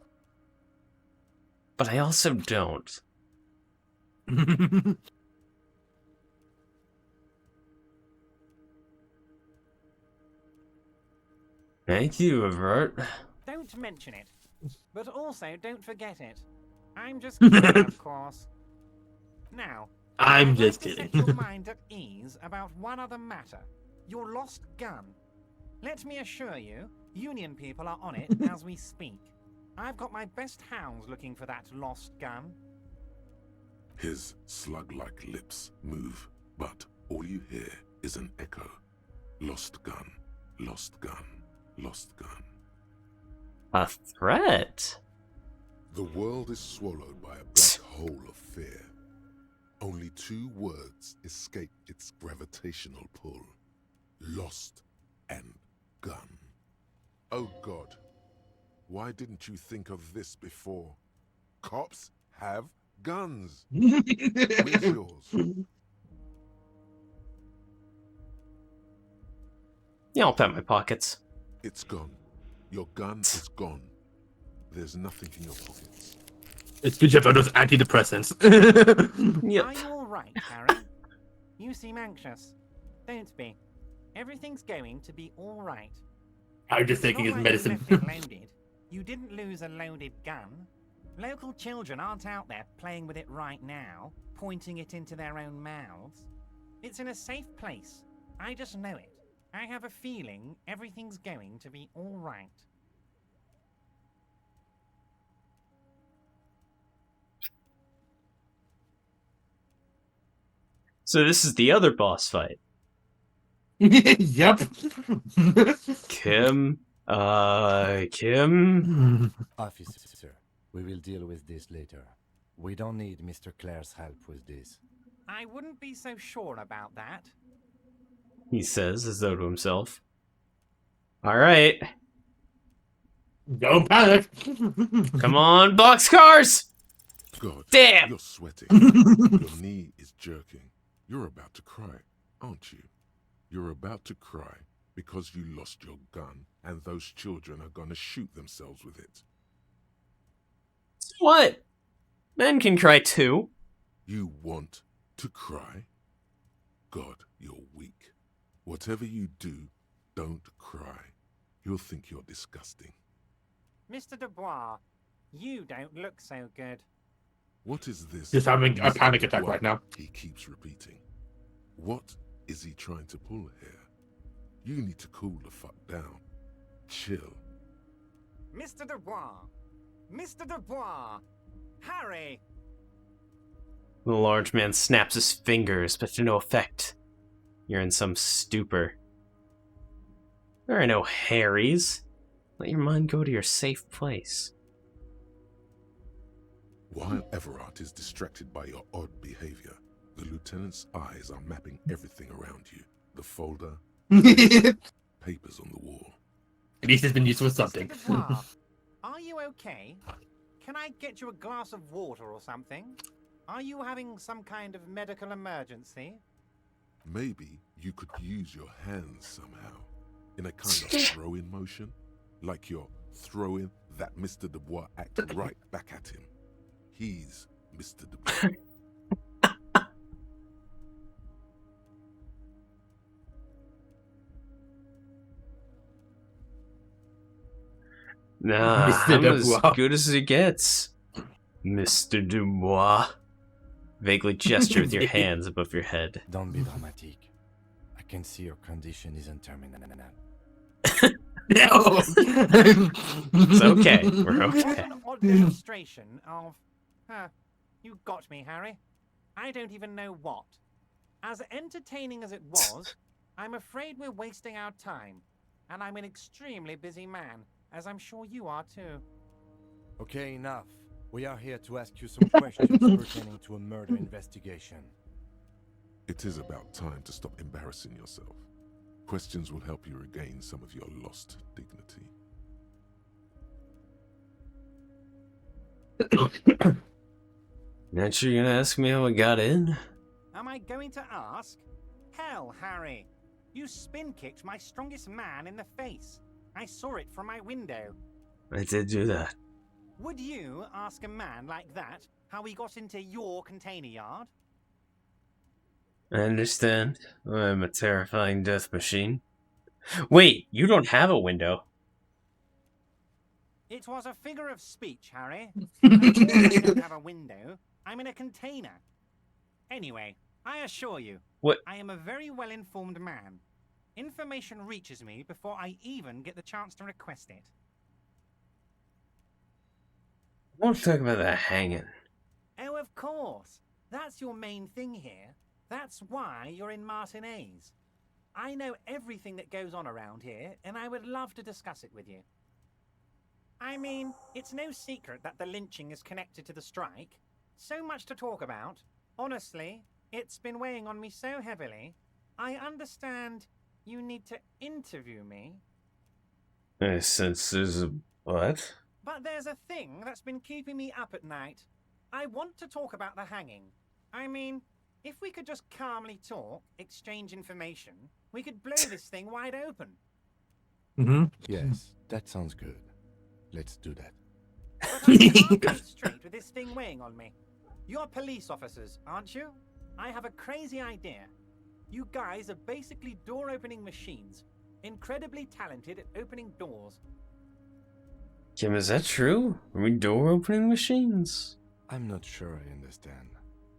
But I also don't. Thank you, Avert. Don't mention it. But also, don't forget it. I'm just kidding, of course. Now, I'm I'd just like to kidding. set your mind at ease about one other matter. Your lost gun. Let me assure you, Union people are on it as we speak. I've got my best hounds looking for that lost gun. His slug-like lips move, but all you hear is an echo. Lost gun, lost gun, lost gun. A threat? The world is swallowed by a black hole of fear. Only 2 words escape its gravitational pull. Lost and gun. Oh God, why didn't you think of this before? Cops have guns. Where's yours? Yeah, I'll pat my pockets. It's gone. Your gun is gone. There's nothing in your pockets. It's good you have those antidepressants. Yep. Are you all right, Harry? You seem anxious. Don't be. Everything's going to be all right. I'm just taking his It's not medicine. like you left it loaded. You didn't lose a loaded gun. Local children aren't out there playing with it right now, pointing it into their own mouths. It's in a safe place. I just know it. I have a feeling everything's going to be all right. So this is the other boss fight. Yep. Kim? Kim? Officer, we will deal with this later. We don't need Mr. Clare's help with this. I wouldn't be so sure about that. He says, as though to himself. Alright. Don't panic. Come on, boxcars! God, Damn! you're sweating. Your knee is jerking. You're about to cry, aren't you? You're about to cry because you lost your gun and those children are gonna shoot themselves with it. So what? Men can cry too. You want to cry? God, you're weak. Whatever you do, don't cry. He'll think you're disgusting. Mr. Dubois, you don't look so good. What is this? Just having a Mr. panic attack Dubois? right now. He keeps repeating. What is he trying to pull here? You need to cool the fuck down. Chill. Mr. Dubois! Mr. Dubois! Harry! The large man snaps his fingers, but to no effect. You're in some stupor. There are no Harrys. Let your mind go to your safe place. While Everard is distracted by your odd behavior, the lieutenant's eyes are mapping everything around you. The folder, papers on the wall. At least it's been used for something. Mr. Dubois, are you okay? Can I get you a glass of water or something? Are you having some kind of medical emergency? Maybe you could use your hands somehow, in a kind of throw-in motion, like you're throwing that Mr. Dubois act right back at him. He's Mr. Dubois. Nah, Mr. I'm as Dubois. good as it gets. Mr. Dubois. Vaguely gesture with your hands above your head. Don't be dramatic. I can see your condition isn't terminal. No. It's okay. We're What okay. an odd demonstration of... you got me, Harry. I don't even know what. As entertaining as it was, I'm afraid we're wasting our time. And I'm an extremely busy man, as I'm sure you are too. Okay, enough. We are here to ask you some questions pertaining to a murder investigation. It is about time to stop embarrassing yourself. Questions will help you regain some of your lost dignity. Not sure you're gonna ask me how I got in? Am I going to ask? Hell, Harry. You spin-kicked my strongest man in the face. I saw it from my window. I did do that. Would you ask a man like that how he got into your container yard? I understand. I'm a terrifying death machine. Wait, you don't have a window. It was a figure of speech, Harry. Of course I don't have a window. I'm in a container. Anyway, I assure you, What? I am a very well-informed man. Information reaches me before I even get the chance to request it. I want to talk about that hanging. Oh, of course. That's your main thing here. That's why you're in Martinez. I know everything that goes on around here, and I would love to discuss it with you. I mean, it's no secret that the lynching is connected to the strike. So much to talk about. Honestly, it's been weighing on me so heavily. I understand you need to interview me. Since there's a what? But there's a thing that's been keeping me up at night. I want to talk about the hanging. I mean, if we could just calmly talk, exchange information, we could blow this thing wide open. Yes, that sounds good. Let's do that. But I can't get straight with this thing weighing on me. You're police officers, aren't you? I have a crazy idea. You guys are basically door-opening machines. Incredibly talented at opening doors. Kim, is that true? Are we door-opening machines? I'm not sure I understand.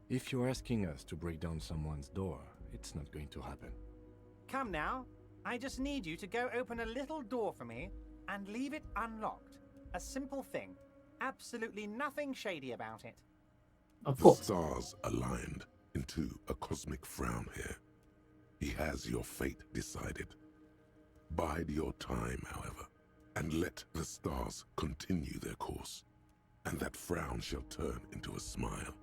If you're asking us to break down someone's door, it's not going to happen. Come now. I just need you to go open a little door for me and leave it unlocked. A simple thing. Absolutely nothing shady about it. Of The course. stars aligned into a cosmic frown here. He has your fate decided. Bide your time, however, and let the stars continue their course, and that frown shall turn into a smile.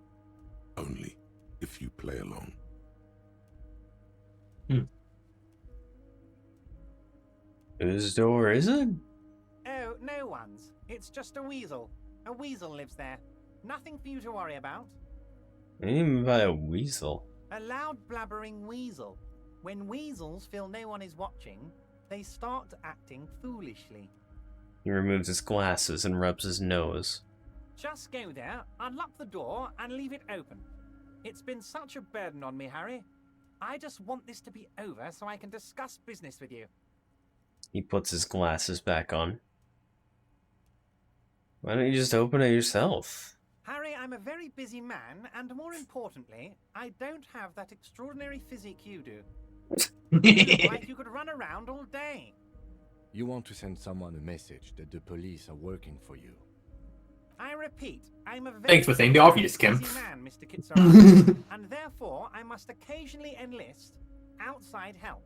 Only if you play along. Whose door is it? Oh, no one's. It's just a weasel. A weasel lives there. Nothing for you to worry about. I didn't even buy a weasel. A loud blabbering weasel. When weasels feel no one is watching, they start acting foolishly. He removes his glasses and rubs his nose. Just go there, unlock the door, and leave it open. It's been such a burden on me, Harry. I just want this to be over so I can discuss business with you. He puts his glasses back on. Why don't you just open it yourself? Harry, I'm a very busy man, and more importantly, I don't have that extraordinary physique you do. You look like you could run around all day. You want to send someone a message that the police are working for you. I repeat, I'm a very Thanks for saying the obvious, Kim. busy man, Mr. Kitsaraki, and therefore I must occasionally enlist outside help.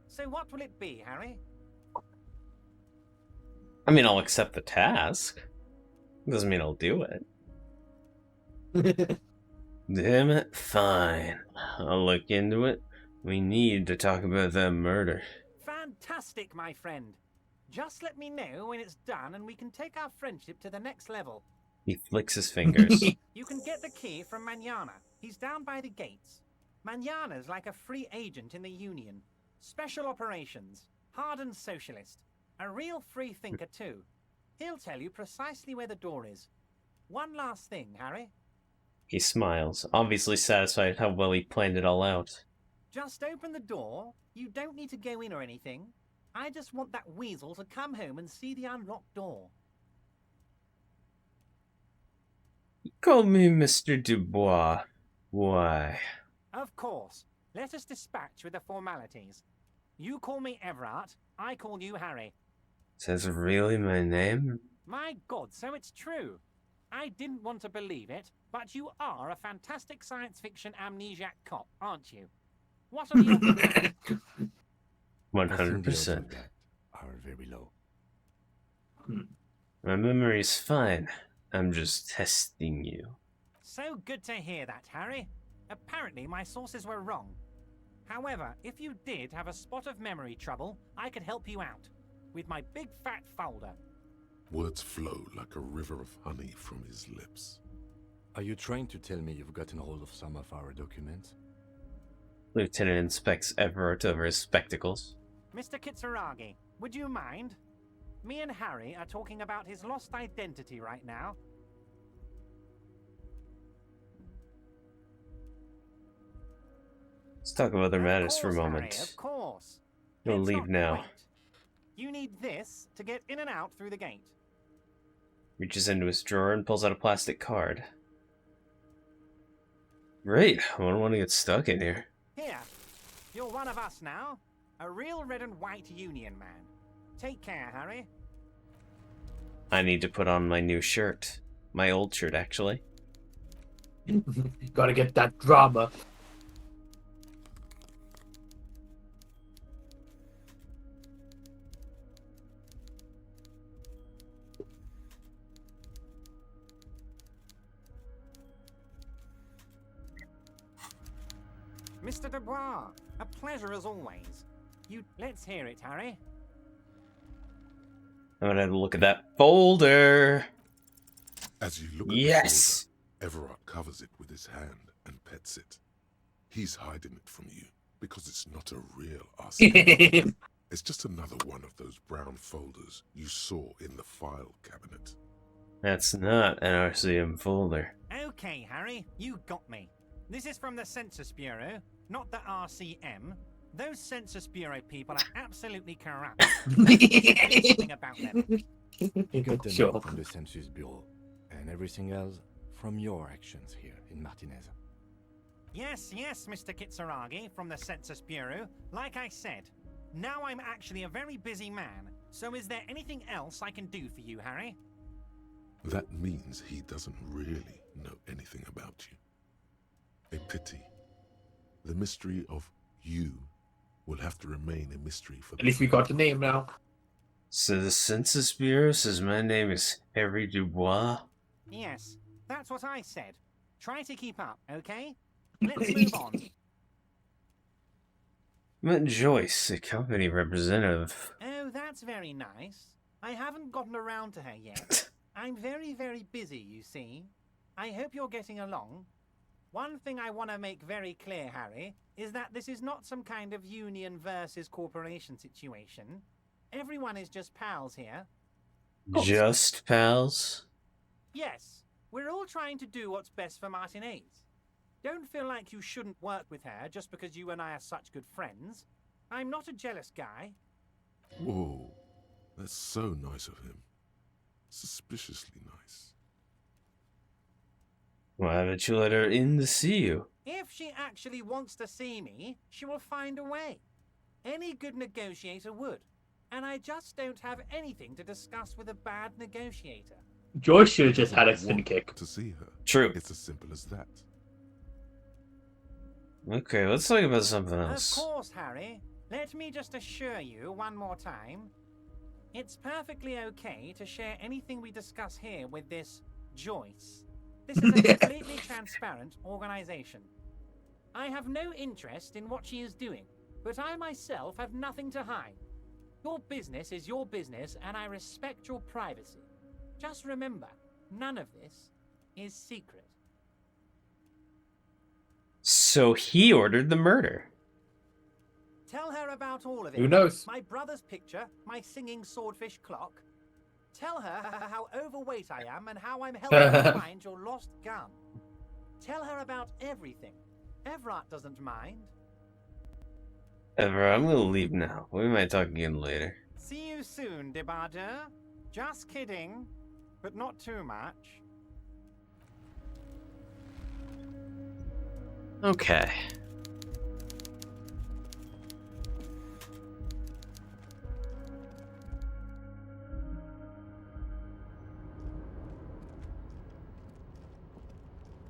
So what will it be, Harry? I mean, I'll accept the task. Doesn't mean I'll do it. Damn it. Fine. I'll look into it. We need to talk about that murder. Fantastic, my friend. Just let me know when it's done and we can take our friendship to the next level. He flicks his fingers. You can get the key from Manana. He's down by the gates. Manana's like a free agent in the Union. Special operations. Hardened socialist. A real free thinker, too. He'll tell you precisely where the door is. One last thing, Harry. He smiles, obviously satisfied how well he planned it all out. Just open the door. You don't need to go in or anything. I just want that weasel to come home and see the unlocked door. Call me Mr. Dubois. Why? Of course. Let us dispatch with the formalities. You call me Everard, I call you Harry. Is that really my name? My God, so it's true. I didn't want to believe it, but you are a fantastic science fiction amnesiac cop, aren't you? What are your... 100%. Are very low. My memory's fine. I'm just testing you. So good to hear that, Harry. Apparently my sources were wrong. However, if you did have a spot of memory trouble, I could help you out. With my big fat folder. Words flow like a river of honey from his lips. Are you trying to tell me you've gotten hold of some of our documents? Lieutenant inspects Everett over his spectacles. Mr. Kitsuragi, would you mind? Me and Harry are talking about his lost identity right now. Let's talk about other matters for a Harry, moment. of course. We'll Let's leave not now. wait. You need this to get in and out through the gate. Reaches into his drawer and pulls out a plastic card. Great, I don't want to get stuck in here. Here, you're one of us now. A real red and white Union man. Take care, Harry. I need to put on my new shirt. My old shirt, actually. Gotta get that drama. Mr. Dubois, a pleasure as always. Let's hear it, Harry. I'm gonna have a look at that folder. As you look at Yes! the folder, Everett covers it with his hand and pets it. He's hiding it from you because it's not a real RCM. It's just another one of those brown folders you saw in the file cabinet. That's not an RCM folder. Okay, Harry, you got me. This is from the Census Bureau, not the RCM. Those Census Bureau people are absolutely corrupt. Anything about them. You got the Sure. note from the Census Bureau, and everything else from your actions here in Martinez. Yes, Mr. Kitsuragi from the Census Bureau. Like I said, now I'm actually a very busy man. So is there anything else I can do for you, Harry? That means he doesn't really know anything about you. A pity. The mystery of you will have to remain a mystery for the... At least we got the name now. So the Census Bureau says my name is Harry Dubois? Yes, that's what I said. Try to keep up, okay? Let's move on. Met Joyce, a company representative. Oh, that's very nice. I haven't gotten around to her yet. I'm very, very busy, you see. I hope you're getting along. One thing I want to make very clear, Harry, is that this is not some kind of union versus corporation situation. Everyone is just pals here. Just pals? Yes, we're all trying to do what's best for Martinez. Don't feel like you shouldn't work with her just because you and I are such good friends. I'm not a jealous guy. Whoa, that's so nice of him. Suspiciously nice. Why haven't you let her in to see you? If she actually wants to see me, she will find a way. Any good negotiator would. And I just don't have anything to discuss with a bad negotiator. George should have just had a spin kick. To see her. True. It's as simple as that. Okay, let's talk about something Of else. course, Harry. Let me just assure you one more time. It's perfectly okay to share anything we discuss here with this Joyce. This is a completely transparent organization. I have no interest in what she is doing, but I myself have nothing to hide. Your business is your business, and I respect your privacy. Just remember, none of this is secret. So he ordered the murder. Tell her about all of it. Who knows? My brother's picture, my singing swordfish clock. Tell her how overweight I am and how I'm helping you find your lost gun. Tell her about everything. Everett doesn't mind. Ever, I'm gonna leave now. We might talk again later. See you soon, Debardeur. Just kidding, but not too much. Okay.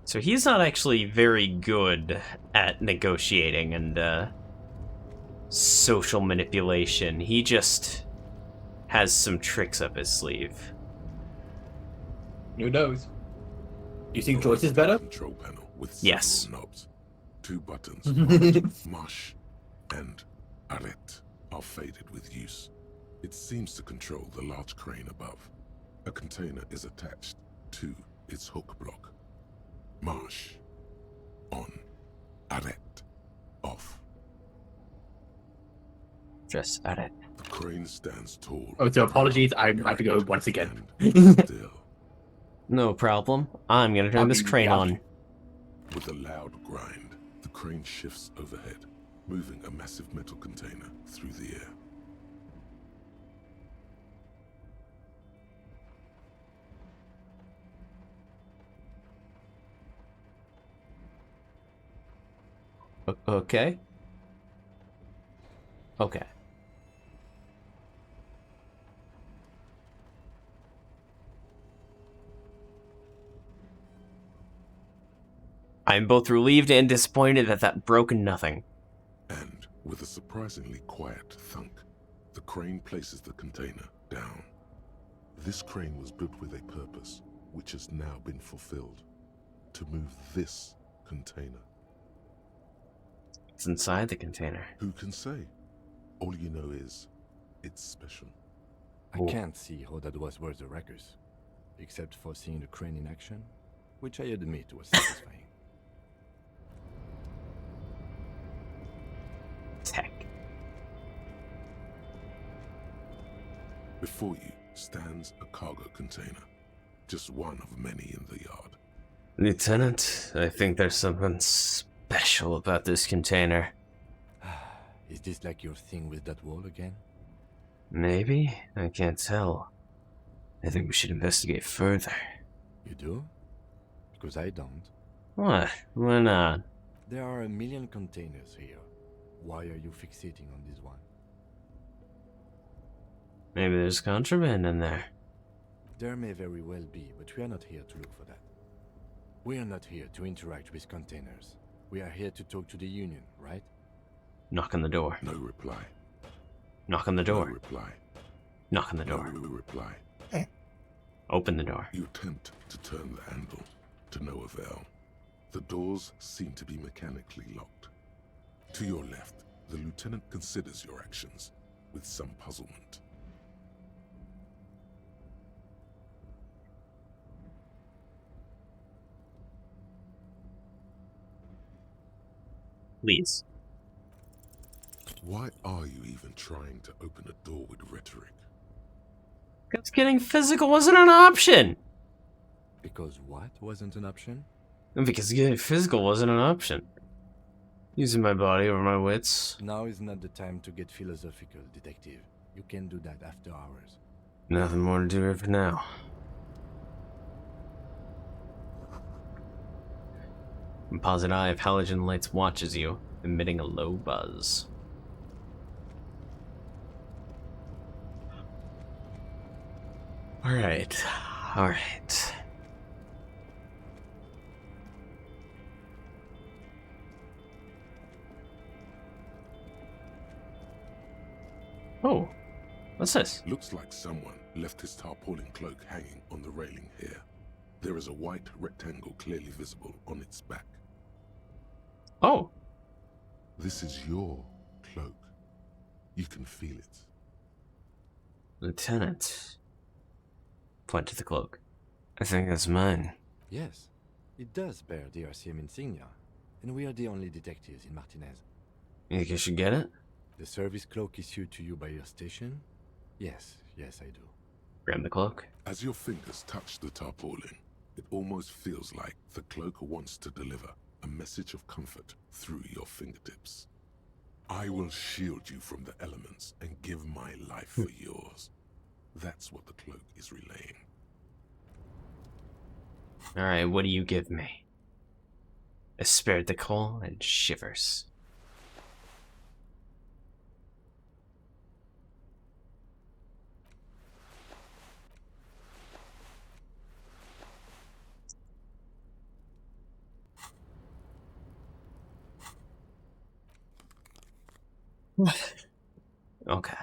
So he's not actually very good at negotiating and social manipulation. He just has some tricks up his sleeve. Who knows? You think Joyce is A better? control panel with several Yes. knobs. 2 buttons marked Marsh and Arrête are faded with use. It seems to control the large crane above. A container is attached to its hook block. Marsh on. Arrête off. Just at it. The crane stands tall. Oh, so apologies. I have to go once again. Still, No problem. I'm gonna turn this crane on. with a loud grind, the crane shifts overhead, moving a massive metal container through the air. Okay. Okay. I'm both relieved and disappointed that that broke nothing. And, with a surprisingly quiet thunk, the crane places the container down. This crane was built with a purpose, which has now been fulfilled. To move this container. It's inside the container. Who can say? All you know is, it's special. I can't see how that was worth the ruckus, except for seeing the crane in action, which I admit was satisfying. Tech. Before you stands a cargo container, just one of many in the yard. Lieutenant, I think there's something special about this container. Is this like your thing with that wall again? Maybe? I can't tell. I think we should investigate further. You do? Because I don't. What? Why not? There are a million containers here. Why are you fixating on this one? Maybe there's contraband in there. There may very well be, but we are not here to look for that. We are not here to interact with containers. We are here to talk to the Union, right? Knock on the door. No reply. Knock on the No door. reply. Knock on the No door. reply. Open the door. You attempt to turn the handle, to no avail. The doors seem to be mechanically locked. To your left, the lieutenant considers your actions with some puzzlement. Please. Why are you even trying to open a door with rhetoric? Because getting physical wasn't an option. Because what wasn't an option? Because getting physical wasn't an option. Using my body over my wits. Now is not the time to get philosophical, detective. You can do that after hours. Nothing more to do here for now. Composite eye of halogen lights watches you, emitting a low buzz. Alright. Alright. Oh. What's this? Looks like someone left his tarpaulin cloak hanging on the railing here. There is a white rectangle clearly visible on its back. Oh. This is your cloak. You can feel it. Lieutenant. Point to the cloak. I think that's mine. Yes, it does bear the RCM insignia, and we are the only detectives in Martinez. You think I should get it? The service cloak issued to you by your station? Yes, yes I do. Grab the cloak. As your fingers touch the tarpaulin, it almost feels like the cloak wants to deliver a message of comfort through your fingertips. I will shield you from the elements and give my life for yours. That's what the cloak is relaying. Alright, what do you give me? I spared the coal and shivers. Okay.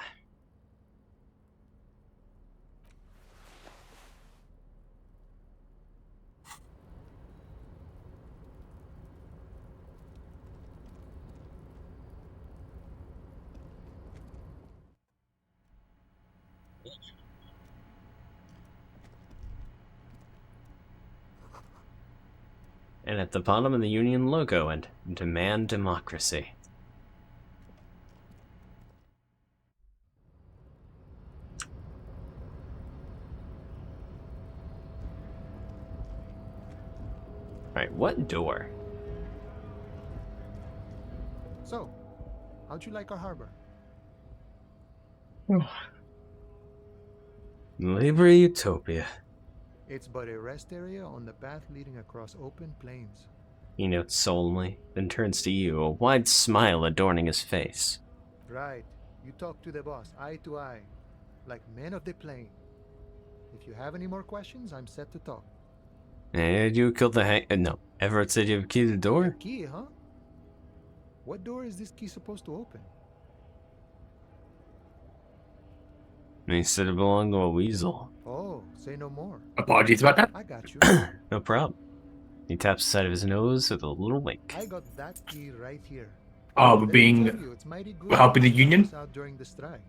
And at the bottom of the Union logo, and demand democracy. Alright, what door? So, how'd you like our harbor? Labor Utopia. It's but a rest area on the path leading across open plains. He notes solemnly, then turns to you, a wide smile adorning his face. Right. You talk to the boss, eye to eye, like men of the plain. If you have any more questions, I'm set to talk. And you killed the no. Everett said you keyed the door? Key, huh? What door is this key supposed to open? And he said it belonged to a weasel. Oh, say no more. Apologies about that. I got you. No problem. He taps the side of his nose with a little wink. I got that key right here. We're helping the union? Out during the strike.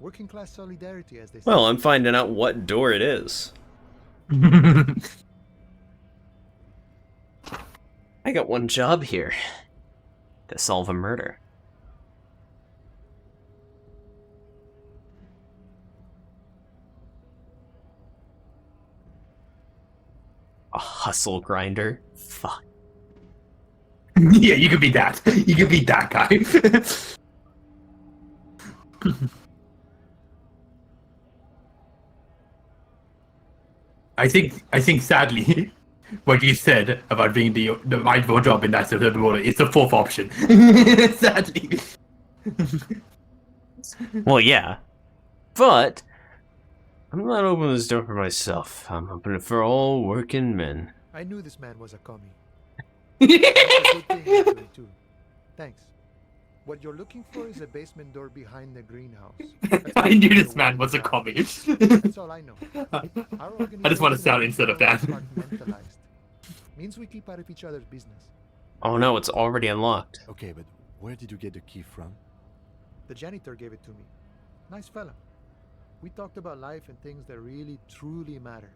Working class solidarity, as they say. Well, I'm finding out what door it is. I got one job here. To solve a murder. A hustle grinder? Fuck. Yeah, you could be that. You could be that guy. I think sadly, what you said about being the rightful job in that sort of order is the fourth option. Sadly. Well, yeah. But I'm not opening this door for myself. I'm opening it for all working men. I knew this man was a commie. That's a good thing you're doing too. Thanks. What you're looking for is a basement door behind the greenhouse. I knew this man was a commie. That's all I know. I just want to sound instead of that. Means we keep out of each other's business. Oh no, it's already unlocked. Okay, but where did you get the key from? The janitor gave it to me. Nice fella. We talked about life and things that really, truly matter.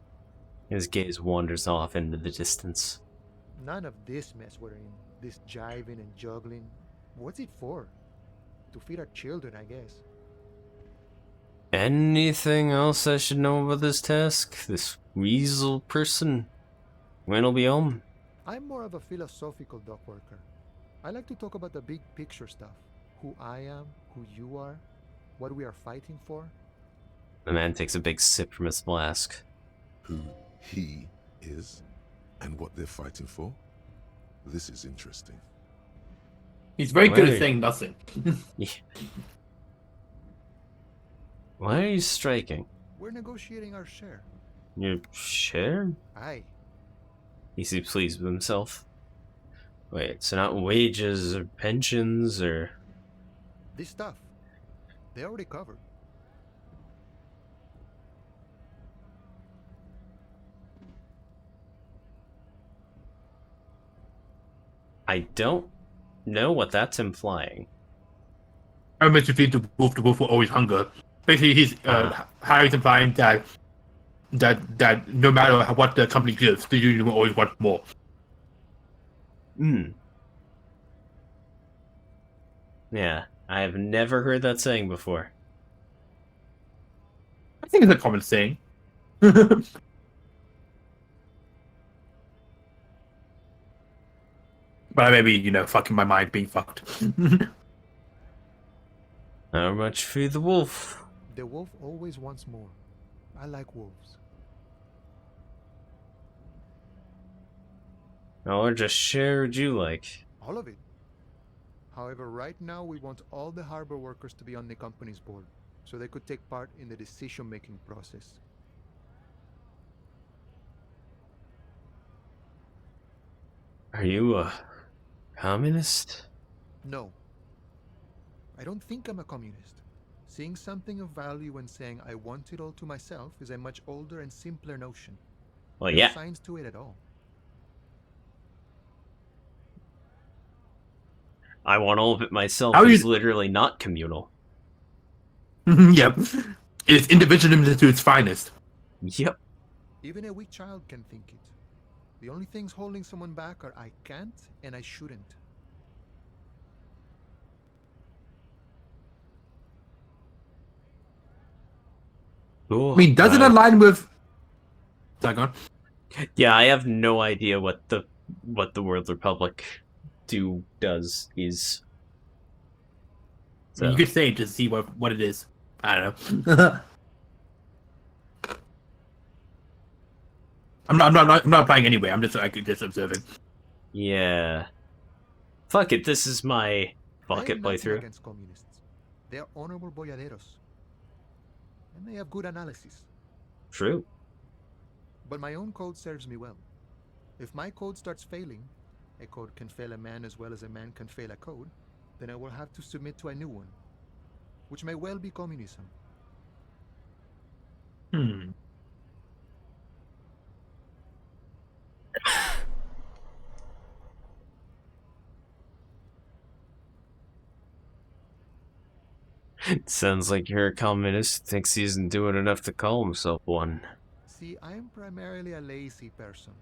His gaze wanders off into the distance. None of this mess we're in. This jiving and juggling. What's it for? To feed our children, I guess. Anything else I should know about this task? This weasel person? When will be home? I'm more of a philosophical dock worker. I like to talk about the big picture stuff. Who I am, who you are, what we are fighting for. The man takes a big sip from his flask. Who he is, and what they're fighting for? This is interesting. He's very good at saying nothing. Yeah. Why are you striking? We're negotiating our share. Your share? Aye. He seems pleased with himself. Wait, so not wages or pensions or... This stuff. They already covered. I don't know what that's implying. I meant to feed the wolf will always hunger. Basically, he's Harry's implying that no matter what the company gives, the union will always want more. Hmm. Yeah, I have never heard that saying before. I think it's a common saying. But I may be, fucking my mind being fucked. How much for the wolf? The wolf always wants more. I like wolves. How much a share would you like? All of it. However, right now we want all the harbor workers to be on the company's board, so they could take part in the decision-making process. Are you a communist? No. I don't think I'm a communist. Seeing something of value and saying I want it all to myself is a much older and simpler notion. Well, No yeah. science to it at all. I want all of it myself. How It's you- literally not communal. Yep. It's individualism to its finest. Yep. Even a weak child can think it. The only things holding someone back are I can't and I shouldn't. Cool. I mean, does it align with... Sorry, go on. Yeah, I have no idea what the World Republic does is. So. You could say it to see what it is. I don't know. I'm not playing anyway. I'm just observing. Yeah. Fuck it. This is my bucket playthrough. Against communists. They are honorable boyaderos, and they have good analysis. True. But my own code serves me well. If my code starts failing, a code can fail a man as well as a man can fail a code, then I will have to submit to a new one, which may well be communism. It sounds like you're a communist, thinks he isn't doing enough to call himself one. See, I am primarily a lazy person.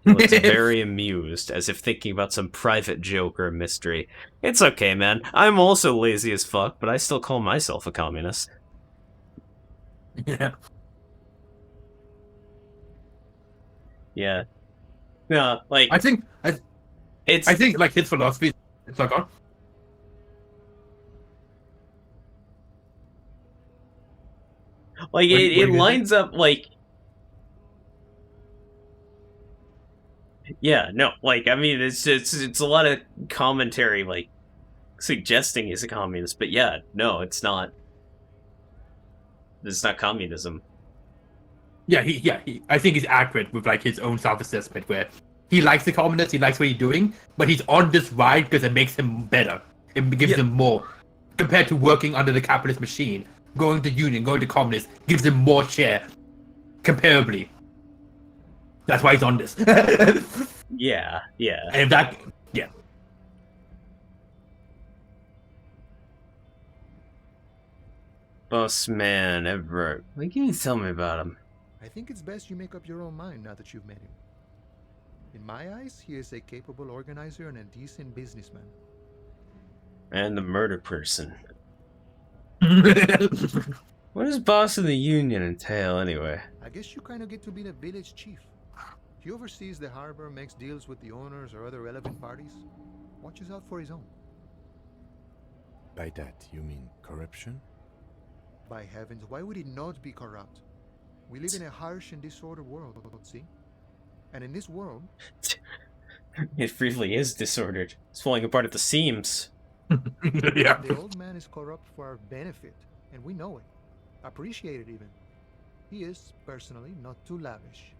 He looks very amused, as if thinking about some private joke or mystery. It's okay, man. I'm also lazy as fuck, but I still call myself a communist. Yeah. Yeah. Yeah, like... I think like his philosophy... It's like... Like, it lines up, like... Yeah, no, like, I mean, it's a lot of commentary, like, suggesting he's a communist, but yeah, no, it's not. It's not communism. Yeah, I think he's accurate with, like, his own self-assessment, where he likes the communists, he likes what he's doing, but he's on this ride because it makes him better. It gives him more. Compared to working under the capitalist machine, going to union, going to communist, gives him more share, comparably. That's why he's on this. Yeah. And if that... Yeah. Boss man, Everett. What can you tell me about him? I think it's best you make up your own mind now that you've met him. In my eyes, he is a capable organizer and a decent businessman. And the murder person. What does boss of the union entail, anyway? I guess you kind of get to be the village chief. He oversees the harbor, makes deals with the owners or other relevant parties, watches out for his own. By that, you mean corruption? By heavens, why would he not be corrupt? We live in a harsh and disordered world, see? And in this world... It really is disordered. It's falling apart at the seams. Yeah. The old man is corrupt for our benefit, and we know it. Appreciate it even. He is, personally, not too lavish.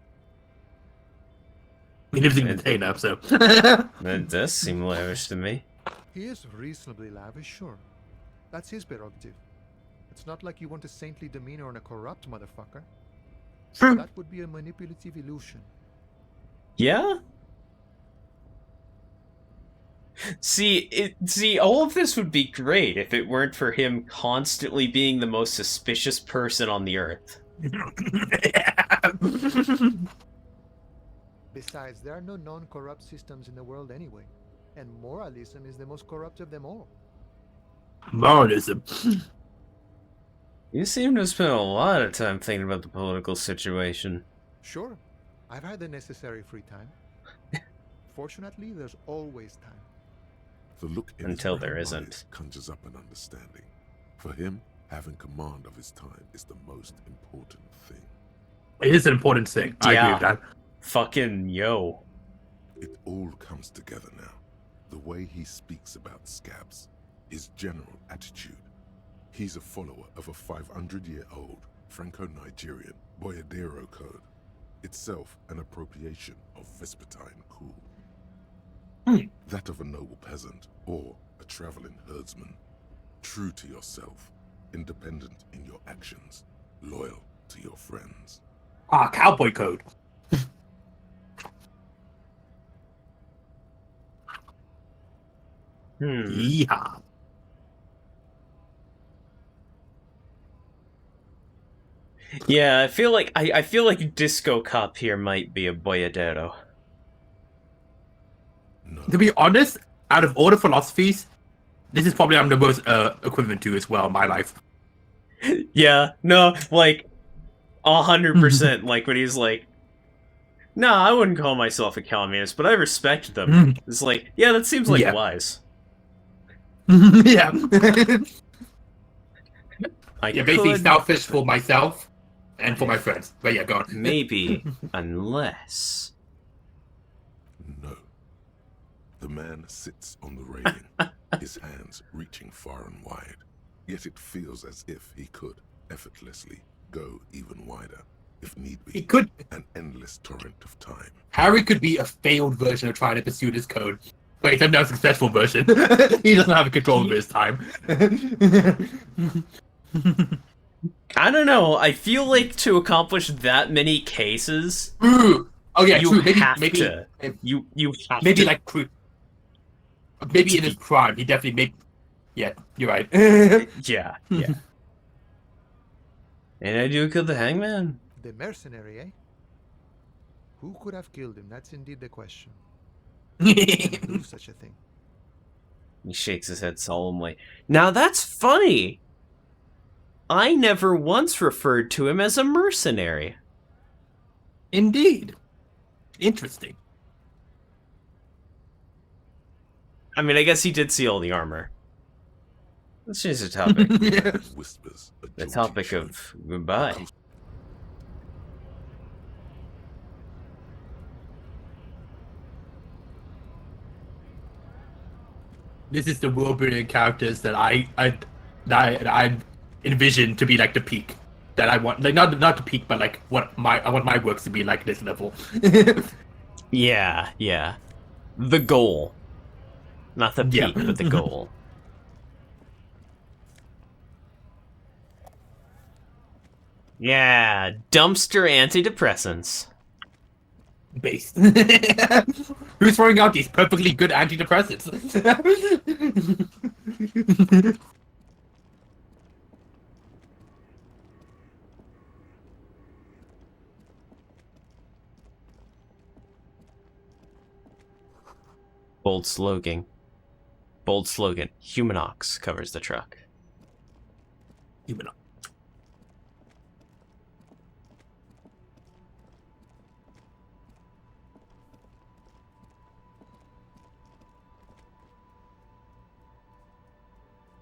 He lives in container, so... That does seem lavish to me. He is reasonably lavish, sure. That's his prerogative. It's not like you want a saintly demeanor on a corrupt motherfucker. That would be a manipulative illusion. Yeah? See, all of this would be great if it weren't for him constantly being the most suspicious person on the earth. Besides, there are no non-corrupt systems in the world anyway. And moralism is the most corrupt of them all. Moralism. You seem to spend a lot of time thinking about the political situation. Sure. I've had the necessary free time. Fortunately, there's always time. The look in Until his brown there eyes isn't. conjures up an understanding. For him, having command of his time is the most important thing. It is an important thing. I agree with that. Fucking yo. It all comes together now. The way he speaks about scabs, his general attitude. He's a follower of a 500-year-old Franco-Nigerian Boyadero code, itself an appropriation of Vespertine cool. That of a noble peasant or a traveling herdsman. True to yourself, independent in your actions, loyal to your friends. Ah, cowboy code. Yeah. Yeah, I feel like Disco Cop here might be a Boyadero. To be honest, out of all the philosophies, this is probably I'm the most equivalent to as well in my life. Yeah, no, like 100%. Like when he's like, "No, I wouldn't call myself a communist, but I respect them." It's like, yeah, that seems like wise. Yeah. Yeah, basically selfish for myself and for my friends. But yeah, go on. Maybe, unless. No. The man sits on the railing, his hands reaching far and wide. Yet it feels as if he could effortlessly go even wider, if need be. He could. An endless torrent of time. Harry could be a failed version of trying to pursue this code. But he's a successful version. He doesn't have control over his time. I don't know. I feel like to accomplish that many cases, oh yeah, you true. have maybe to. You have maybe to. like maybe in his prime, he definitely made. Yeah, you're right. Yeah. And I do kill the hangman. The mercenary, eh? Who could have killed him? That's indeed the question. Do such a thing. He shakes his head solemnly. Now that's funny. I never once referred to him as a mercenary. Indeed. Interesting. I mean, I guess he did see all the armor. Let's change the topic. Whispers, The topic of goodbye. This is the world-building characters that I envision to be like the peak. That I want, like not the peak, but like I want my works to be like this level. Yeah. The goal. Not the peak, but the goal. Yeah, dumpster antidepressants. Based. Who's throwing out these perfectly good antidepressants? Bold slogan. Humanox covers the truck. Humanox.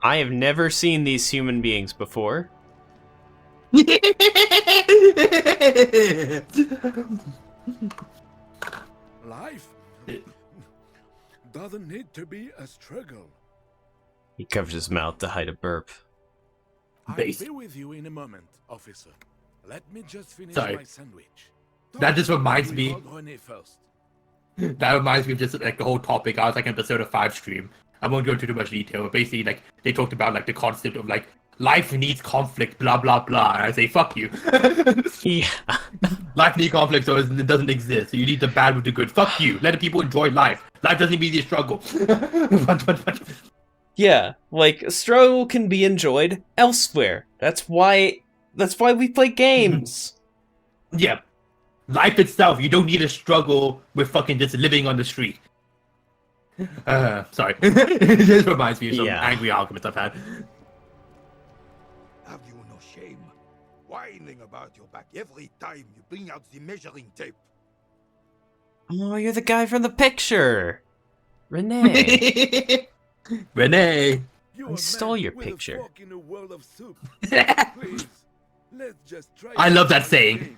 I have never seen these human beings before. Life doesn't need to be a struggle. He covers his mouth to hide a burp. I'll be with you in a moment, officer. Let me just finish Sorry. my sandwich. That just reminds me. René first. That reminds me of just like the whole topic. I was like in episode of 5 stream. I won't go into too much detail, but basically like they talked about like the concept of like life needs conflict, blah blah blah. And I say fuck you. Yeah. Life needs conflict, so it doesn't exist. So you need the bad with the good. Fuck you. Let the people enjoy life. Life doesn't mean a struggle. Yeah, like a struggle can be enjoyed elsewhere. That's why we play games. Yeah. Life itself, you don't need to struggle with fucking just living on the street. Sorry. It just reminds me of some angry arguments I've had. Have you no shame? Whining about your back every time you bring out the measuring tape. Oh, you're the guy from the picture. Renee. Renee. I stole your picture. I love that saying.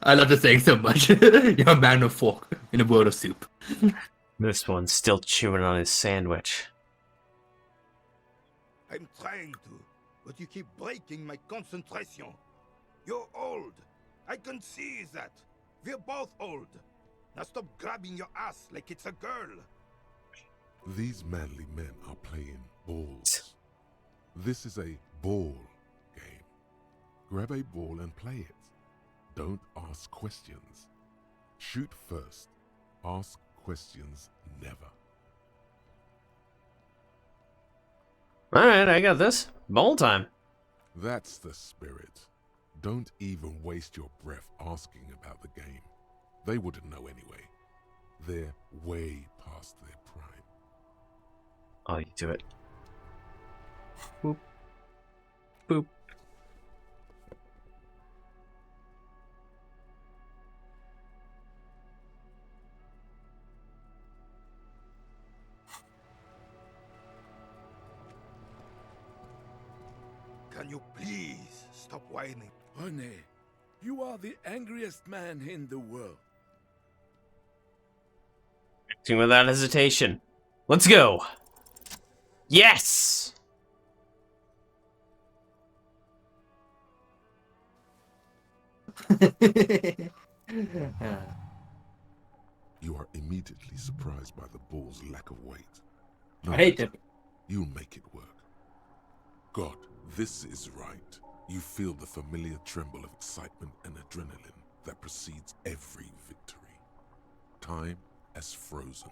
I love the saying so much. You're a man of fork in a world of soup. This one's still chewing on his sandwich. I'm trying to, but you keep breaking my concentration. You're old. I can see that. We're both old. Now stop grabbing your ass like it's a girl. These manly men are playing balls. This is a ball game. Grab a ball and play it. Don't ask questions. Shoot first. Ask questions never. Alright, I got this. Bowl time. That's the spirit. Don't even waste your breath asking about the game. They wouldn't know anyway. They're way past their prime. Oh, you do it. Boop. Boop. Can you please stop whining? Rene, you are the angriest man in the world. Acting without hesitation. Let's go. Yes! You are immediately surprised by the bull's lack of weight. I hate it. You'll make it work. God, this is right. You feel the familiar tremble of excitement and adrenaline that precedes every victory. Time has frozen.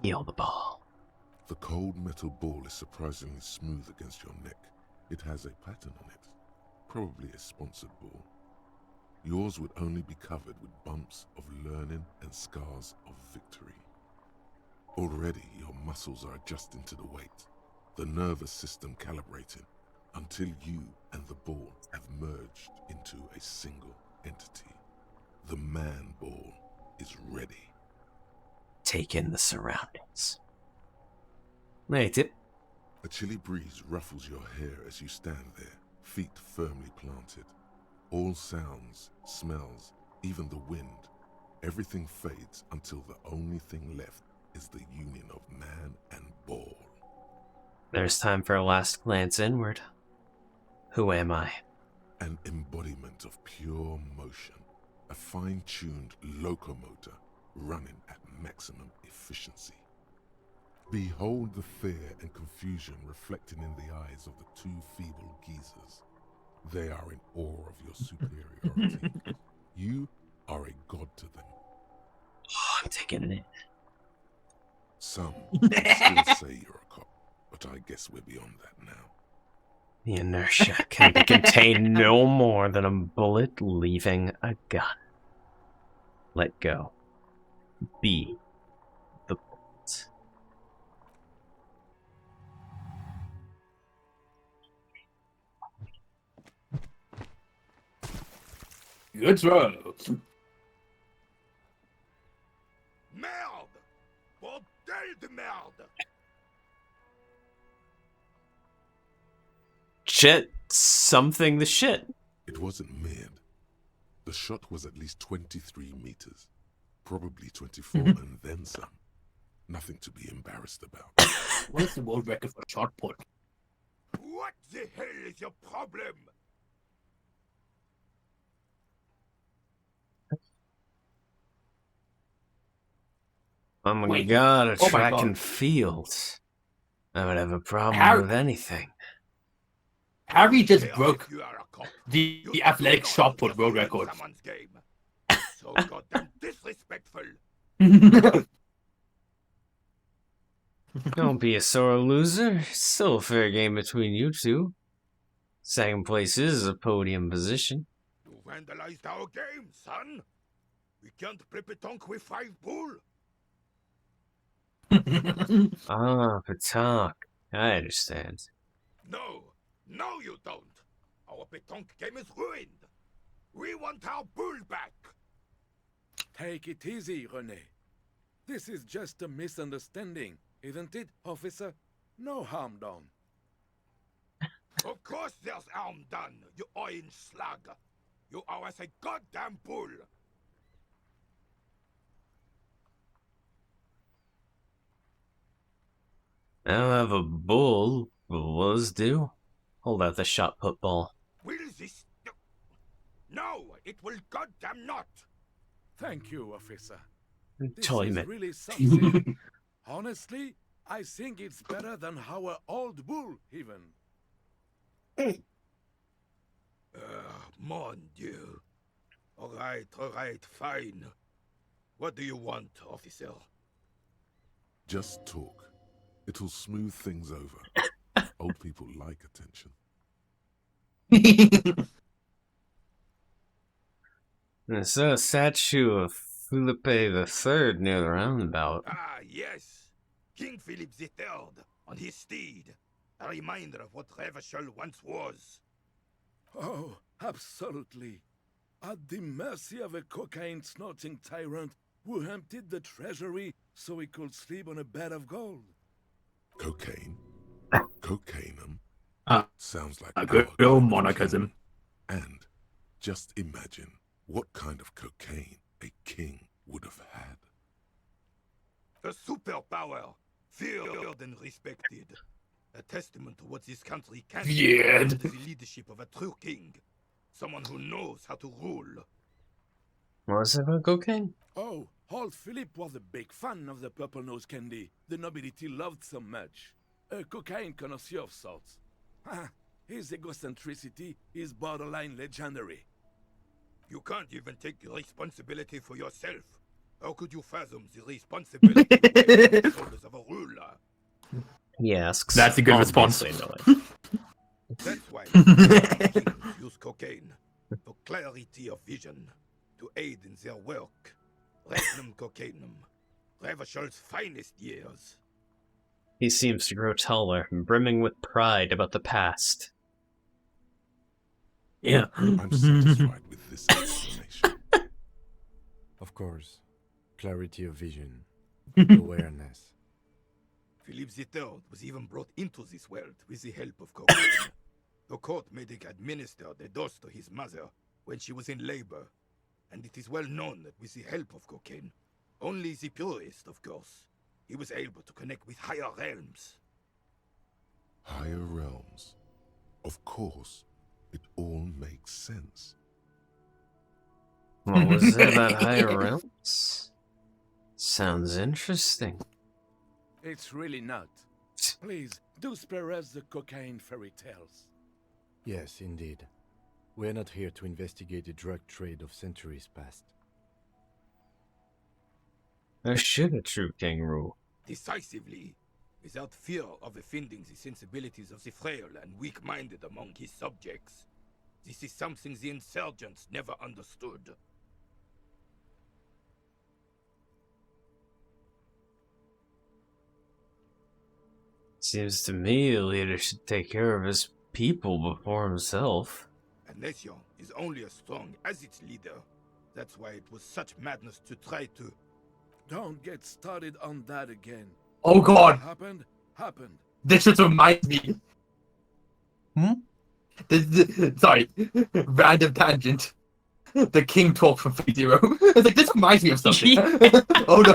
Feel the ball. The cold metal ball is surprisingly smooth against your neck. It has a pattern on it, probably a sponsored ball. Yours would only be covered with bumps of learning and scars of victory. Already your muscles are adjusting to the weight, the nervous system calibrating, until you and the ball have merged into a single entity. The man ball is ready. Take in the surroundings. Wait, it. A chilly breeze ruffles your hair as you stand there, feet firmly planted. All sounds, smells, even the wind, everything fades until the only thing left is the union of man and ball. There's time for a last glance inward. Who am I? An embodiment of pure motion, a fine-tuned locomotor running at maximum efficiency. Behold the fear and confusion reflecting in the eyes of the two feeble geezers. They are in awe of your superiority. You are a god to them. Oh, I'm taking it. Some still say you're a cop, but I guess we're beyond that now. The inertia can be contained no more than a bullet leaving a gun. Let go. Be the bullet. Good throw. Merde! Bordel de merde! Shit. Something the shit. It wasn't mid. The shot was at least 23 meters. Probably 24 and then some. Nothing to be embarrassed about. What is the world record for shot put? What the hell is your problem? Oh my Wait. god, a Oh my track God. and field. I would have a problem Harry- with anything. Harry just Hey, broke you are a cop. the You athletic do not shot put world interfere in record. someone's game. So goddamn disrespectful. Don't be a sore loser. It's still a fair game between you two. Second place is a podium position. You vandalized our game, son. We can't play petanque with 5 bull. Ah, petanque. I understand. No, you don't. Our petanque game is ruined. We want our bull back. Take it easy, Rene. This is just a misunderstanding, isn't it, officer? No harm done. Of course there's harm done, you orange slug. You are as a goddamn bull. I'll have a bull. Was due. Hold out the shot put ball. Will this... No, it will goddamn not. Thank you, officer. This Totally is meant. really something. Honestly, I think it's better than our old bull, even. Mon Dieu. All right, fine. What do you want, officer? Just talk. It'll smooth things over. Old people like attention. It's a statue of Philippe III near the roundabout. Ah, yes. King Philip III on his steed. A reminder of what Revachol once was. Oh, absolutely. At the mercy of a cocaine-snorting tyrant who emptied the treasury so he could sleep on a bed of gold. Cocaine? Cocainum? Sounds like a good our old kind of monarchism. king. And just imagine what kind of cocaine a king would have had. A superpower, feared and respected. A testament to what this country can do Feared. under the leadership of a true king. Someone who knows how to rule. What was it about cocaine? Oh, old Philip was a big fan of the purple nose candy the nobility loved so much. A cocaine connoisseur of sorts. His egocentricity is borderline legendary. You can't even take responsibility for yourself. How could you fathom the responsibility on the shoulders of a ruler? He asks. That's a good response. That's why kings use cocaine for clarity of vision, to aid in their work. Regnum cocainum, Revachol's finest years. He seems to grow taller, brimming with pride about the past. Yeah. I'm satisfied with this explanation. Of course. Clarity of vision. Awareness. Philip III was even brought into this world with the help of cocaine. The court made him administer the dose to his mother when she was in labor, and it is well known that with the help of cocaine, only the purest, of course, he was able to connect with higher realms. Higher realms. Of course, it all makes sense. What was it about higher realms? Sounds interesting. It's really not. Please, do spare us the cocaine fairy tales. Yes, indeed. We're not here to investigate the drug trade of centuries past. There should a true king rule. Decisively, without fear of offending the sensibilities of the frail and weak-minded among his subjects. This is something the insurgents never understood. Seems to me a leader should take care of his people before himself. A nation is only as strong as its leader. That's why it was such madness to try to... Don't get started on that again. Oh god! What happened. This just reminds me. Sorry, random tangent. The king talk from Fate Zero. It's like, this reminds me of something. Oh no.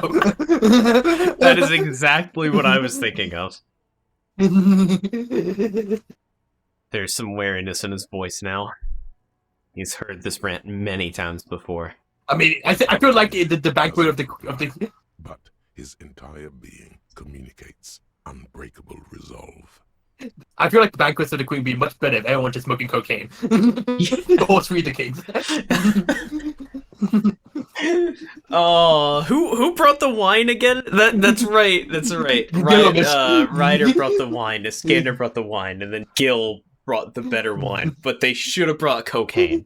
That is exactly what I was thinking of. There's some wariness in his voice now. He's heard this rant many times before. I mean, I feel like the banquet of the... But his entire being communicates unbreakable resolve. I feel like the banquets of the queen would be much better if everyone just smoking cocaine. All three of the kings. Oh, who brought the wine again? That's right. Ryder brought the wine, Iskander brought the wine, and then Gil brought the better wine. But they should have brought cocaine.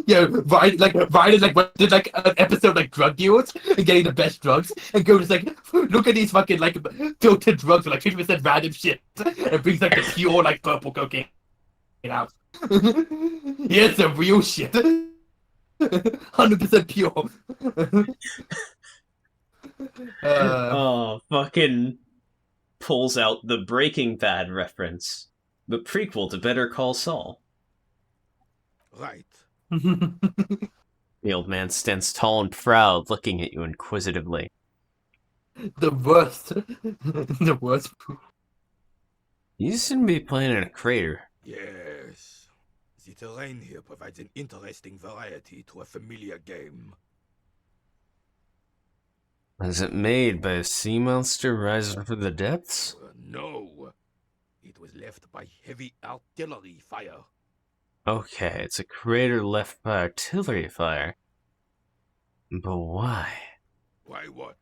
Yeah, Ryder did like an episode like drug deals and getting the best drugs, and go just like, look at these fucking like filtered drugs with like 50% random shit, and brings like the pure like purple cocaine out. Yeah, it's the real shit. 100% pure. Oh, fucking pulls out the Breaking Bad reference. The prequel to Better Call Saul. Right. The old man stands tall and proud, looking at you inquisitively. The worst. The worst. You seem to be playing in a crater. Yes. The terrain here provides an interesting variety to a familiar game. Is it made by a sea monster rising from the depths? No. It was left by heavy artillery fire. Okay, it's a crater left by artillery fire. But why? Why what?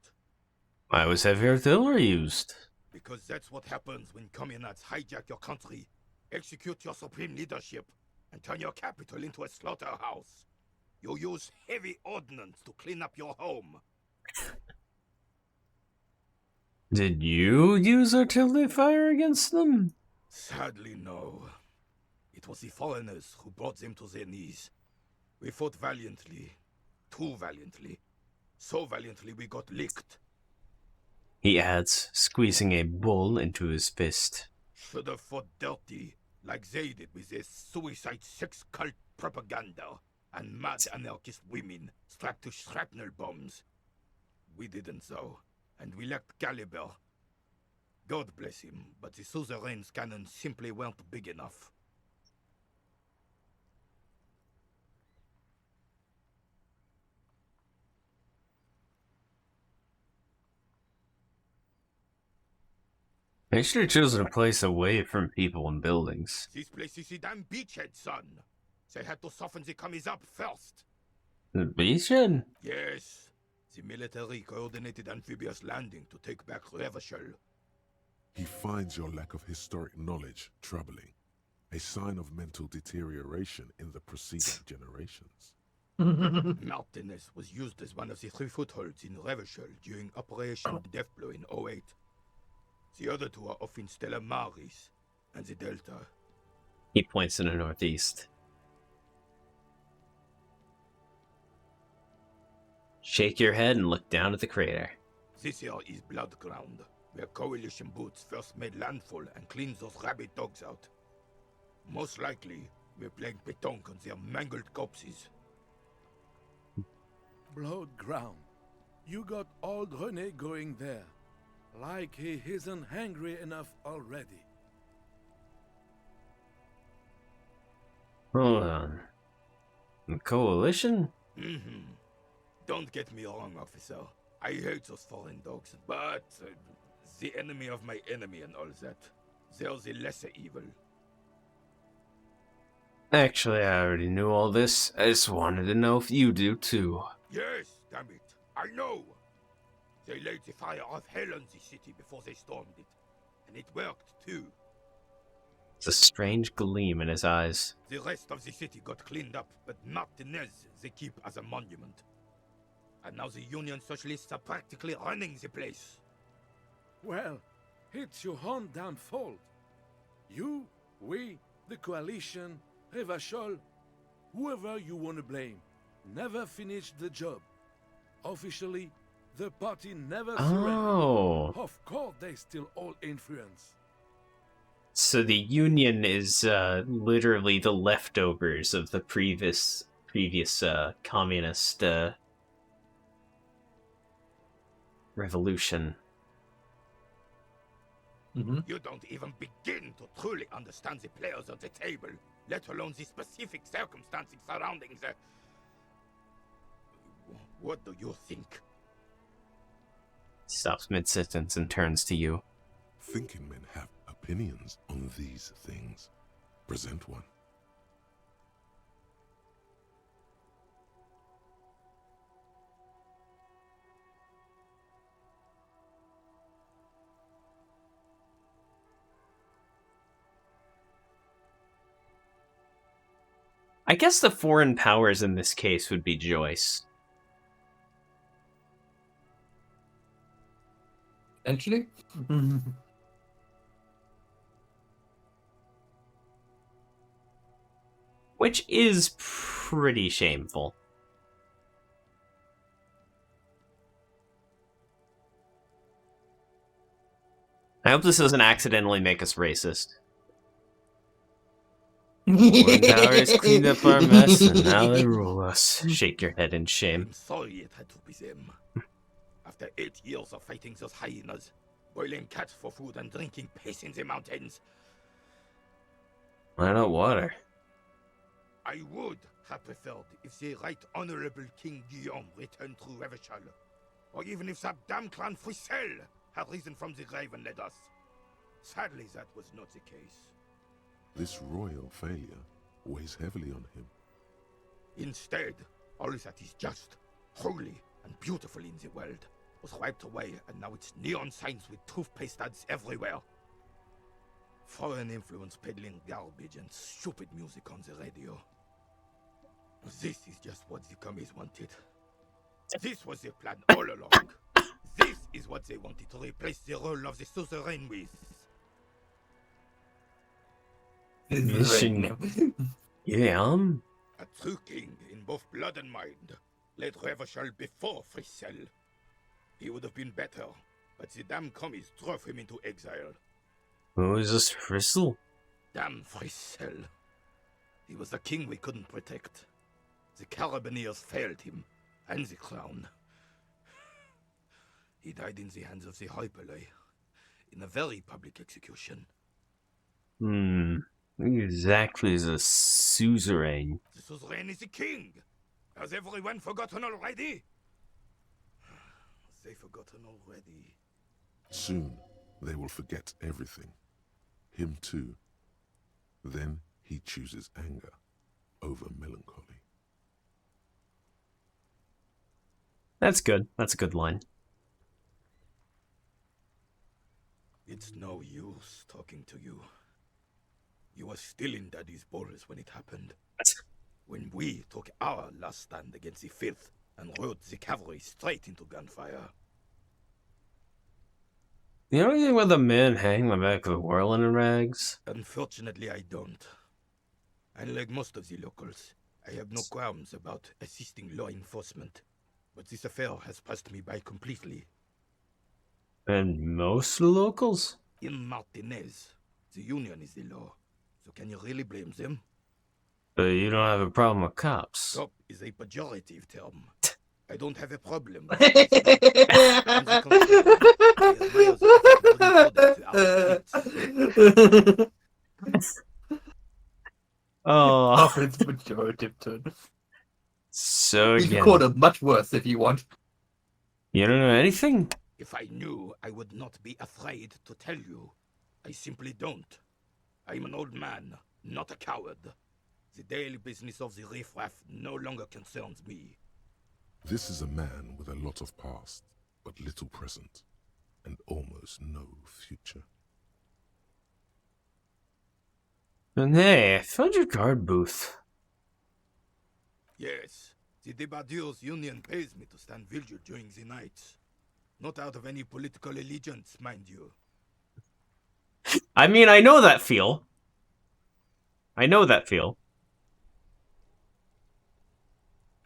Why was heavy artillery used? Because that's what happens when communists hijack your country, execute your supreme leadership, and turn your capital into a slaughterhouse. You use heavy ordnance to clean up your home. Did you use artillery fire against them? Sadly, no. It was the foreigners who brought them to their knees. We fought valiantly. Too valiantly. So valiantly we got licked. He adds, squeezing a bull into his fist. Should have fought dirty, like they did with their suicide sex cult propaganda and mad anarchist women strapped to shrapnel bombs. We didn't though, and we lacked caliber. God bless him, but the suzerain's cannons simply weren't big enough. They should have chosen a place away from people and buildings. This place is the damn beachhead, son. They had to soften the commies up first. The beachhead? Yes. The military coordinated amphibious landing to take back Revachol. He finds your lack of historic knowledge troubling, a sign of mental deterioration in the preceding generations. Martinez was used as one of the 3 footholds in Revachol during Operation Deathblow in 08. The other 2 are off in Stella Maris and the Delta. He points in the northeast. Shake your head and look down at the crater. This here is Blood Ground, where Coalition boots first made landfall and cleaned those rabid dogs out. Most likely, we're playing pétanque on their mangled corpses. Blood Ground. You got old René going there. Like he isn't hungry enough already. Hold on. The Coalition? Don't get me wrong, officer. I hate those foreign dogs, but the enemy of my enemy and all that. They're the lesser evil. Actually, I already knew all this. I just wanted to know if you do too. Yes, damn it. I know. They laid the fire of hell on the city before they stormed it. And it worked, too. It's a strange gleam in his eyes. The rest of the city got cleaned up, but Martinez they keep as a monument. And now the Union Socialists are practically running the place. Well, it's your own damn fault. You, we, the Coalition, Revachol, whoever you want to blame, never finished the job. Officially, the party never surrendered. Of course, they still all influence. So the Union is literally the leftovers of the previous communist revolution. You don't even begin to truly understand the players on the table, let alone the specific circumstances surrounding the... What do you think? Stops mid-sentence and turns to you. Thinking men have opinions on these things. Present one. I guess the foreign powers in this case would be Joyce. Potentially? Which is pretty shameful. I hope this doesn't accidentally make us racist. Foreign powers cleaned up our mess and now they rule us. Shake your head in shame. I'm sorry it had to be them. After 8 years of fighting those hyenas, boiling cats for food and drinking piss in the mountains. Why not water? I would have preferred if the Right Honorable King Guillaume returned through Revachol, or even if that damn clan Frisel had risen from the grave and led us. Sadly, that was not the case. This royal failure weighs heavily on him. Instead, all that is just, holy, and beautiful in the world was wiped away, and now it's neon signs with toothpaste ads everywhere. Foreign influence peddling garbage and stupid music on the radio. This is just what the commies wanted. This was their plan all along. This is what they wanted to replace the role of the suzerain with. Yeah. A true king in both blood and mind, led Revachol before Frissel. He would have been better, but the damn commies drove him into exile. Who is this Frissel? Damn Frissel. He was the king we couldn't protect. The Carabineers failed him, and the crown. He died in the hands of the Hyperlay, in a very public execution. Exactly is a suzerain. The suzerain is the king! Has everyone forgotten already? They forgotten already. Soon, they will forget everything. Him too. Then he chooses anger over melancholy. That's good. That's a good line. It's no use talking to you. You were still in Daddy's balls when it happened. When we took our last stand against the filth and rode the cavalry straight into gunfire. You know anything about the man hanging the back of the whirling in rags? Unfortunately, I don't. Unlike most of the locals, I have no qualms about assisting law enforcement. But this affair has passed me by completely. And most locals? In Martinez, the union is the law. So can you really blame them? But you don't have a problem with cops. Cop is a pejorative term. I don't have a problem. Oh, Offer's pejorative term. So You again, can call them much worse if you want. You don't know anything? If I knew, I would not be afraid to tell you. I simply don't. I'm an old man, not a coward. The daily business of the riffraff no longer concerns me. This is a man with a lot of past, but little present, and almost no future. And hey, I found your guard booth. Yes, the Debardeurs Union pays me to stand vigil during the nights. Not out of any political allegiance, mind you. I mean, I know that feel. I know that feel.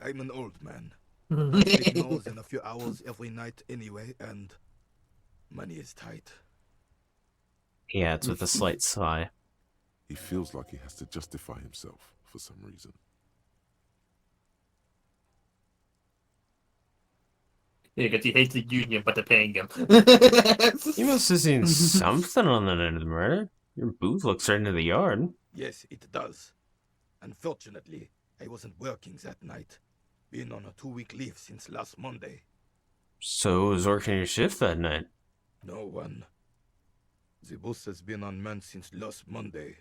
I'm an old man. I sleep more than a few hours every night anyway, and money is tight. Yeah, it's with a slight sigh. He feels like he has to justify himself for some reason. Yeah, because he hates the union, but they're paying him. You must have seen something on that end of the murder. Your booth looks right into the yard. Yes, it does. Unfortunately, I wasn't working that night. Been on a 2-week leave since last Monday. So who was working your shift that night? No one. The booth has been unmanned since last Monday.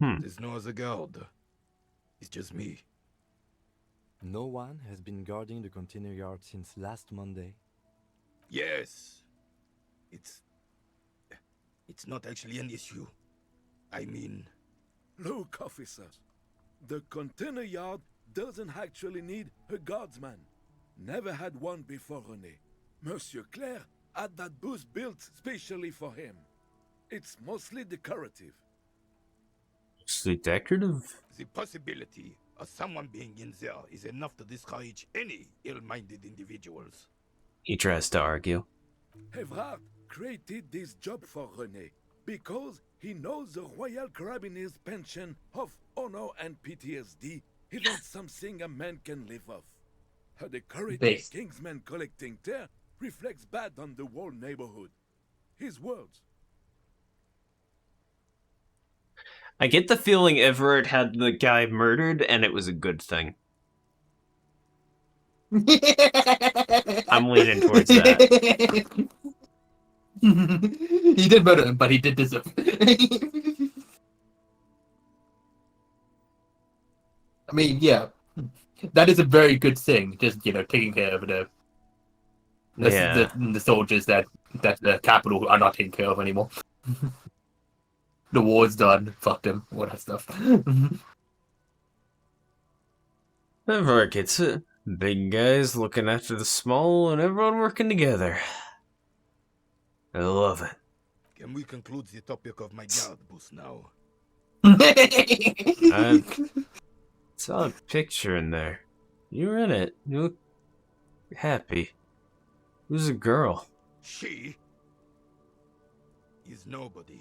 There's no other guard. It's just me. No one has been guarding the container yard since last Monday. Yes. It's not actually an issue. I mean... Look, officers. The container yard doesn't actually need a guardsman. Never had one before René. Monsieur Claire had that booth built specially for him. It's mostly decorative. Mostly decorative? The possibility of someone being in there is enough to discourage any ill-minded individuals. He tries to argue. Evrard created this job for René because he knows the Royal Carabineers' pension of honor and PTSD isn't something a man can live off. A decorated Kingsman collecting tear reflects bad on the whole neighborhood. His words. I get the feeling Everett had the guy murdered and it was a good thing. I'm leaning towards that. He did murder him, but he did deserve it. I mean, yeah. That is a very good thing, just, taking care of the soldiers that the capital are not taking care of anymore. The war's done, fuck them, all that stuff. Never gets it. Big guys looking after the small and everyone working together. I love it. Can we conclude the topic of my guard boost now? I saw a picture in there. You were in it. You look happy. Who's the girl? She is nobody.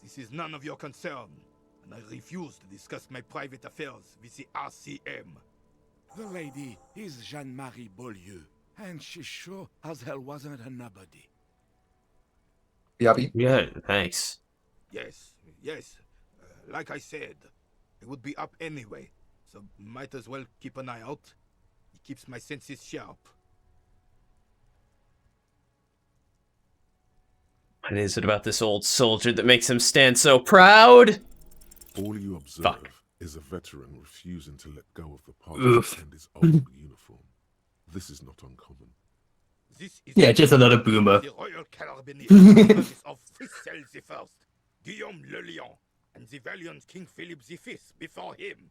This is none of your concern, and I refuse to discuss my private affairs with the RCM. The lady is Jeanne-Marie Beaulieu, and she sure as hell wasn't a nobody. Yappy? Yeah, thanks. Yes. Like I said, it would be up anyway, so might as well keep an eye out. It keeps my senses sharp. What is it about this old soldier that makes him stand so proud? All you observe is a veteran refusing to let go of the past and his old uniform. This is not uncommon. This is just another boomer. The Royal Carabiniers of Frissel the First, Guillaume Le Lion, and the valiant King Philip V before him.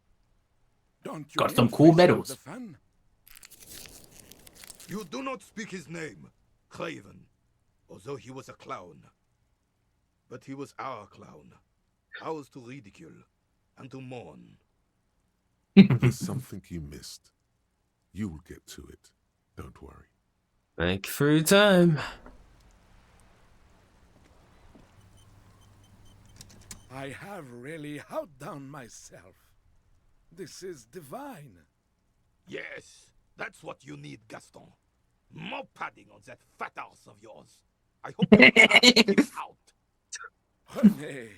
Don't you Got some cool medals. The fan? You do not speak his name, Craven, although he was a clown. But he was our clown, ours to ridicule and to mourn. There's something you missed. You will get to it. Don't worry. Thank you for your time. I have really outdone myself. This is divine. Yes, that's what you need, Gaston. More padding on that fat ass of yours. I hope your heart gives out. Honey,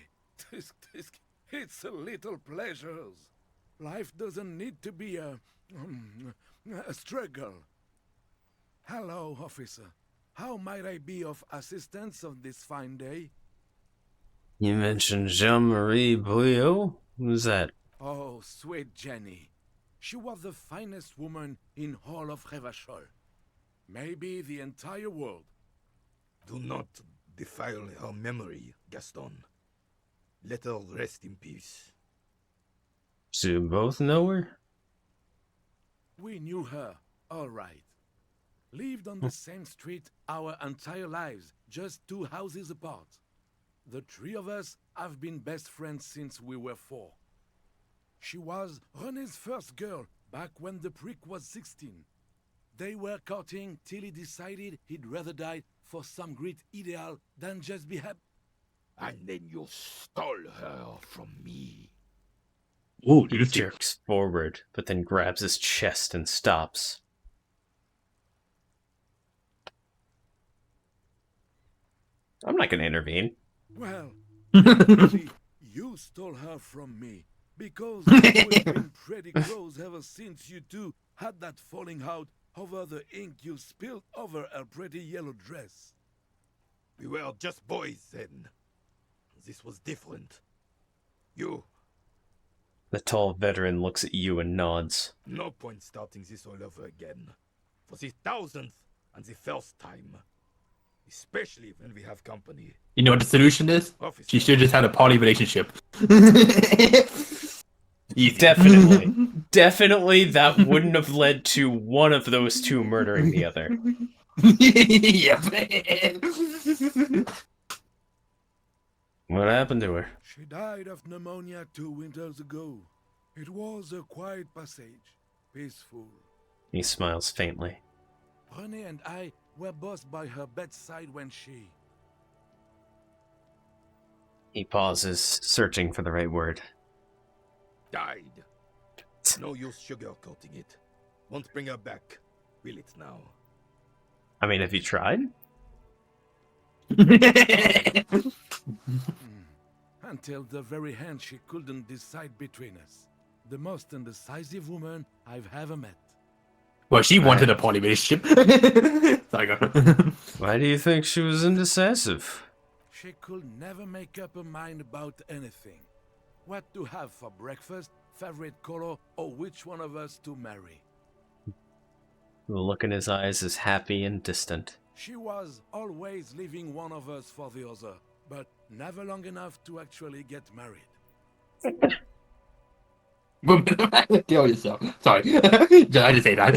it's a little pleasures. Life doesn't need to be a struggle. Hello, officer. How might I be of assistance on this fine day? You mentioned Jean-Marie Beaulieu? Who's that? Oh, sweet Jenny. She was the finest woman in all of Revachol. Maybe the entire world. Do not defile her memory, Gaston. Let her rest in peace. So you both know her? We knew her, all right. Lived on the same street our entire lives, just 2 houses apart. The 3 of us have been best friends since we were 4. She was René's first girl back when the prick was 16. They were courting till he decided he'd rather die for some great ideal than just be happy. And then you stole her from me. Ooh, he jerks forward, but then grabs his chest and stops. I'm not gonna intervene. Well, actually, you stole her from me, because we've been pretty close ever since you two had that falling out over the ink you spilled over her pretty yellow dress. We were just boys then. This was different. You. The tall veteran looks at you and nods. No point starting this all over again. For the 1000th and the first time. Especially when we have company. You know what the solution is? Officer. She should have just had a poly relationship. Definitely that wouldn't have led to one of those two murdering the other. What happened to her? She died of pneumonia 2 winters ago. It was a quiet passage, peaceful. He smiles faintly. René and I were both by her bedside when she... He pauses, searching for the right word. Died. No use sugarcoating it. Won't bring her back. Will it now? I mean, have you tried? Until the very end she couldn't decide between us. The most indecisive woman I've ever met. Well, she wanted a poly relationship. Why do you think she was indecisive? She could never make up her mind about anything. What to have for breakfast, favorite color, or which one of us to marry. The look in his eyes is happy and distant. She was always leaving one of us for the other, but never long enough to actually get married. Kill yourself. Sorry. I just say that.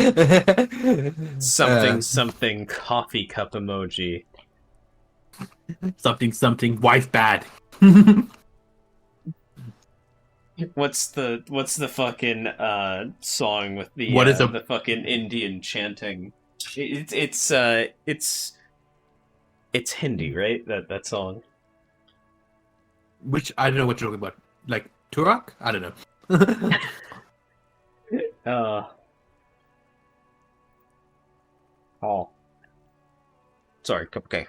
Something coffee cup emoji. Something wife bad. What's the fucking song with the What is the fucking Indian chanting? It's Hindi, right? That song. Which I don't know what you're talking about. Like Turok? I don't know. Oh. Sorry, cupcake.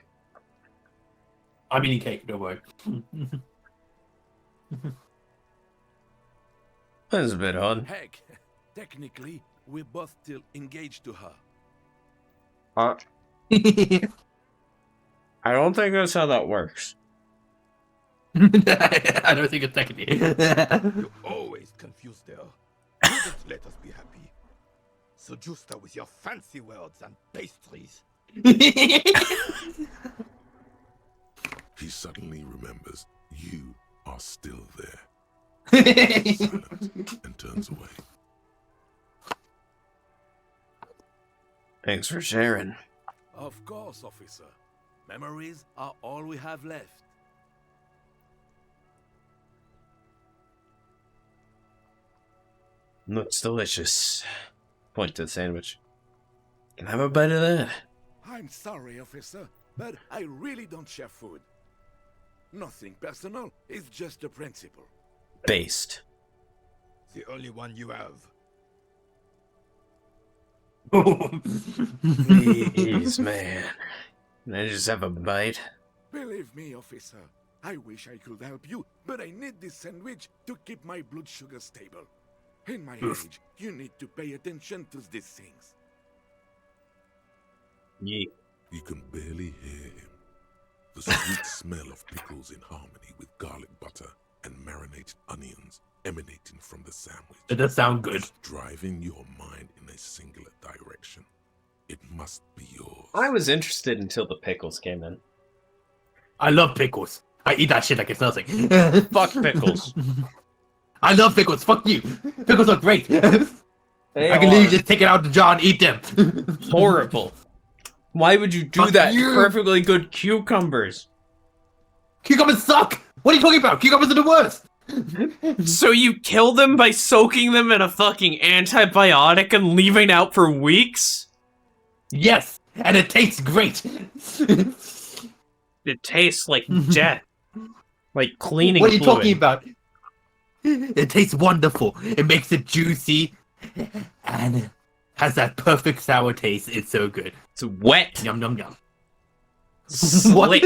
I'm eating cake, don't worry. That's a bit odd. Heck, technically, we're both still engaged to her. I don't think that's how that works. I don't think it's technically. You always confuse her. You don't let us be happy. Seduce her with your fancy words and pastries. He suddenly remembers you are still there. Silent and turns away. Thanks for sharing. Of course, officer. Memories are all we have left. Looks delicious. Point to the sandwich. Can I have a bite of that? I'm sorry, officer, but I really don't share food. Nothing personal, it's just a principle. Based. The only one you have. Please, man. Can I just have a bite? Believe me, officer, I wish I could help you, but I need this sandwich to keep my blood sugar stable. In my age, you need to pay attention to these things. Yeah. You can barely hear him. The sweet smell of pickles in harmony with garlic butter and marinated onions emanating from the sandwich. It does sound good. Driving your mind in a singular direction. It must be yours. I was interested until the pickles came in. I love pickles. I eat that shit like it's nothing. Fuck pickles. I love pickles. Fuck you. Pickles are great. I can literally just take it out of the jar and eat them. Horrible. Why would you do Fuck that? you. Perfectly good cucumbers. Cucumbers suck. What are you talking about? Cucumbers are the worst. So you kill them by soaking them in a fucking antibiotic and leaving out for weeks? Yes, and it tastes great. It tastes like death. Like cleaning What are you fluid. talking about? It tastes wonderful. It makes it juicy and has that perfect sour taste. It's so good. It's wet. Yum yum yum. Slick.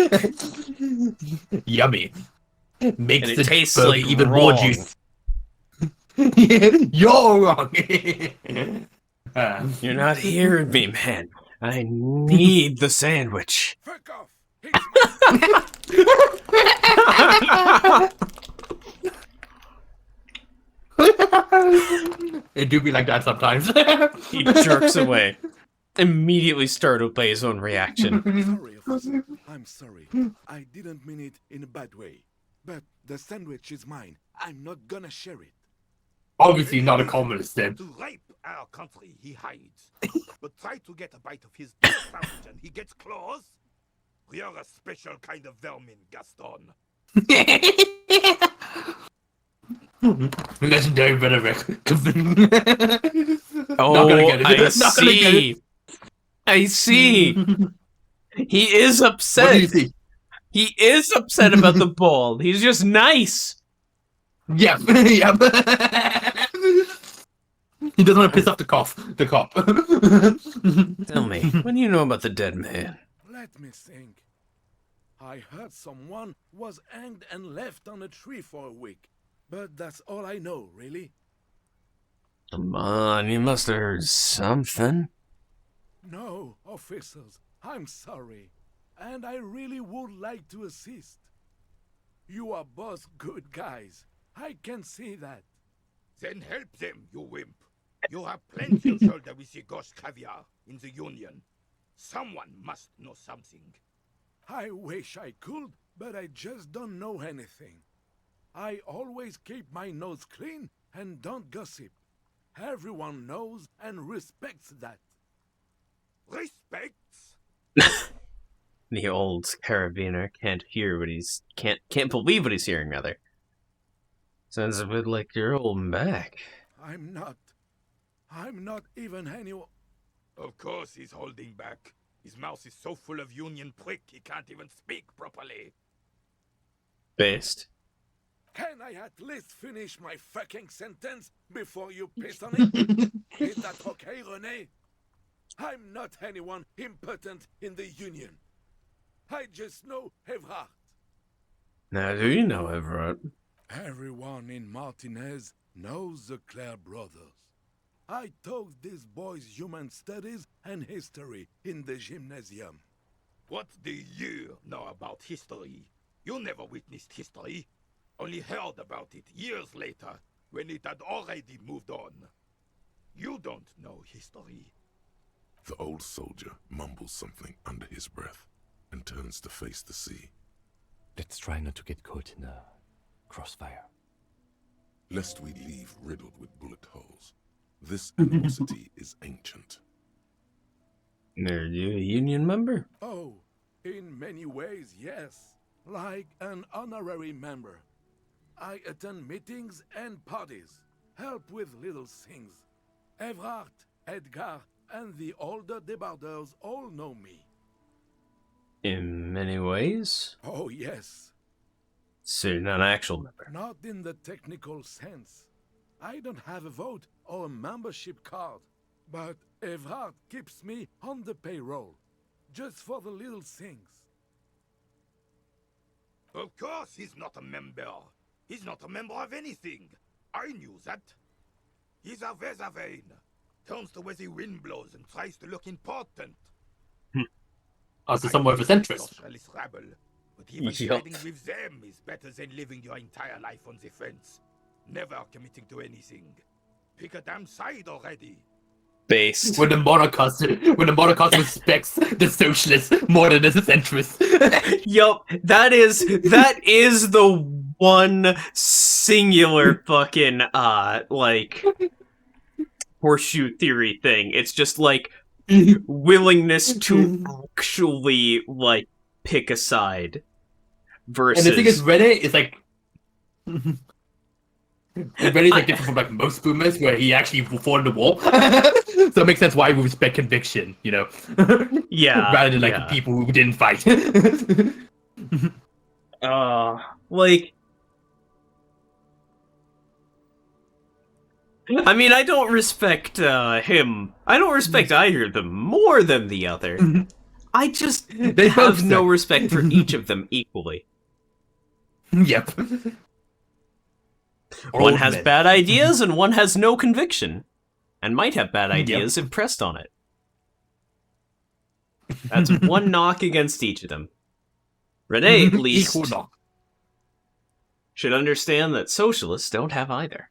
Yummy. Makes And it the tastes burger like even wrong. more juicy. You're wrong. You're not hearing me, man. I need the sandwich. Fuck off! It do be like that sometimes. He jerks away. Immediately startled by his own reaction. Sorry, officer. I'm sorry. I didn't mean it in a bad way. But the sandwich is mine. I'm not gonna share it. Obviously not a communist then. To rape our country, he hides. But try to get a bite of his dog sandwich and he gets claws? You're a special kind of vermin, Gaston. Legendary rhetoric. Oh, I Not gonna get see. it. I see. He is upset. What do you see? He is upset about the ball. He's just nice. Yep. Yep. He doesn't want to piss off the cop. Tell me, what do you know about the dead man? Let me think. I heard someone was hanged and left on a tree for a week. But that's all I know, really. Come on, you must have heard something. No, officers, I'm sorry. And I really would like to assist. You are both good guys. I can see that. Then help them, you wimp. You have plenty of shoulder with the ghost caviar in the Union. Someone must know something. I wish I could, but I just don't know anything. I always keep my nose clean and don't gossip. Everyone knows and respects that. Respects? The old carabiner can't hear what he's can't believe what he's hearing, rather. Sounds a bit like you're holding back. I'm not even anyone. Of course he's holding back. His mouth is so full of union prick he can't even speak properly. Based. Can I at least finish my fucking sentence before you piss on it? Is that okay, René? I'm not anyone important in the Union. I just know Evrard. Now, do you know Everett? Everyone in Martinez knows the Clare brothers. I taught these boys human studies and history in the gymnasium. What do you know about history? You never witnessed history. Only heard about it years later, when it had already moved on. You don't know history. The old soldier mumbles something under his breath and turns to face the sea. Let's try not to get caught in a crossfire. Lest we leave riddled with bullet holes. This animosity is ancient. Are you a Union member? Oh, in many ways, yes. Like an honorary member. I attend meetings and parties, help with little things. Evrard, Edgar, and the older debarders all know me. In many ways? Oh, yes. So you're not an actual member? Not in the technical sense. I don't have a vote or a membership card, but Evrard keeps me on the payroll, just for the little things. Of course he's not a member. He's not a member of anything. I knew that. He's a Vezavane. Turns to where the wind blows and tries to look important. So somewhat of a centrist. Socialist rabble. But even siding with them is better than living your entire life on the fence. Never committing to anything. Pick a damn side already. Based. When the monarchist respects the socialists more than the centrists. Yup, that is the one singular fucking like horseshoe theory thing. It's just like willingness to actually like pick a side versus. And the thing is, René is like. René's like different from like most boomers, where he actually fought in the war. So it makes sense why we respect conviction, you know. Yeah. Rather than like people who didn't fight. Like. I mean, I don't respect him. I don't respect either of them more than the other. I just have no respect for each of them equally. Yep. One has bad ideas and one has no conviction. And might have bad ideas if pressed on it. That's one knock against each of them. René, at least, should understand that socialists don't have either.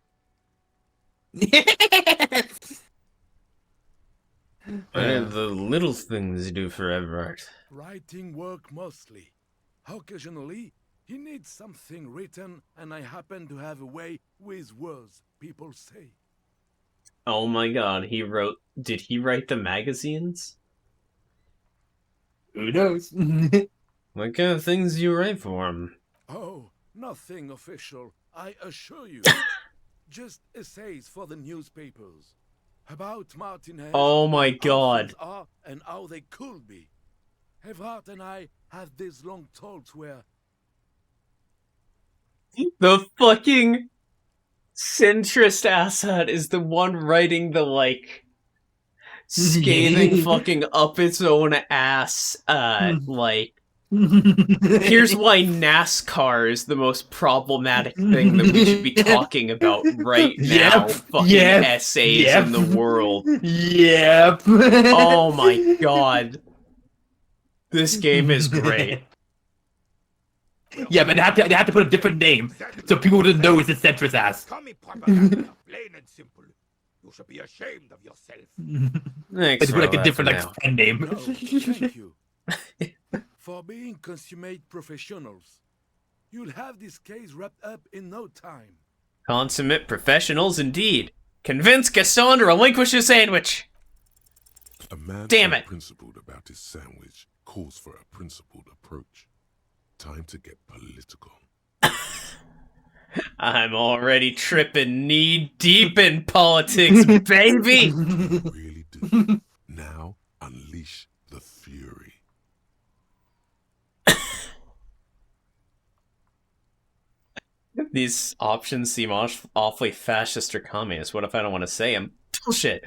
The little things you do for Everard. Writing work mostly. Occasionally, he needs something written, and I happen to have a way with words, people say. Oh my god, did he write the magazines? Who knows? What kind of things do you write for him? Oh, nothing official, I assure you. Just essays for the newspapers. About Martinez. Oh my god. How things are and how they could be. Evrard and I have these long talks where... The fucking centrist asshat is the one writing the, like, scathing fucking up its own ass, like, here's why NASCAR is the most problematic thing that we should be talking about right now. Essays in the world. Yep. Oh my god. This game is great. Yeah, but they had to put a different name so people wouldn't know it's a centrist ass. Plain and simple. You should be ashamed of yourself. It's like a different like pen name. No, thank you. For being consummate professionals. You'll have this case wrapped up in no time. Consummate professionals indeed. Convince Gaston to relinquish his sandwich. A man Damn so it. principled about his sandwich calls for a principled approach. Time to get political. I'm already tripping knee deep in politics, baby. Really do. Now, unleash the fury. These options seem awfully fascist or communist. What if I don't want to say them? Bullshit.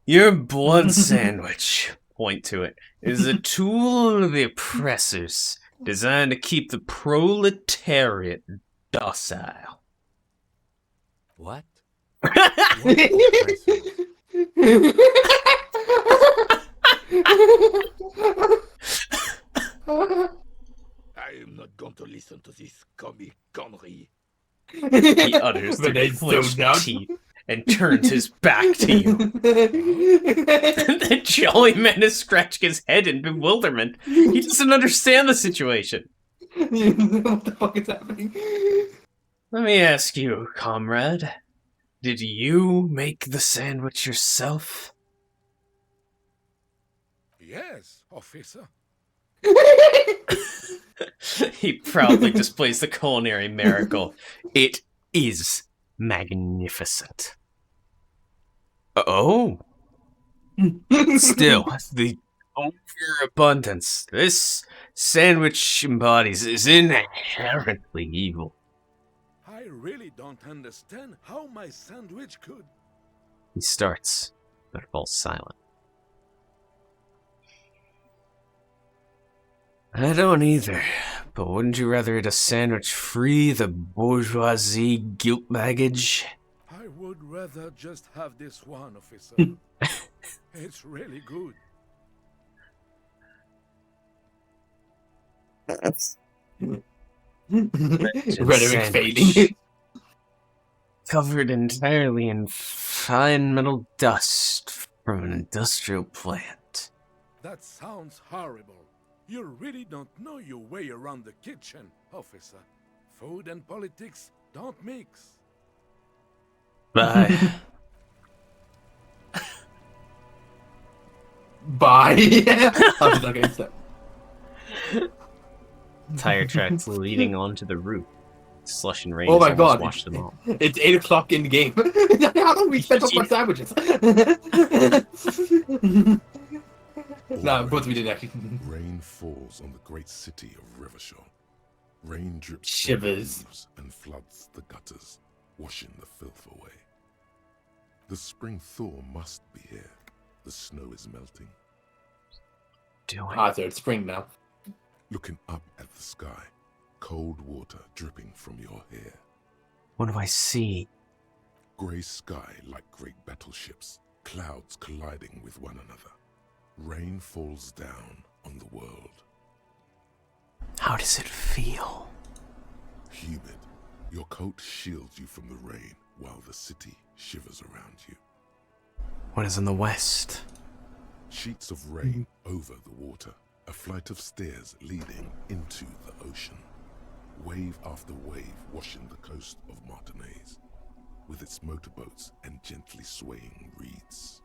Your blood sandwich, point to it, is a tool of the oppressors designed to keep the proletariat docile. What? I am not going to listen to this comic connery. He utters through clenched teeth and turns his back to you. The jolly man is scratching his head in bewilderment. He doesn't understand the situation. What the fuck is happening? Let me ask you, comrade. Did you make the sandwich yourself? Yes, officer. He proudly displays the culinary miracle. It is magnificent. Oh. Still, the overabundance this sandwich embodies is inherently evil. I really don't understand how my sandwich could. He starts, but falls silent. I don't either, but wouldn't you rather eat a sandwich free the bourgeoisie guilt baggage? I would rather just have this one, officer. It's really good. Rhetoric fading. Covered entirely in fine metal dust from an industrial plant. That sounds horrible. You really don't know your way around the kitchen, officer. Food and politics don't mix. Bye. Bye. I'm just not gonna stop. Tire tracks leading onto the roof. Slush and rain Oh my has god, washed them all. it's 8 o'clock in the game. How do we spend so much sandwiches? No, of course we didn't actually. Rain falls on the great city of Revachol. Rain drips Shivers. from the roofs and floods the gutters, washing the filth away. The spring thaw must be here. The snow is melting. Ah, so it's spring now. Looking up at the sky, cold water dripping from your hair. What do I see? Grey sky like great battleships, clouds colliding with one another. Rain falls down on the world. How does it feel? Humid. Your coat shields you from the rain while the city shivers around you. What is in the west? Sheets of rain over the water. A flight of stairs leading into the ocean. Wave after wave washing the coast of Martinaise, with its motorboats and gently swaying reeds.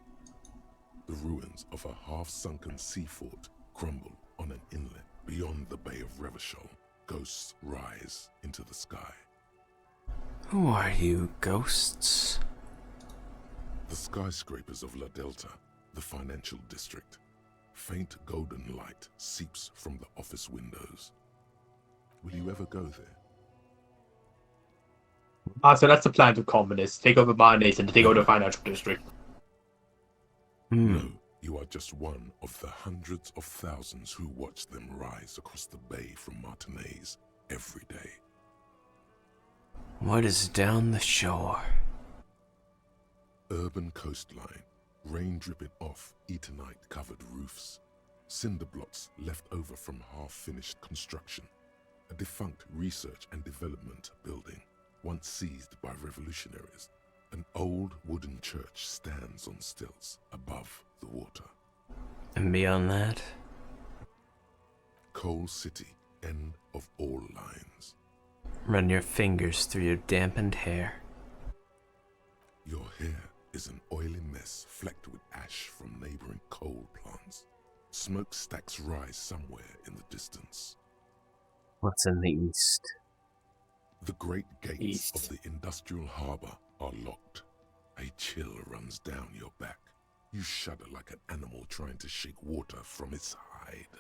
The ruins of a half-sunken sea fort crumble on an inlet beyond the Bay of Revachol. Ghosts rise into the sky. Who are you, ghosts? The skyscrapers of La Delta, the financial district. Faint golden light seeps from the office windows. Will you ever go there? Ah, so that's the plan of communists. Take over Martinaise and take over the financial district. No, you are just one of the hundreds of thousands who watch them rise across the bay from Martinaise every day. What is down the shore? Urban coastline, rain dripping off Eternite-covered roofs, cinder blocks left over from half-finished construction, a defunct research and development building, once seized by revolutionaries. An old wooden church stands on stilts above the water. And beyond that? Coal City, end of all lines. Run your fingers through your dampened hair. Your hair is an oily mess flecked with ash from neighboring coal plants. Smokestacks rise somewhere in the distance. What's in the east? The great gates of the industrial harbor are locked. A chill runs down your back. You shudder like an animal trying to shake water from its hide.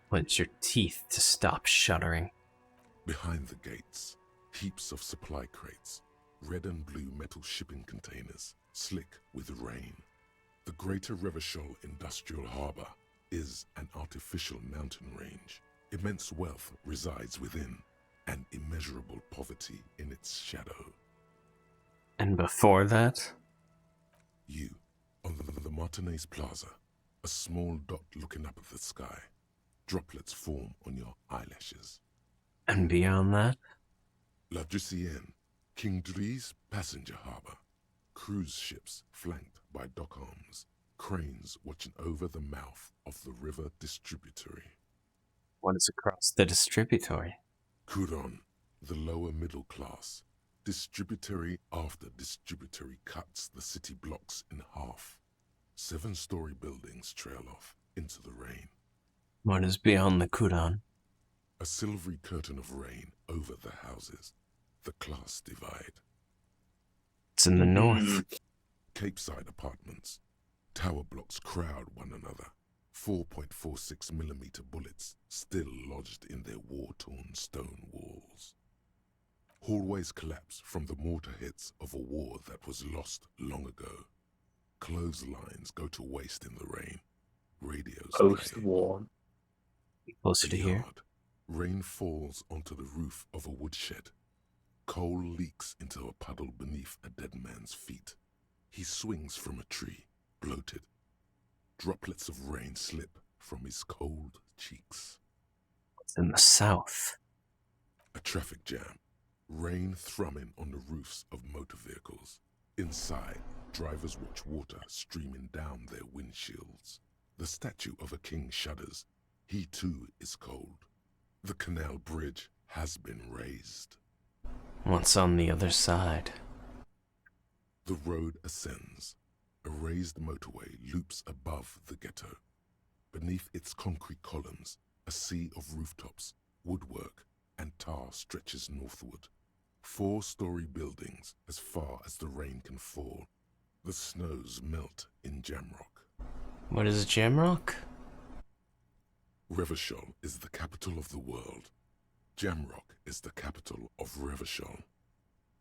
Clench your teeth to stop shuddering. Behind the gates, heaps of supply crates, red and blue metal shipping containers, slick with rain. The Greater Revachol Industrial Harbor is an artificial mountain range. Immense wealth resides within, and immeasurable poverty in its shadow. And before that? You, on the Martinez Plaza, a small dot looking up at the sky. Droplets form on your eyelashes. And beyond that? La Drusienne, King Dries passenger harbor. Cruise ships flanked by dock arms. Cranes watching over the mouth of the river distributary. What is across the distributary? Couronne, the lower middle class. Distributary after distributary cuts the city blocks in half. 7-story buildings trail off into the rain. What is beyond the Couronne? A silvery curtain of rain over the houses. The class divide. It's in the north. Capeside apartments. Tower blocks crowd one another. 4.46mm bullets still lodged in their war-torn stone walls. Hallways collapse from the mortar hits of a war that was lost long ago. Clotheslines go to waste in the rain. Radios Post-war. Closer to here. Rain falls onto the roof of a woodshed. Coal leaks into a puddle beneath a dead man's feet. He swings from a tree, bloated. Droplets of rain slip from his cold cheeks. What's in the south? A traffic jam. Rain thrumming on the roofs of motor vehicles. Inside, drivers watch water streaming down their windshields. The statue of a king shudders. He too is cold. The canal bridge has been raised. What's on the other side? The road ascends. A raised motorway loops above the ghetto. Beneath its concrete columns, a sea of rooftops, woodwork, and tar stretches northward. 4-story buildings as far as the rain can fall. The snows melt in Jamrock. What is Jamrock? Revachol is the capital of the world. Jamrock is the capital of Revachol.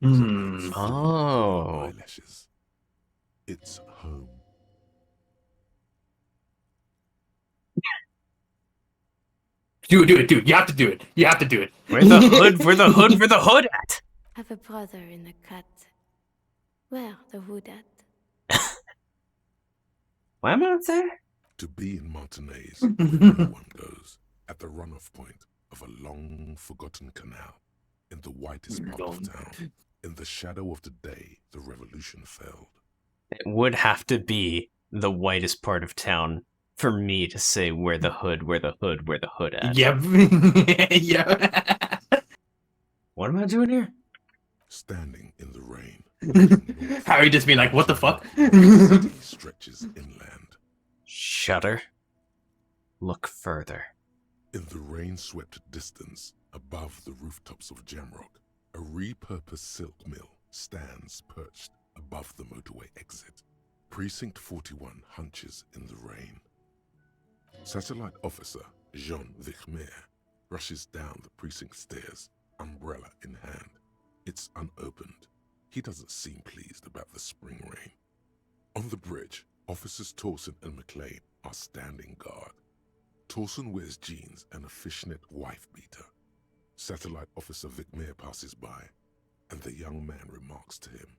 Oh. Eyelashes. It's home. Do it. You have to do it. You have to do it. Where the hood at? Have a brother in the cut. Where the hood at? Why am I up there? To be in Martinez, where no one goes, at the runoff point of a long forgotten canal, in the whitest part of town, in the shadow of the day the revolution failed. It would have to be the whitest part of town for me to say where the hood at. Yep. Yeah. What am I doing here? Standing in the rain. Harry just being like, what the fuck? The city stretches inland. Shudder. Look further. In the rain-swept distance, above the rooftops of Jamrock, a repurposed silk mill stands perched above the motorway exit. Precinct 41 hunches in the rain. Satellite officer Jean Vichmer rushes down the precinct stairs, umbrella in hand. It's unopened. He doesn't seem pleased about the spring rain. On the bridge, officers Torsen and McLean are standing guard. Torsen wears jeans and a fishnet wife-beater. Satellite officer Vichmer passes by, and the young man remarks to him,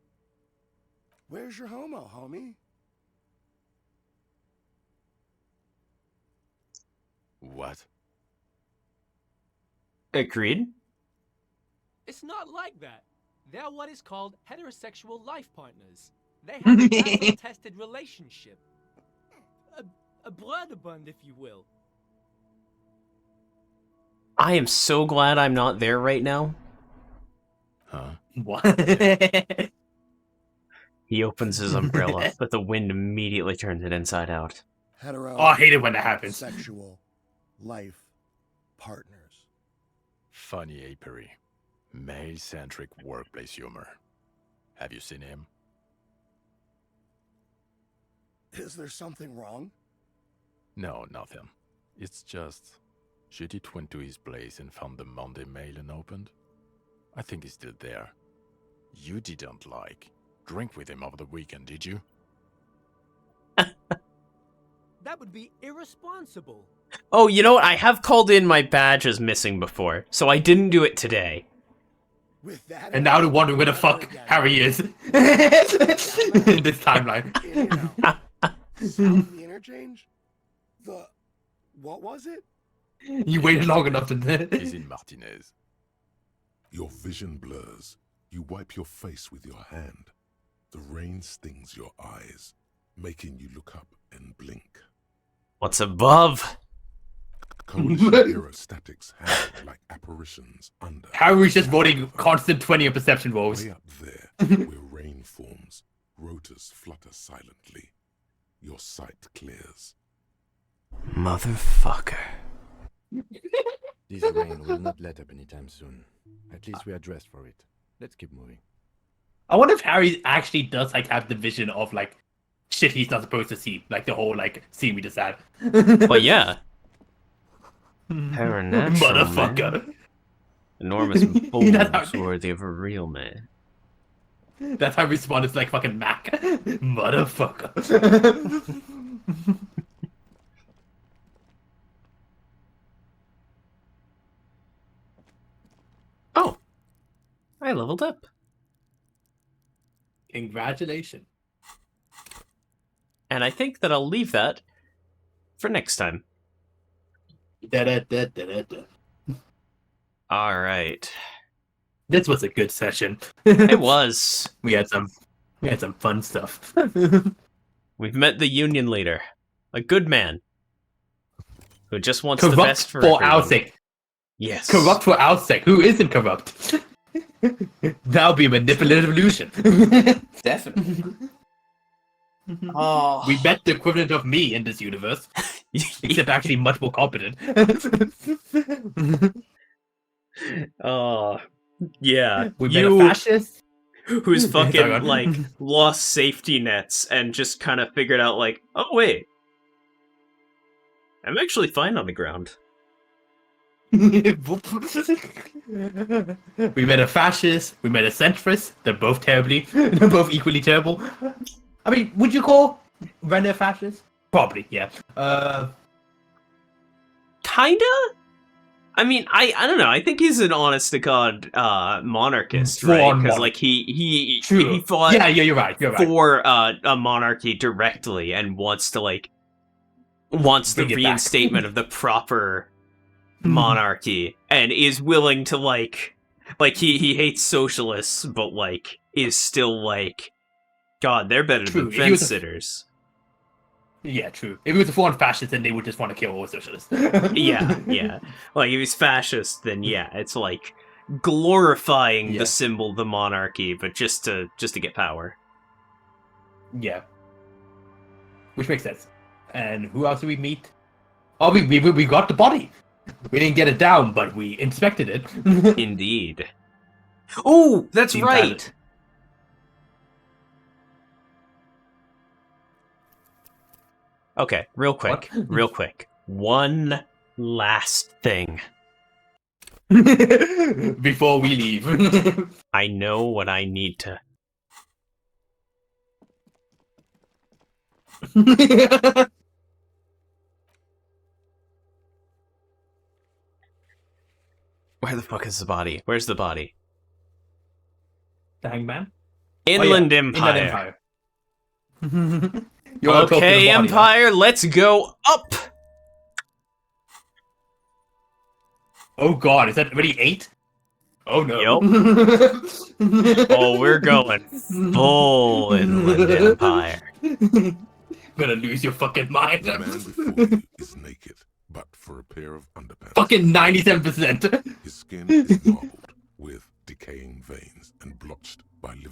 Where's your homo, homie? What? Agreed. It's not like that. They're what is called heterosexual life partners. They have a battle-tested relationship. A brother-bond, if you will. I am so glad I'm not there right now, What? He opens his umbrella, but the wind immediately turns it inside out. Hetero. Oh, I hate it when that happens. Sexual life partners. Funny apiary. Male-centric workplace humor. Have you seen him? Is there something wrong? No, nothing. It's just... Judith went to his place and found the Monday mail unopened. I think he's still there. You didn't drink with him over the weekend, did you? That would be irresponsible. Oh, you know what? I have called in my badge as missing before, so I didn't do it today. With that, and now they're wondering where the fuck Harry is in this timeline. South of the interchange? What was it? You waited long enough to... He's in Martinez. Your vision blurs. You wipe your face with your hand. The rain stings your eyes, making you look up and blink. What's above? Coalition-era statics hang like apparitions under. Harry's just voting constant 20 perception rolls. Way up there, where rain forms, rotors flutter silently. Your sight clears. Motherfucker. This rain will not let up anytime soon. At least we are dressed for it. Let's keep moving. I wonder if Harry actually does have the vision of shit he's not supposed to see, the whole scene we just had. Well, yeah. Paranatural, motherfucker. Man. Enormous bulbs worthy of a real man. That's how we responded to fucking Mac. Motherfucker. Oh, I leveled up. Congratulations. And I think that I'll leave that for next time. All right. This was a good session. It was. We had some fun stuff. We've met the union leader, a good man who just wants corrupt the best for our sake. Yes. Corrupt for our sake. Who isn't corrupt? That'll be a manipulative illusion. Definitely. Oh. We met the equivalent of me in this universe, except actually much more competent. Oh, yeah. We met a fascist who's fucking lost safety nets and just kind of figured out oh wait, I'm actually fine on the ground. We met a fascist. We met a centrist. They're both equally terrible. I mean, would you call Renner fascist? Probably, yeah. Kinda? I mean, I don't know. I think he's an honest to god monarchist, right? Because he fought you're right. For a monarchy directly and wants the reinstatement of the proper monarchy and is willing to he hates socialists, but is still God, they're better than fence sitters. Yeah, true. If he was a foreign fascist, then they would just want to kill all socialists. yeah. If he's fascist, then yeah, it's glorifying the symbol, the monarchy, but just to get power. Yeah. Which makes sense. And who else did we meet? Oh, we got the body. We didn't get it down, but we inspected it. Indeed. Oh, that's right. Okay, real quick. One last thing. Before we leave. I know what I need to... Where the fuck is the body? Where's the body? The hangman? Inland Empire. Okay, Empire, let's go up! Oh god, is that already 8? Oh no. Yup. Oh, we're going full Inland Empire. Gonna lose your fucking mind. The man before you is naked, but for a pair of underpants. Fucking 97%. His skin is marbled with decaying veins and blotched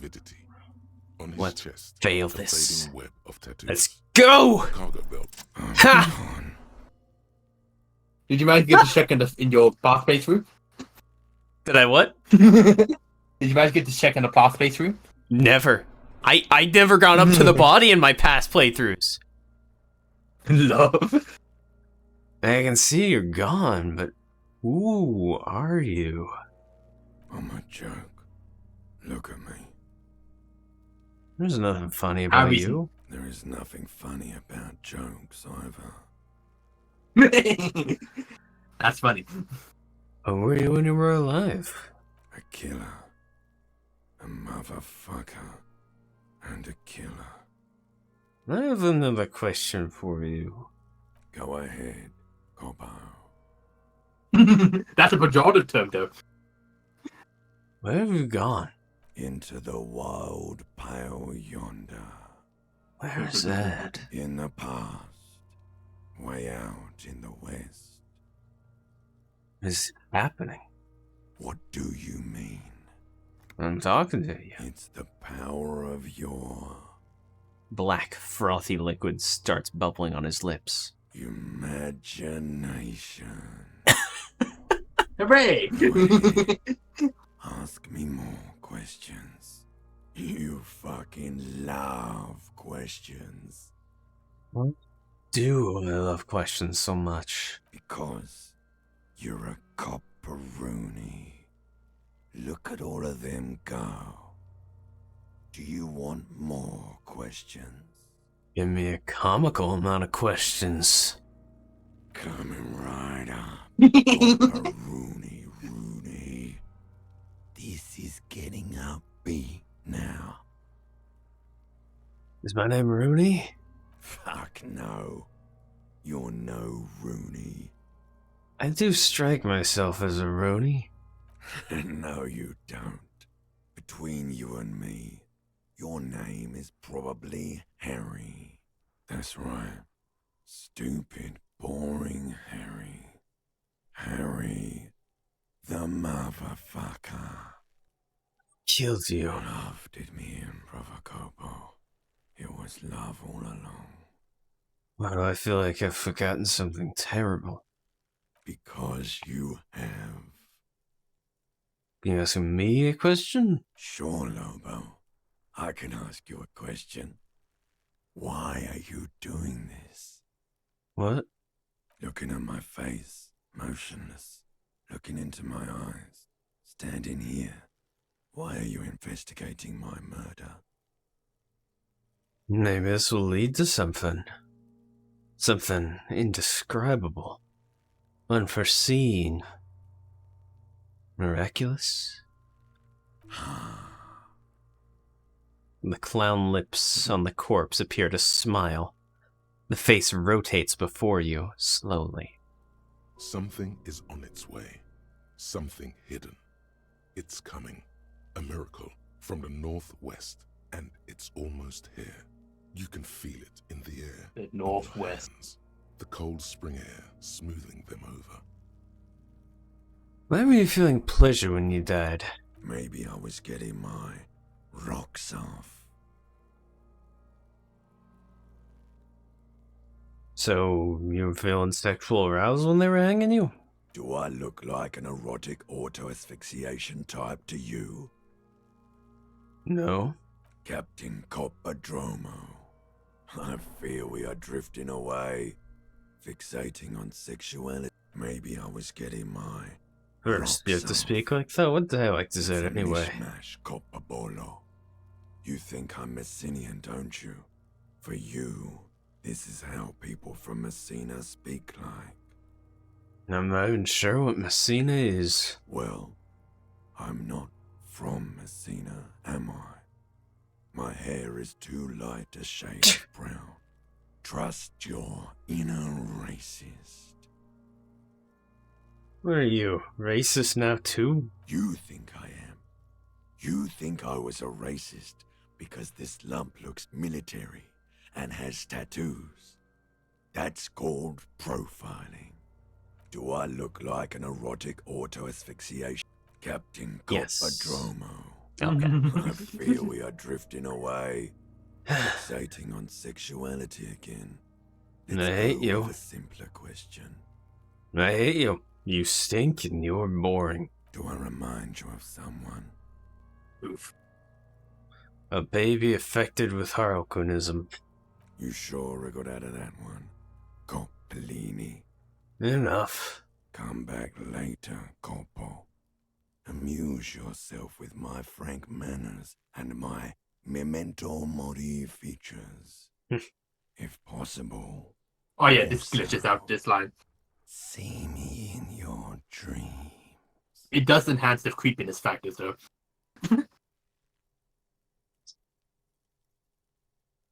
lividity. On his Let's chest, fail a this. fading web of tattoos. Let's go! Cargo belt. Ha! Did you manage to get the check in your path playthrough? Did I what? Did you manage to get the check in the path playthrough? Never. I never got up to the body in my past playthroughs. Love. I can see you're gone, but who are you? I'm a joke. Look at me. There's nothing funny about you. There is nothing funny about jokes either. That's funny. What were you when you were alive? A killer. A motherfucker. And a killer. I have another question for you. Go ahead, Cobbo. That's a pejorative term, though. Where have you gone? Into the wild pale yonder. Where is that? In the past. Way out in the west. What is happening? What do you mean? I'm talking to you. It's the power of your... Black, frothy liquid starts bubbling on his lips. Imagination. Hooray! Ask me more questions. You fucking love questions. What do I love questions so much? Because you're a copperoony. Look at all of them go. Do you want more questions? Give me a comical amount of questions. Coming right up. Copperoony, Rooney. This is getting upbeat now. Is my name Rooney? Fuck no. You're no Rooney. I do strike myself as a Rooney. No, you don't. Between you and me, your name is probably Harry. That's right. Stupid, boring Harry. Harry, the motherfucker. Killed you. Love did me in, Brother Copo. It was love all along. Why do I feel like I've forgotten something terrible? Because you have. You asking me a question? Sure, Lobo. I can ask you a question. Why are you doing this? What? Looking at my face, motionless, looking into my eyes, standing here. Why are you investigating my murder? Maybe this will lead to something. Something indescribable. Unforeseen. Miraculous? The clown lips on the corpse appear to smile. The face rotates before you, slowly. Something is on its way. Something hidden. It's coming. A miracle from the northwest, and it's almost here. You can feel it in the air. The northwest. The cold spring air smoothing them over. Why were you feeling pleasure when you died? Maybe I was getting my rocks off. So, you were feeling sexual arousal when they were hanging you? Do I look like an erotic auto-asphyxiation type to you? No. Captain Coppodromo. I fear we are drifting away, fixating on sexuality. Maybe I was getting my First, you have to speak like that? What the hell is it anyway? Mishmash, Coppabolo. You think I'm Messinian, don't you? For you, this is how people from Messina speak like. I'm not even sure what Messina is. Well, I'm not from Messina, am I? My hair is too light a shade of brown. Trust your inner racist. What are you, racist now too? You think I am. You think I was a racist because this lump looks military and has tattoos. That's called profiling. Do I look like an erotic auto-asphyxiation? Captain Yes. Coppodromo. Okay. I feel we are drifting away, fixating on sexuality again. I Let's hate go you. with a simpler question. I hate you. You stink and you're boring. Do I remind you of someone? Oof. A baby affected with Harlequinism. You sure we got out of that one? Coppellini. Enough. Come back later, Corpo. Amuse yourself with my frank manners and my memento mori features. If possible. Oh yeah, this glitches out this line. See me in your dreams. It does enhance the creepiness factor, though.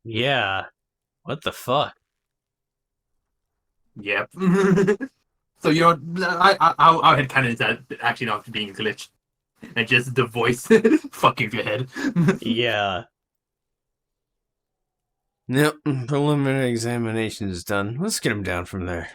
Yeah. What the fuck? Yep. So you're, I had kind of that actually not being a glitch, and just the voice fucking your head. Yeah. Yep. Preliminary examination is done. Let's get him down from there.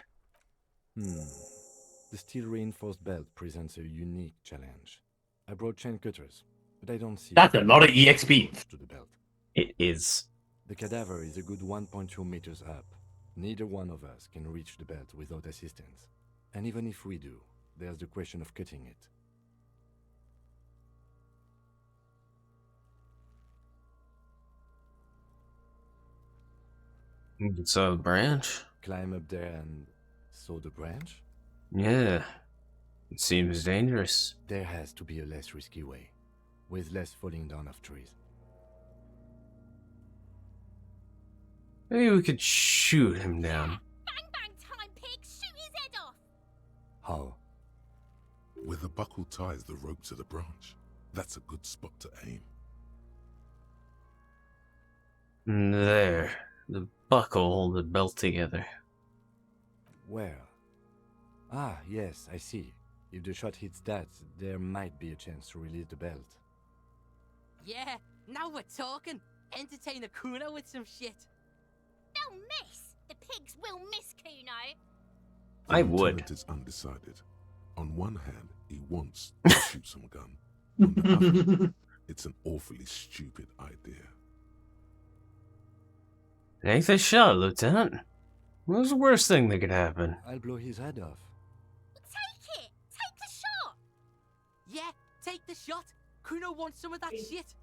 The steel reinforced belt presents a unique challenge. I brought chain cutters, but I don't see. That's a lot of EXP. To the belt. It is. The cadaver is a good 1.2 meters up. Neither one of us can reach the belt without assistance. And even if we do, there's the question of cutting it. It's a branch. Climb up there and saw the branch? Yeah. It seems dangerous. There has to be a less risky way, with less falling down of trees. Maybe we could shoot him down. Bang bang time, pig! Shoot his head off! How? Where the buckle ties the rope to the branch. That's a good spot to aim. There. The buckle hold the belt together. Where? Ah, yes, I see. If the shot hits that, there might be a chance to release the belt. Yeah, now we're talking. Entertain a Kuno with some shit. They'll miss! The pigs will miss Kuno! I The would. lieutenant is undecided. On one hand, he wants to shoot some gun. On the other, it's an awfully stupid idea. Take the shot, Lieutenant. What's the worst thing that could happen? I'll blow his head off. Take it! Take the shot! Yeah, take the shot. Kuno wants some of that shit.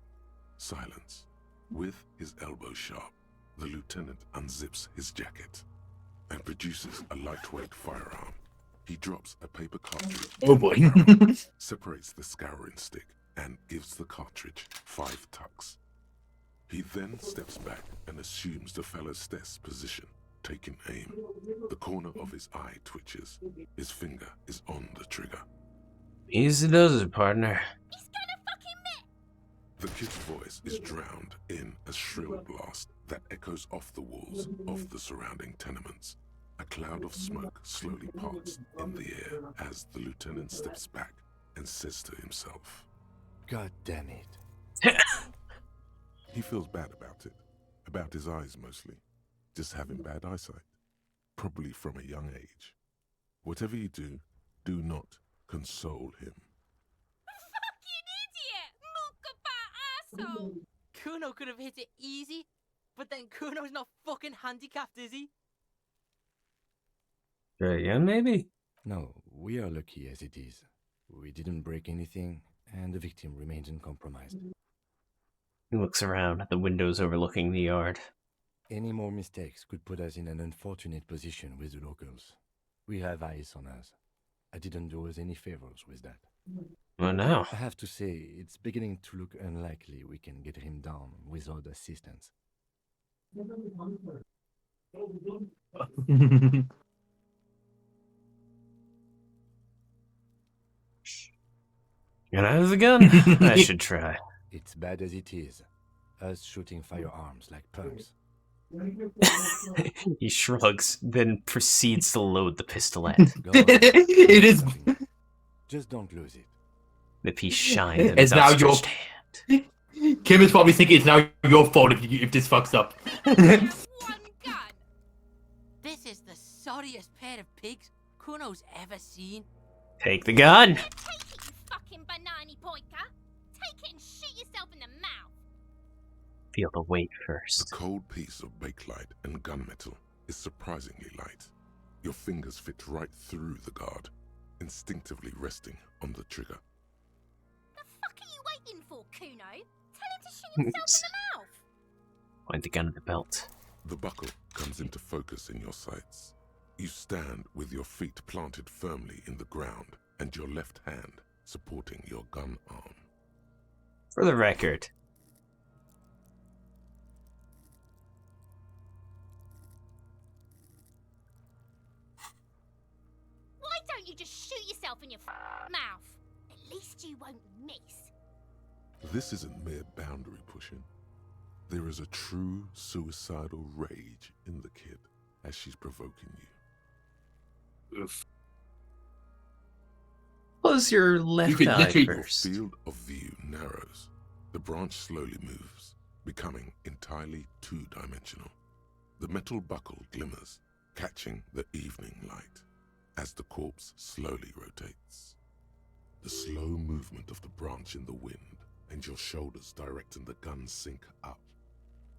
Silence. With his elbow sharp, the lieutenant unzips his jacket and produces a lightweight firearm. He drops a paper cartridge. Oh boy. Separates the scouring stick and gives the cartridge 5 tucks. He then steps back and assumes the fellow's desk position, taking aim. The corner of his eye twitches. His finger is on the trigger. Easy does it, partner. He's gonna fucking miss! The kid's voice is drowned in a shrill blast that echoes off the walls of the surrounding tenements. A cloud of smoke slowly parts in the air as the lieutenant steps back and says to himself, God damn it. He feels bad about his eyes mostly, just having bad eyesight, probably from a young age. Whatever you do, do not console him. Fucking idiot! Mookaba asshole! Kuno could have hit it easy, but then Kuno's not fucking handicapped, is he? Yeah, maybe? No, we are lucky as it is. We didn't break anything, and the victim remains uncompromised. He looks around at the windows overlooking the yard. Any more mistakes could put us in an unfortunate position with the locals. We have eyes on us. I didn't do us any favors with that. Well, now. I have to say, it's beginning to look unlikely we can get him down without assistance. Can I have the gun? I should try. It's bad as it is. Us shooting firearms like punks. He shrugs, then proceeds to load the pistolet. It is. Just don't lose it. The piece shined in It's his now your. outstretched hand. Kim is probably thinking it's now your fault if this fucks up. This is the sorriest pair of pigs Kuno's ever seen. Take the gun. Take it, you fucking banana poika! Take it and shoot feel the weight The first. cold piece of bakelite and gunmetal is surprisingly light. Your fingers fit right through the guard, instinctively resting on the trigger. The fuck are you waiting for, Kuno? Tell him to shoot himself in the mouth. Point the gun at the belt. The buckle comes into focus in your sights. You stand with your feet planted firmly in the ground and your left hand supporting your gun arm. For the record, Why don't you just shoot yourself in your mouth? At least you won't miss. This isn't mere boundary pushing. There is a true suicidal rage in the kid as she's provoking you. Oof. close your left eye first. Your field of view narrows. The branch slowly moves, becoming entirely two-dimensional. The metal buckle glimmers, catching the evening light as the corpse slowly rotates. The slow movement of the branch in the wind and your shoulders directing the gun sync up,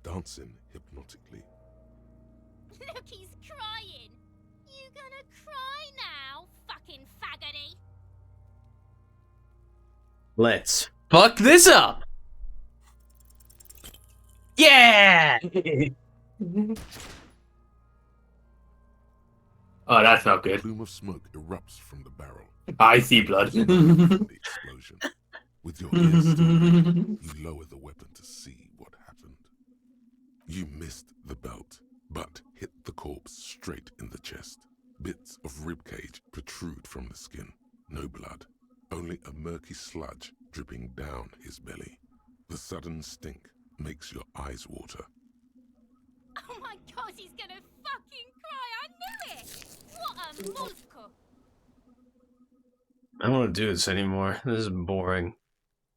dancing hypnotically. Look, he's crying. You gonna cry now, fucking faggoty? Let's fuck this up! Yeah! Oh, that's not good. A plume of smoke erupts from the barrel. I see blood. The explosion. With your ears still ringing, you lower the weapon to see what happened. You missed the belt, but hit the corpse straight in the chest. Bits of ribcage protrude from the skin. No blood, only a murky sludge dripping down his belly. The sudden stink makes your eyes water. Oh my god, he's gonna fucking cry! I knew it! What a molko! I don't want to do this anymore. This is boring.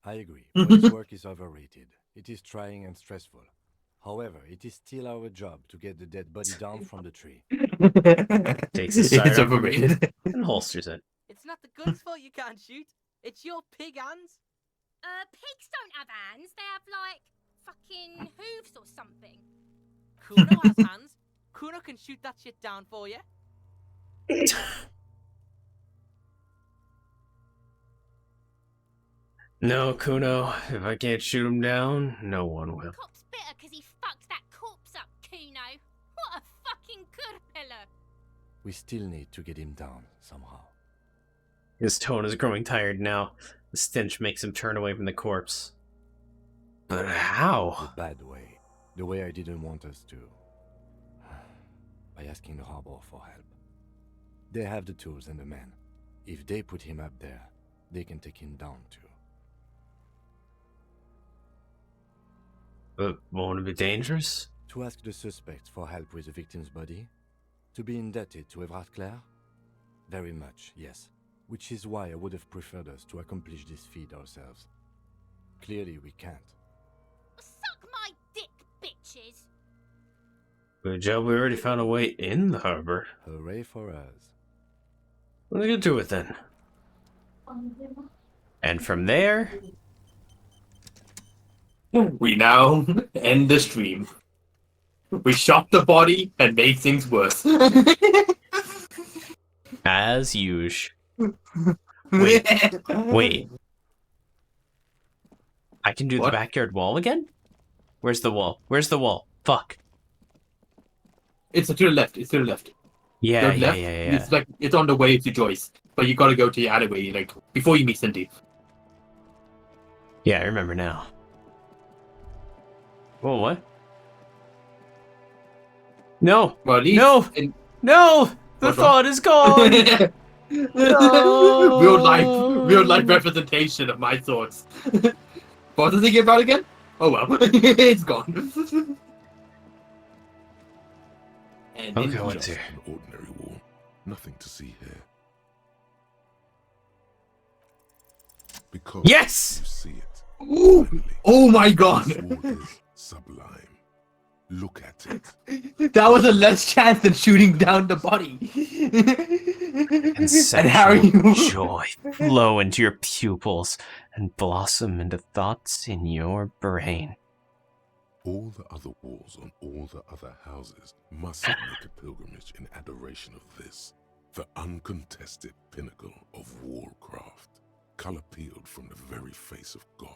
I agree. Police work is overrated. It is trying and stressful. However, it is still our job to get the dead body down from the tree. Takes a side It's overrated. and holsters it. It's not the gun's fault you can't shoot. It's your pig hands. Pigs don't have hands. They have, like, fucking hooves or something. Kuno has hands. Kuno can shoot that shit down for you. No, Kuno. If I can't shoot him down, no one will. Cop's bitter because he fucked that corpse up, Kuno. What a fucking kurpilla. We still need to get him down somehow. His tone is growing tired now. The stench makes him turn away from the corpse. But how? The bad way. The way I didn't want us to. By asking the harbor for help. They have the tools and the men. If they put him up there, they can take him down too. But won't it be dangerous? To ask the suspects for help with the victim's body? To be indebted to Evrard Clare? Very much, yes. Which is why I would have preferred us to accomplish this feat ourselves. Clearly we can't. Suck my dick, bitches. Good job, we already found a way in the harbor. Hooray for us. What are we gonna do with it then? And from there... We now end the stream. We shot the body and made things worse. As usual. Wait. I can do the backyard wall again? Where's the wall? Where's the wall? Fuck. It's to the left. It's to the left. Yeah, To the left. yeah. It's like it's on the way to Joyce, but you gotta go to the alleyway like before you meet Cindy. Yeah, I remember now. Whoa, what? No! Well, at least no! No! The What's thought is gone! No! Real life representation of my thoughts. What was I thinking about again? Oh well, it's gone. And Okay, then what's Just here? an ordinary wall. Nothing to see here. Because Yes! you see it. Ooh! Finally. Oh my god! This wall is sublime. Look at it. That was a less chance than shooting down the body. And Harry, joy flow into your pupils and blossom into thoughts in your brain. All the other walls on all the other houses must make a pilgrimage in adoration of this, the uncontested pinnacle of wallcraft, color peeled from the very face of God.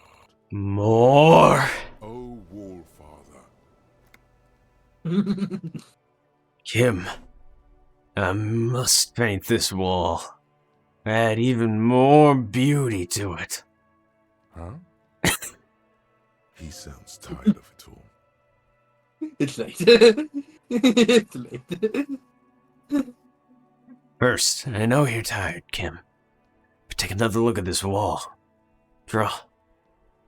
More! O Wall Father. Kim, I must paint this wall. Add even more beauty to it. Huh? He sounds tired of it all. It's late. It's late. First, I know you're tired, Kim, but take another look at this wall. Draw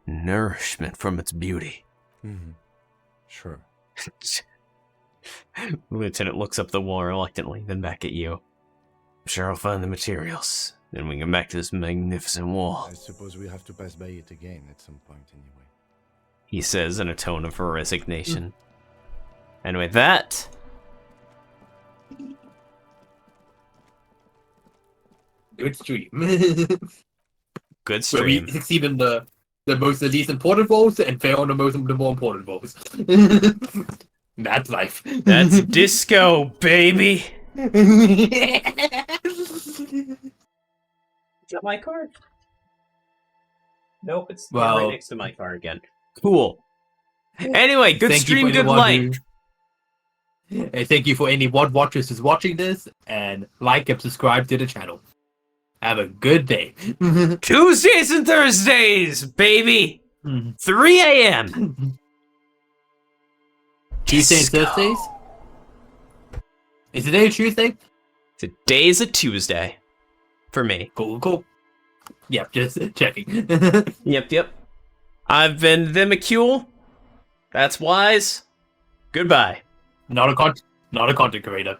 nourishment from its beauty. Mm-hmm. Sure. Lieutenant looks up the wall reluctantly, then back at you. I'm sure I'll find the materials. Then we can get back to this magnificent wall. I suppose we have to pass by it again at some point anyway. He says in a tone of resignation. And with that... Good stream. Good Where we stream. succeed in the least important roles and fail on the more important roles. That's life. That's disco, baby! Is that my card? Nope, it's right next to my card again. Cool. Anyway, good stream, good like. And thank you for any WOD watchers who's watching this, and like and subscribe to the channel. Have a good day. Tuesdays and Thursdays, baby! 3 a.m. Tuesdays and Thursdays? Is today a Tuesday? Today's a Tuesday. For me. Cool. Yep, just checking. Yep. I've been the McCule. That's wise. Goodbye. Not a content creator.